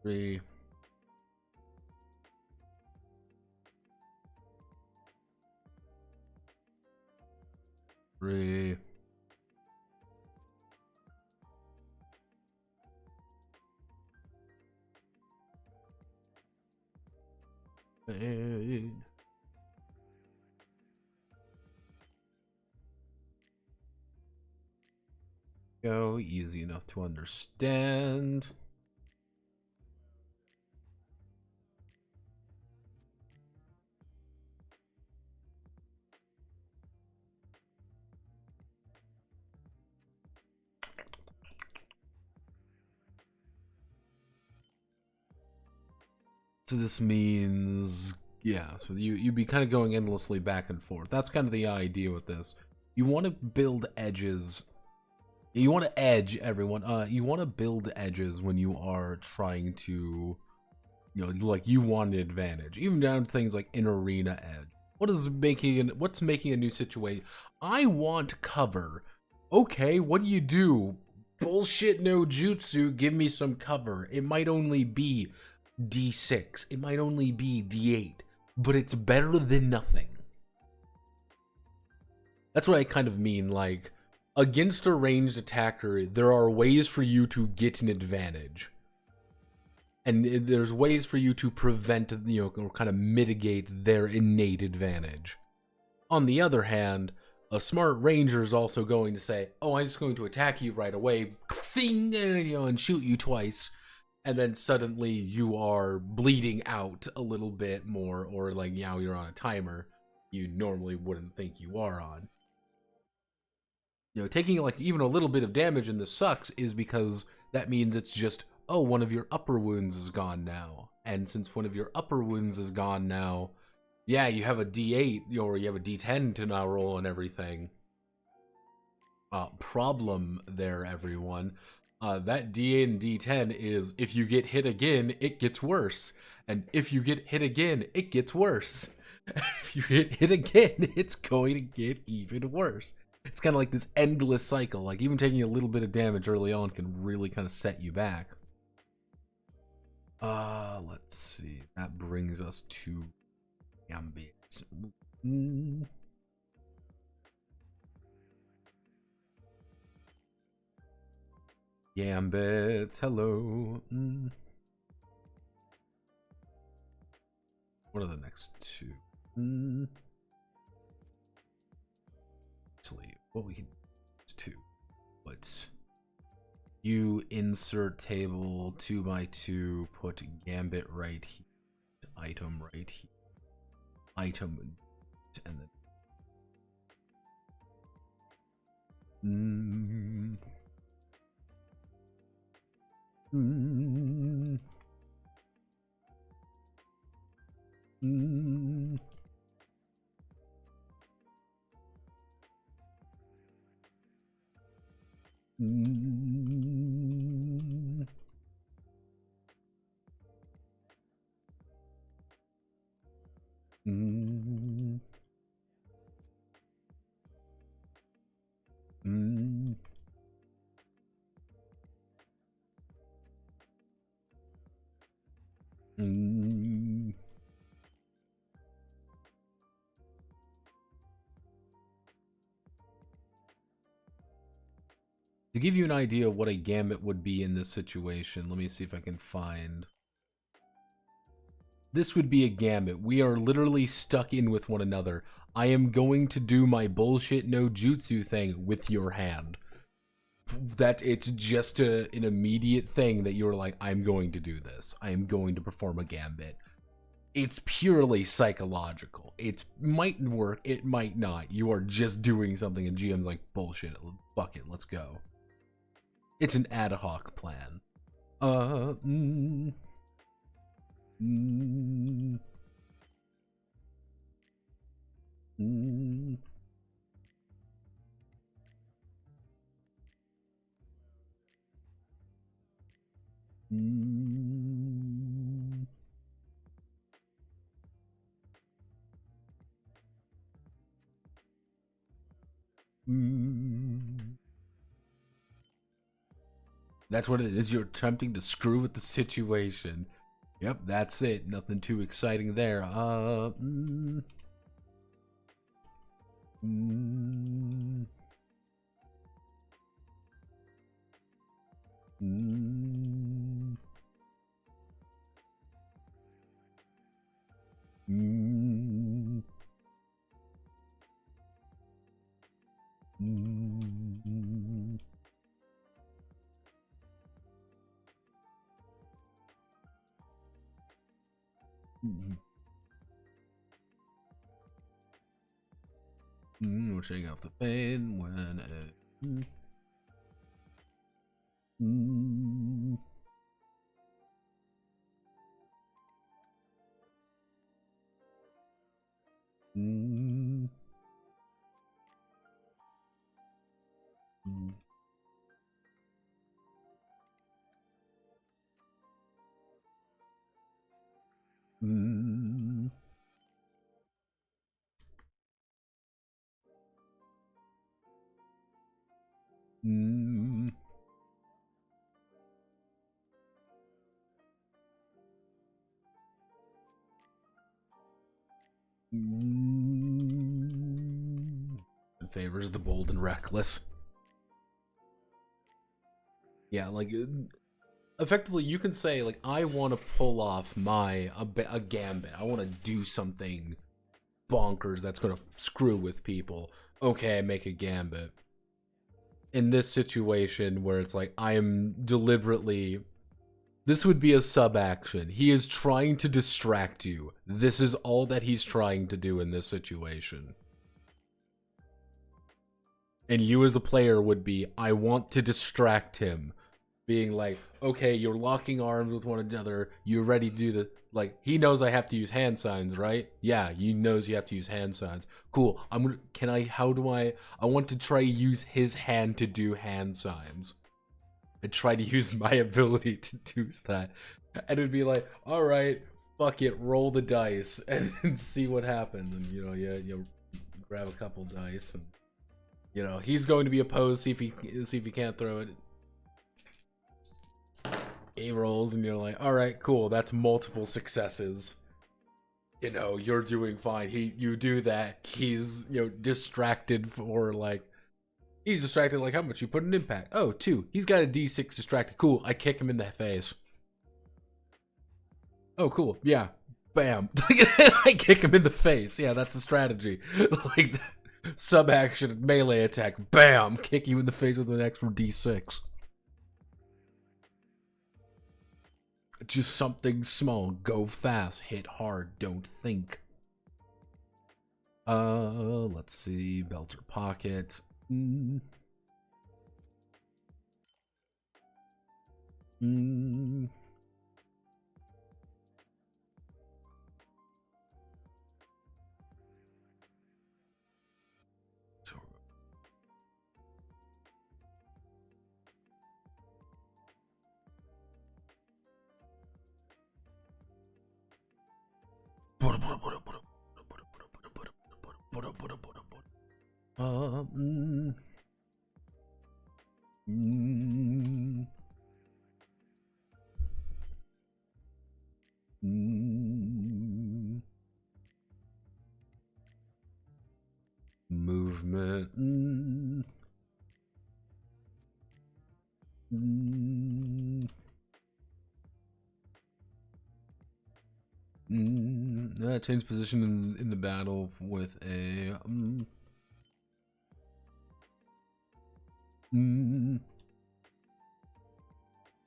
Three. Three. Eight. Go easy enough to understand. So this means, yeah, so you'd be kind of going endlessly back and forth. That's kind of the idea with this. You want to build edges. You want to edge everyone. You want to build edges when you are trying to, you know, like you want an advantage. Even down to things like an arena edge. What's making a new situation? I want cover. Okay, what do you do? Bullshit no jutsu, give me some cover. It might only be D6. It might only be D8. But it's better than nothing. That's what I kind of mean, like, against a ranged attacker, there are ways for you to get an advantage. And there's ways for you to prevent, you know, or kind of mitigate their innate advantage. On the other hand, a smart ranger is also going to say, oh, I'm just going to attack you right away, and shoot you twice. And then suddenly you are bleeding out a little bit more, or like, now you're on a timer you normally wouldn't think you are on. You know, taking like even a little bit of damage in this sucks is because that means it's just, oh, one of your upper wounds is gone now. And since one of your upper wounds is gone now, yeah, you have a D8 or you have a D10 to now roll and everything. Problem there, everyone. That D8 and D10 is if you get hit again, it gets worse. And if you get hit again, it gets worse. If you get hit again, it's going to get even worse. It's kind of like this endless cycle. Like, even taking a little bit of damage early on can really kind of set you back. Let's see. That brings us to Gambit. Gambit, hello. What are the next two? Actually, what we can do is two. Let's you insert table 2x2, put Gambit right here, item right here, item, and then to give you an idea of what a gambit would be in this situation, let me see if I can find. This would be a gambit. We are literally stuck in with one another. I am going to do my bullshit no jutsu thing with your hand. That it's just an immediate thing that you're like, I'm going to do this. I am going to perform a gambit. It's purely psychological. It might work, it might not. You are just doing something and GM's like, bullshit, fuck it, let's go. It's an ad hoc plan. That's what it is. You're attempting to screw with the situation. Yep, that's it. Nothing too exciting there. We're shutting off the fan when Mm. Mm. Favors the bold and reckless. Yeah, like effectively, you can say like, I want to pull off a gambit. I want to do something bonkers that's gonna screw with people. Okay, I make a gambit. In this situation where it's like, I am deliberately, this would be a sub action. He is trying to distract you. This is all that he's trying to do in this situation. And you as a player would be, I want to distract him. Being like, okay, you're locking arms with one another. You're ready to do the, like, he knows I have to use hand signs, right? Yeah, he knows you have to use hand signs. Cool. I want to try to use his hand to do hand signs. And try to use my ability to do that. And it'd be like, all right, fuck it, roll the dice and see what happens. And, you grab a couple dice and, he's going to be opposed, see if he can't throw it. He rolls and you're like, all right, cool, that's multiple successes. You're doing fine. You do that. He's, distracted for like, he's distracted like, how much you put an impact? Oh, 2. He's got a D6 distracted. Cool. I kick him in the face. Oh, cool. Yeah. Bam. I kick him in the face. Yeah, that's the strategy. Like, sub action melee attack. Bam. Kick you in the face with an extra D6. Just something small. Go fast. Hit hard. Don't think. Let's see. Belt or pocket. Mm. Mm. Movement. Change position in the battle with a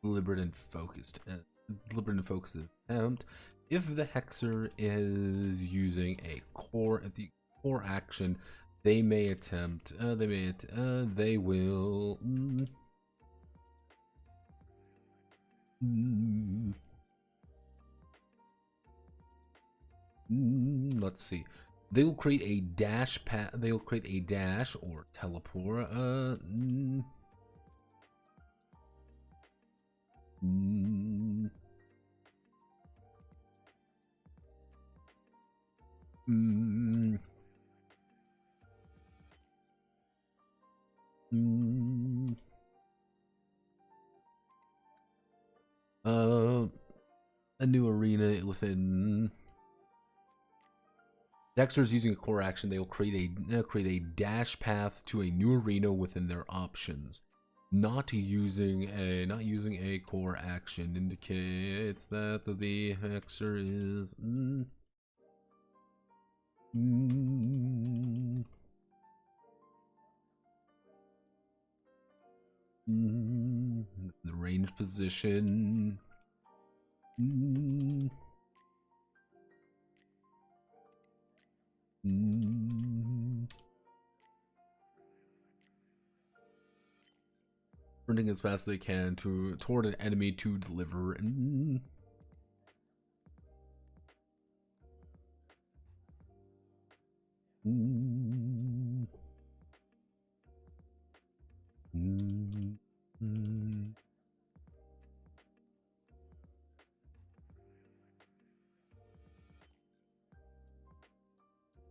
deliberate and focused attempt. If the hexer is using a core action, they may attempt. They will. Let's see. They will create a dash path. They will create a dash or teleport. A new arena within. Dexter's using a core action. They will create a dash path to a new arena within their options. Not using a core action indicates that the hexer is. The range position. Sprinting as fast as they can toward an enemy to deliver.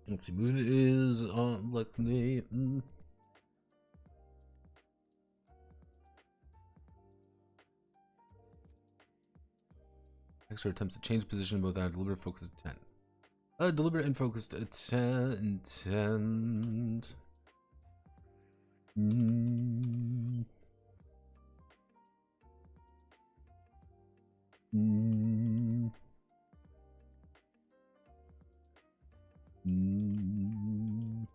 Let's see, movement is like the Extra attempts to change position both out of deliberate focused intent. Deliberate and focused intent. Mm. Mm. Mm.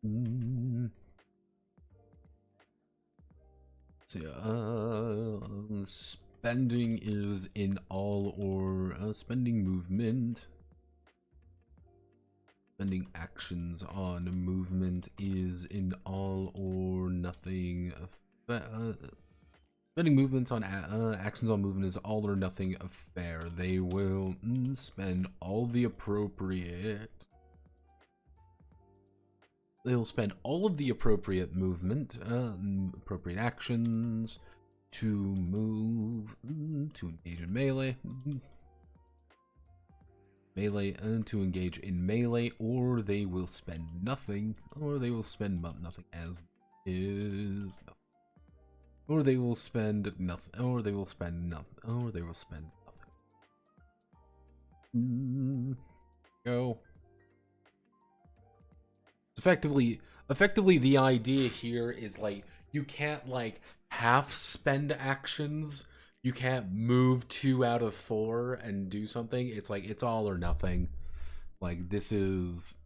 Mm. So, spending is in all or spending movement. Spending actions on movement is in all or nothing. Spending movements on actions on movement is all or nothing affair. They will spend all the appropriate. They'll spend all of the appropriate movement, appropriate actions to move, to engage in melee, to engage in melee, or they will spend nothing, or they will spend nothing as is nothing. Or they will spend nothing, or they will spend nothing, or they will spend nothing. Go. Effectively, the idea here is like you can't like half spend actions. You can't move 2 out of 4 and do something. It's like it's all or nothing. Like this is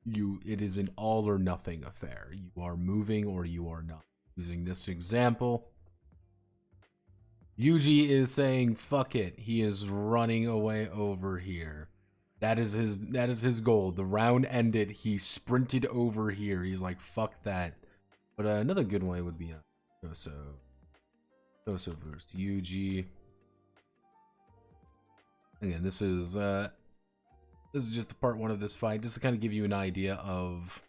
it is an all or nothing affair. You are moving or you are not. Using this example, Yuji is saying fuck it. He is running away over here. That is his goal. The round ended. He sprinted over here. He's like, fuck that. But another good one would be Choso versus Yuji. Again, this is just the part 1 of this fight, just to kind of give you an idea of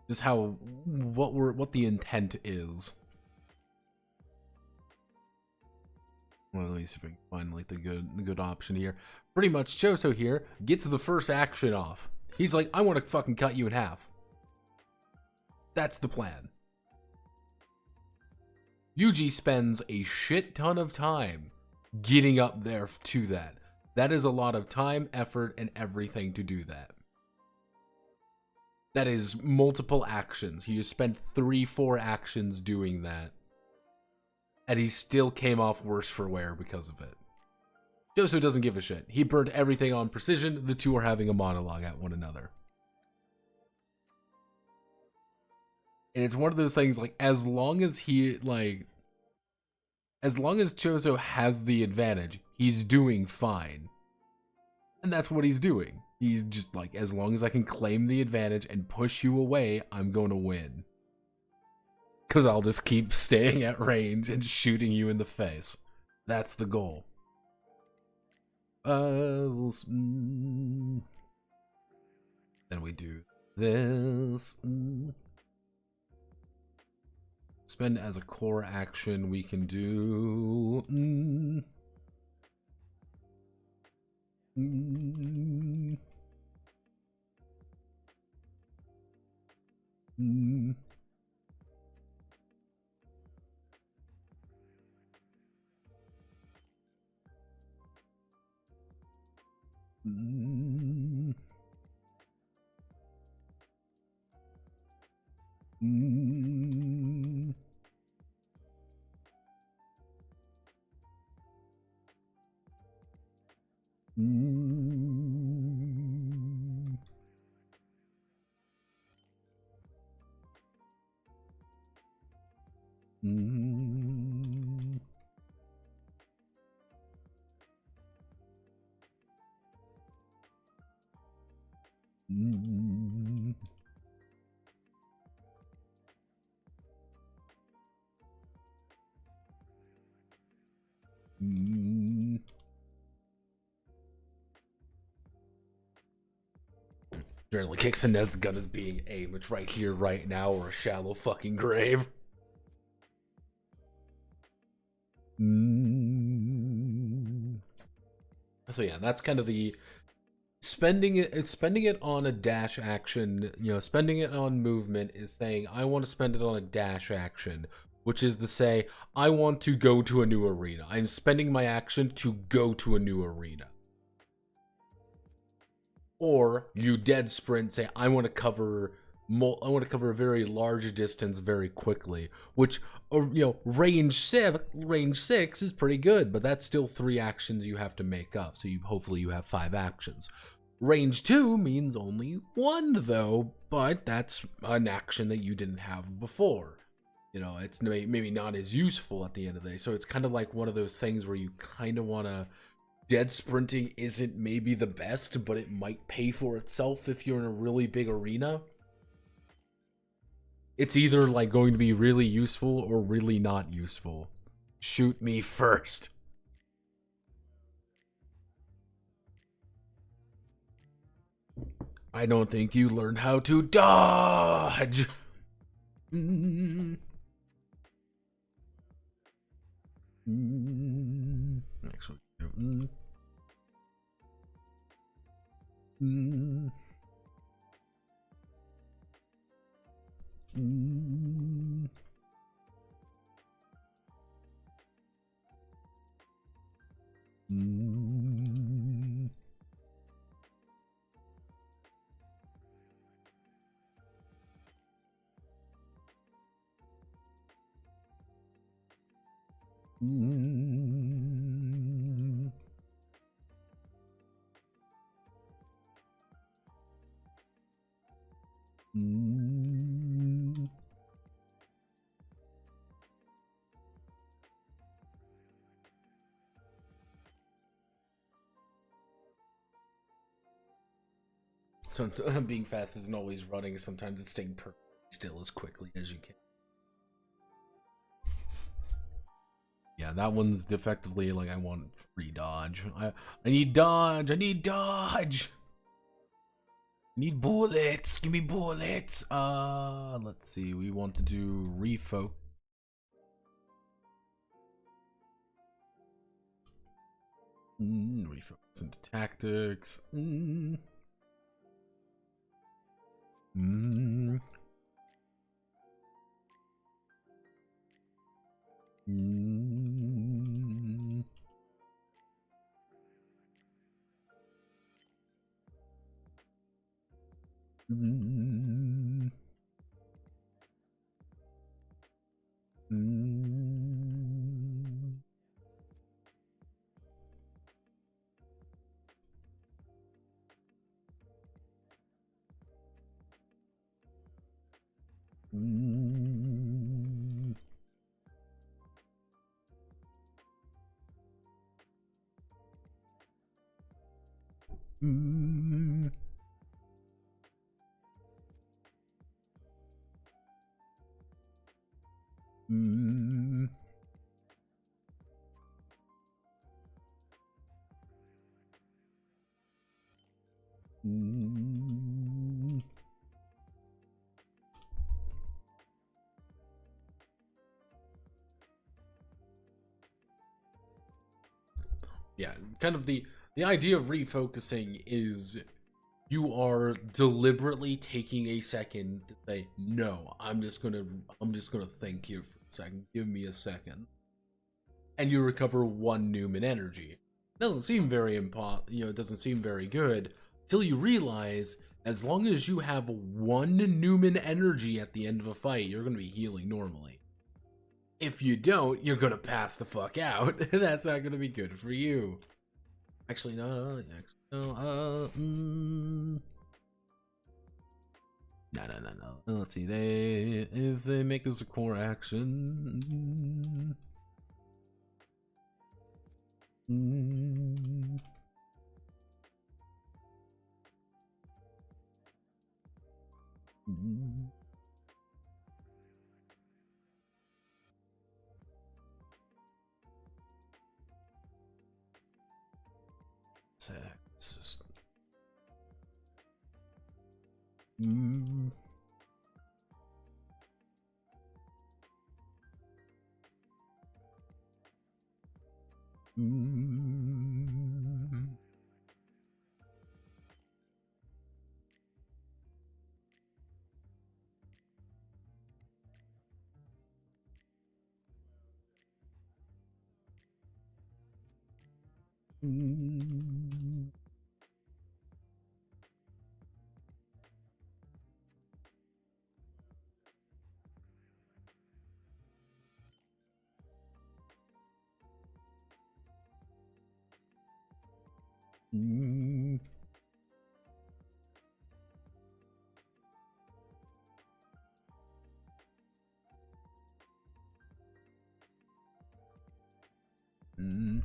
just what the intent is. Well, let me see if I can find like the good option here. Pretty much Choso here gets the first action off. He's like, I want to fucking cut you in half. That's the plan. Yuji spends a shit ton of time getting up there to that. That is a lot of time, effort, and everything to do that. That is multiple actions. He has spent 3-4 actions doing that. And he still came off worse for wear because of it. Choso doesn't give a shit. He burned everything on precision. The two are having a monologue at one another. And it's one of those things, like, as long as Choso has the advantage, he's doing fine. And that's what he's doing. He's just like, as long as I can claim the advantage and push you away, I'm going to win. Because I'll just keep staying at range and shooting you in the face. That's the goal. Then we do this. Spend as a core action, we can do... Generally kicks in as the gun is being aimed. It's right here, right now, or a shallow fucking grave. So yeah, that's kind of the spending it on a dash action, spending it on movement is saying I want to spend it on a dash action, which is to say I want to go to a new arena. I'm spending my action to go to a new arena. Or you dead sprint, say I want to cover a very large distance very quickly, which range 6 is pretty good, but that's still 3 actions you have to make up. So hopefully you have 5 actions. Range 2 means only 1 though, but that's an action that you didn't have before. It's maybe not as useful at the end of the day. So it's kind of like one of those things where you kind of want to, dead sprinting isn't maybe the best, but it might pay for itself if you're in a really big arena. It's either like going to be really useful or really not useful. Shoot me first. I don't think you learned how to dodge. Actually, So being fast isn't always running. Sometimes it's staying perfectly still as quickly as you can. Yeah, that one's effectively like I want free dodge. I need dodge. I need dodge. I need bullets. Give me bullets. Let's see. We want to do refocus. Refocus into tactics. Yeah, kind of the idea of refocusing is you are deliberately taking a second to say, no, I'm just gonna think here for a second. Give me a second. And you recover 1 Newman energy. Doesn't seem very it doesn't seem very good until you realize as long as you have 1 Newman energy at the end of a fight, you're gonna be healing normally. If you don't, you're gonna pass the fuck out. That's not gonna be good for you. Actually, no. No. Let's see. If they make this a core action. Just Mm. Mm. Mm.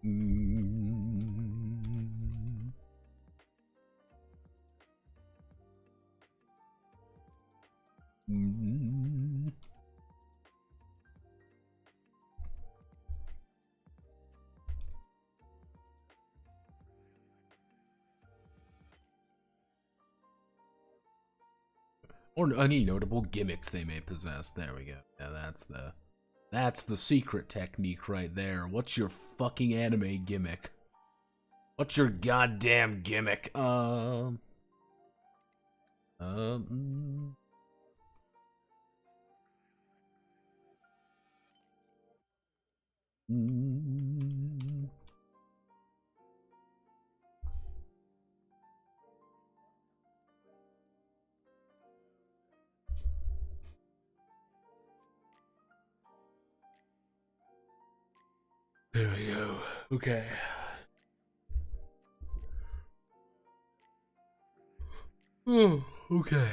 Mm. Mm. Or any notable gimmicks they may possess. There we go. Yeah, that's the secret technique right there. What's your fucking anime gimmick? What's your goddamn gimmick? Um. Mm. There we go. Okay. Oh, okay.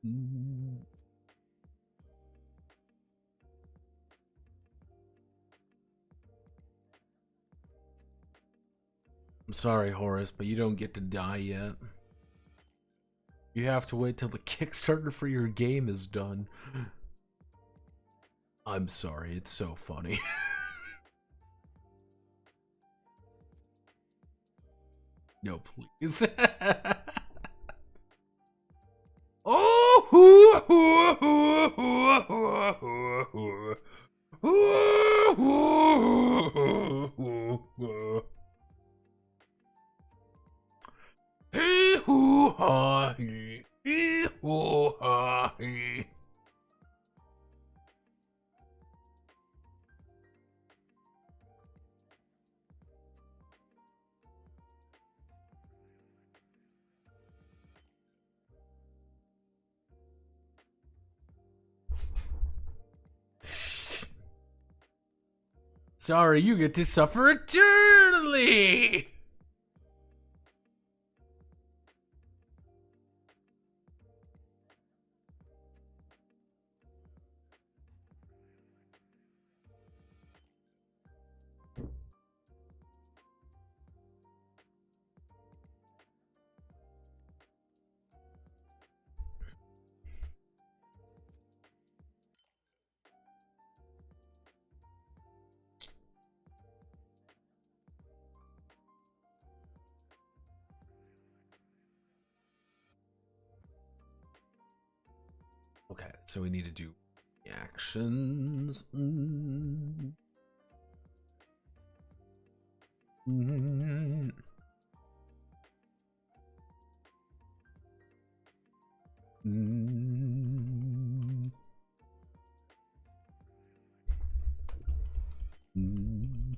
Mm. I'm sorry, Horace, but you don't get to die yet. You have to wait till the Kickstarter for your game is done. I'm sorry, it's so funny. No, please. Sorry, you get to suffer eternally. Okay, so we need to do actions. Mm. Mm. Mm. Mm.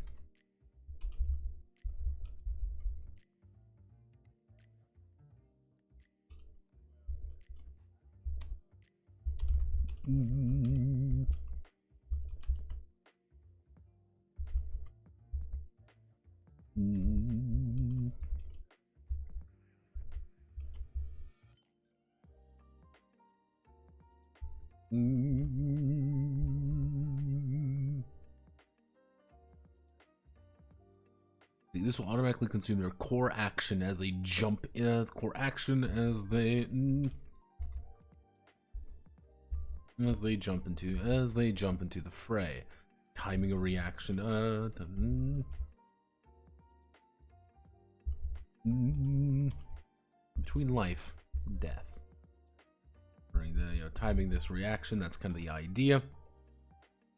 Mm. Mm. Mm. See, this will automatically consume their core action as they jump in. Core action as they jump into the fray. Timing a reaction. Between life and death. Timing this reaction. That's kind of the idea.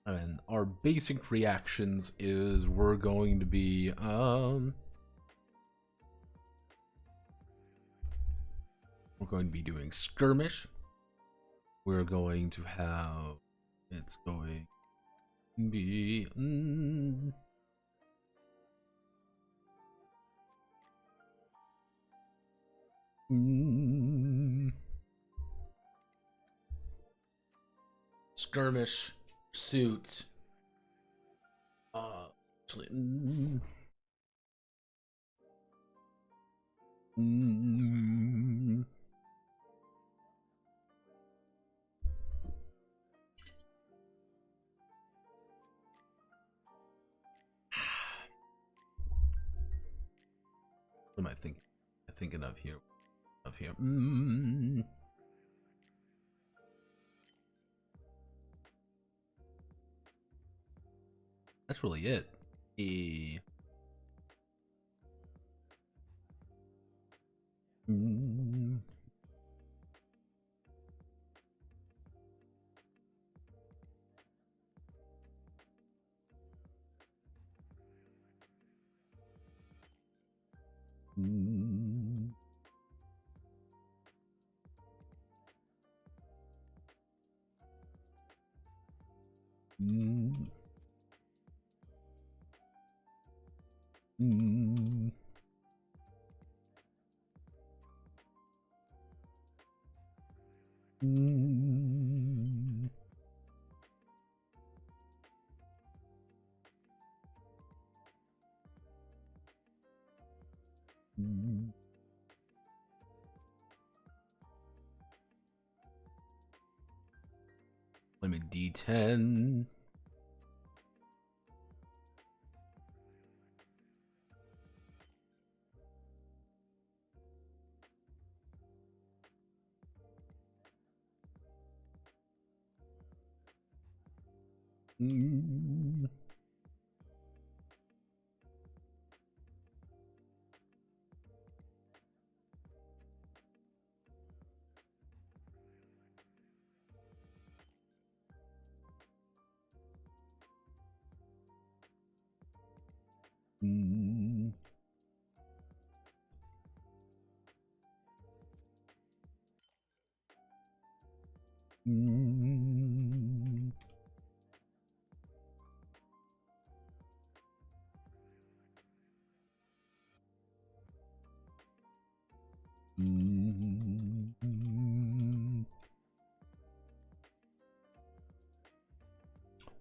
And our basic reactions is we're going to be doing skirmish. We're going to have, it's going to be skirmish, suits. Actually, what am I thinking? Thinking of here. That's really it. Let me D10.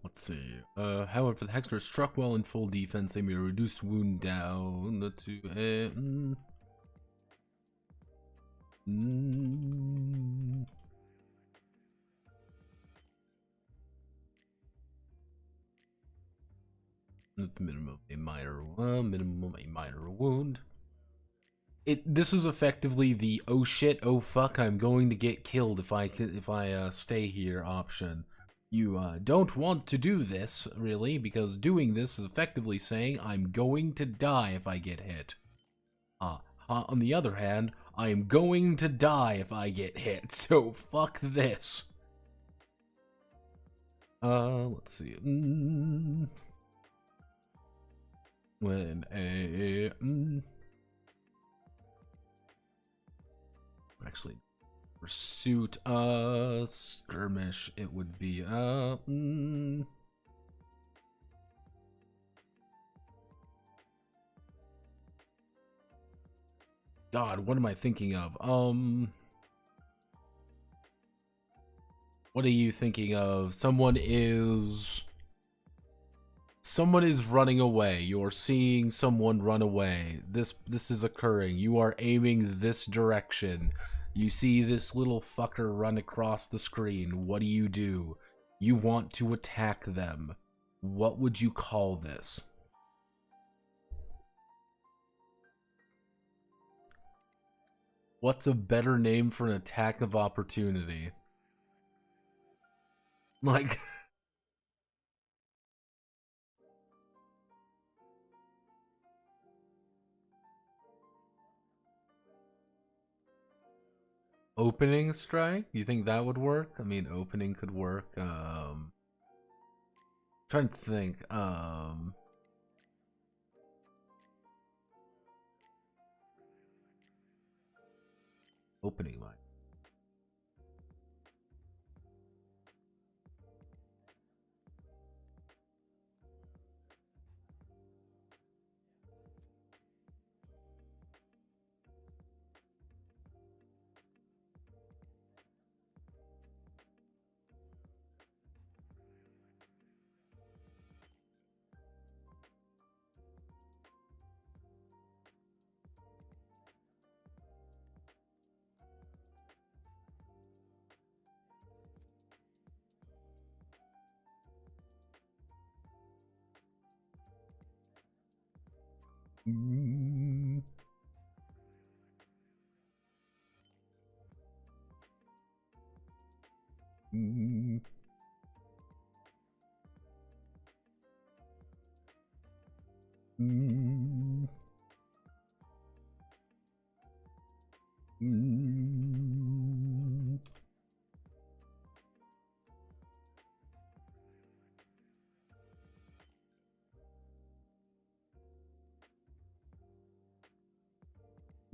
Let's see. However, if the Hexter is struck while in full defense, they may reduce wound down to minimum a minor wound. This is effectively the oh shit, oh fuck, I'm going to get killed if I stay here option. You don't want to do this, really, because doing this is effectively saying I'm going to die if I get hit. On the other hand, I am going to die if I get hit, so fuck this. Let's see. When a actually pursuit skirmish, it would be God, what am I thinking of? What are you thinking of? Someone is running away. You're seeing someone run away. This is occurring. You are aiming this direction. You see this little fucker run across the screen. What do? You want to attack them. What would you call this? What's a better name for an attack of opportunity? Like... Opening strike? You think that would work? I mean, opening could work. Trying to think. Opening line. Mm. Mm. Mm. Mm.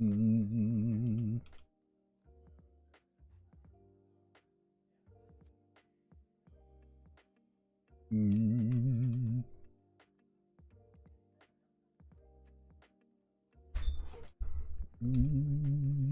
Mm. Mm. Mm. Mm.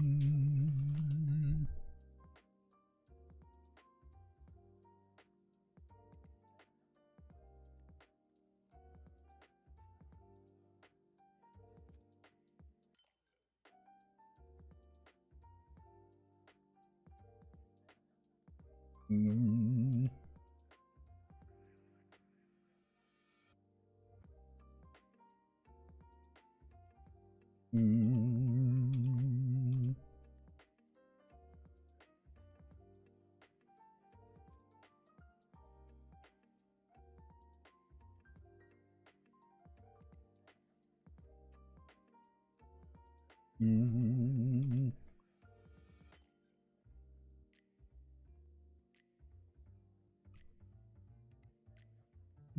Mm. Mm.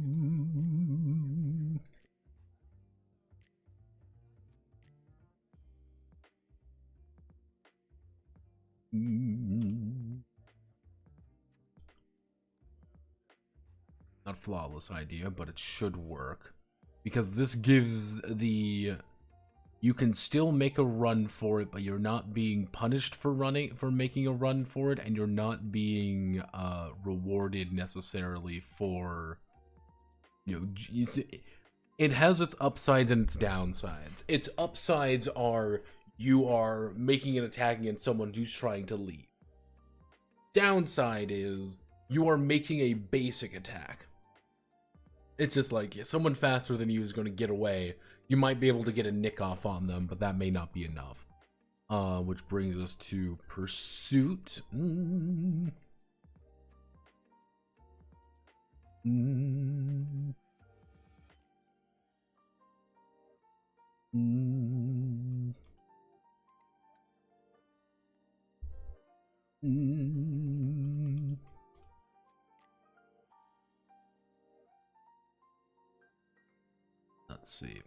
Mm. Mm. Not flawless idea, but it should work. Because this gives the... You can still make a run for it, but you're not being punished for making a run for it, and you're not being rewarded necessarily for... it has its upsides and its downsides. Its upsides are you are making an attack against someone who's trying to leave. Downside is you are making a basic attack. It's just like, yeah, someone faster than you is going to get away. You might be able to get a nick off on them, but that may not be enough. Which brings us to Pursuit. Mm. Mm. Mm. Mm. Let's see.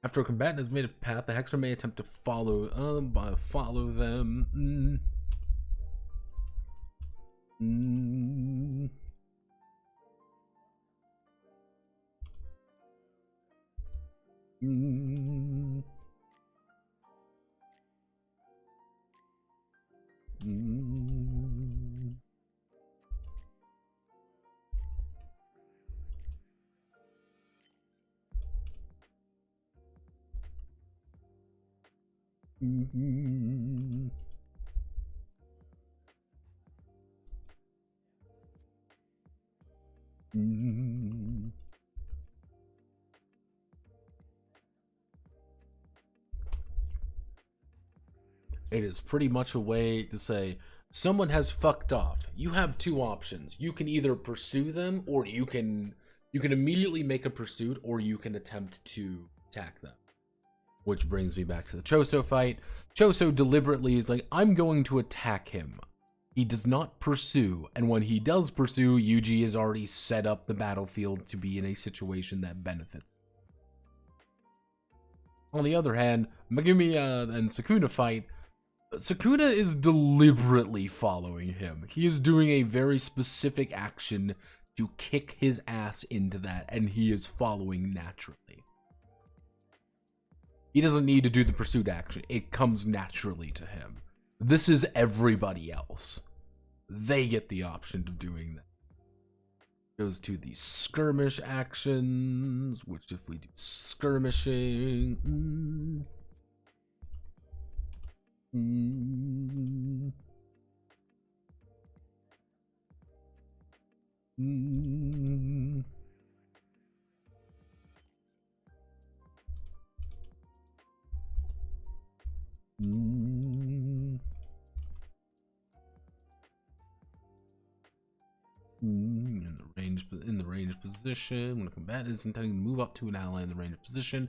After a combatant has made a path, the hexer may attempt to follow them. Mm. Mm. Mm. Mm. Mm. Mm. It is pretty much a way to say someone has fucked off. You have two options. You can either pursue them, or you can immediately make a pursuit, or you can attempt to attack them. Which brings me back to the Choso fight. Choso deliberately is like, I'm going to attack him. He does not pursue, and when he does pursue, Yuji has already set up the battlefield to be in a situation that benefits. On the other hand, Megumi and Sukuna fight. Sukuna is deliberately following him. He is doing a very specific action to kick his ass into that, and he is following naturally. He doesn't need to do the pursuit action. It comes naturally to him. This is everybody else. They get the option of doing that. Goes to the skirmish actions, which if we do skirmishing... In the range position, when a combatant is intending to move up to an ally in the range position,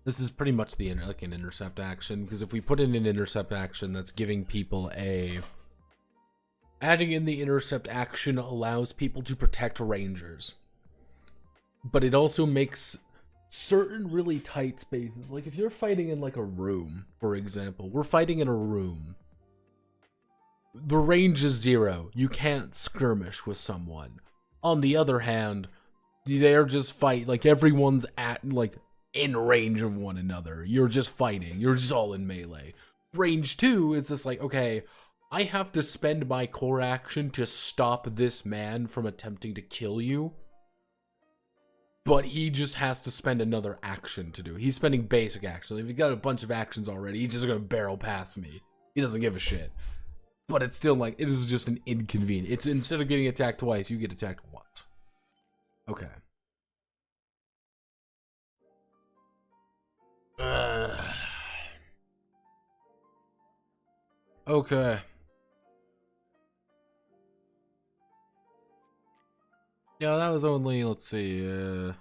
This is pretty much the like an intercept action, because if we put in an intercept action, that's giving people a... Adding in the intercept action allows people to protect rangers. But it also makes certain really tight spaces. Like if you're fighting in like a room, for example. We're fighting in a room. The range is 0. You can't skirmish with someone. On the other hand, they're just fight, like everyone's at like in range of one another. You're just fighting. You're just all in melee. Range 2 is just like, okay, I have to spend my core action to stop this man from attempting to kill you. But he just has to spend another action to do it. He's spending basic action. If he got a bunch of actions already, he's just gonna barrel past me. He doesn't give a shit. But it's still like, it is just an inconvenience. It's instead of getting attacked twice, you get attacked once. Okay. Okay. Yeah, that was only, let's see, that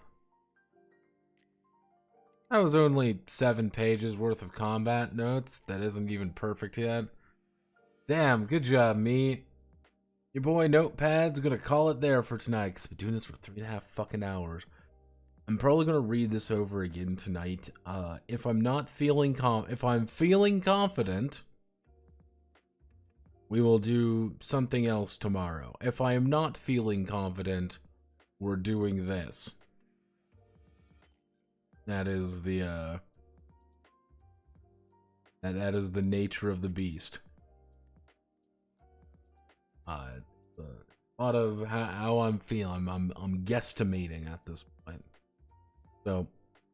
was only 7 pages worth of combat notes. That isn't even perfect yet. Damn, good job, meat. Your boy Notepad's gonna call it there for tonight, because I've been doing this for 3.5 fucking hours. I'm probably gonna read this over again tonight. If I'm feeling confident, we will do something else tomorrow. If I am not feeling confident, we're doing this. That is the that is the nature of the beast. A lot of how I'm feeling. I'm guesstimating at this point. So,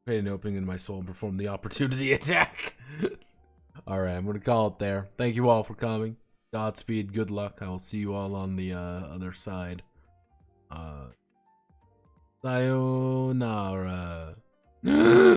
create an opening in my soul and perform the opportunity attack. Alright, I'm gonna call it there. Thank you all for coming. Godspeed, good luck. I will see you all on the other side. Sayonara.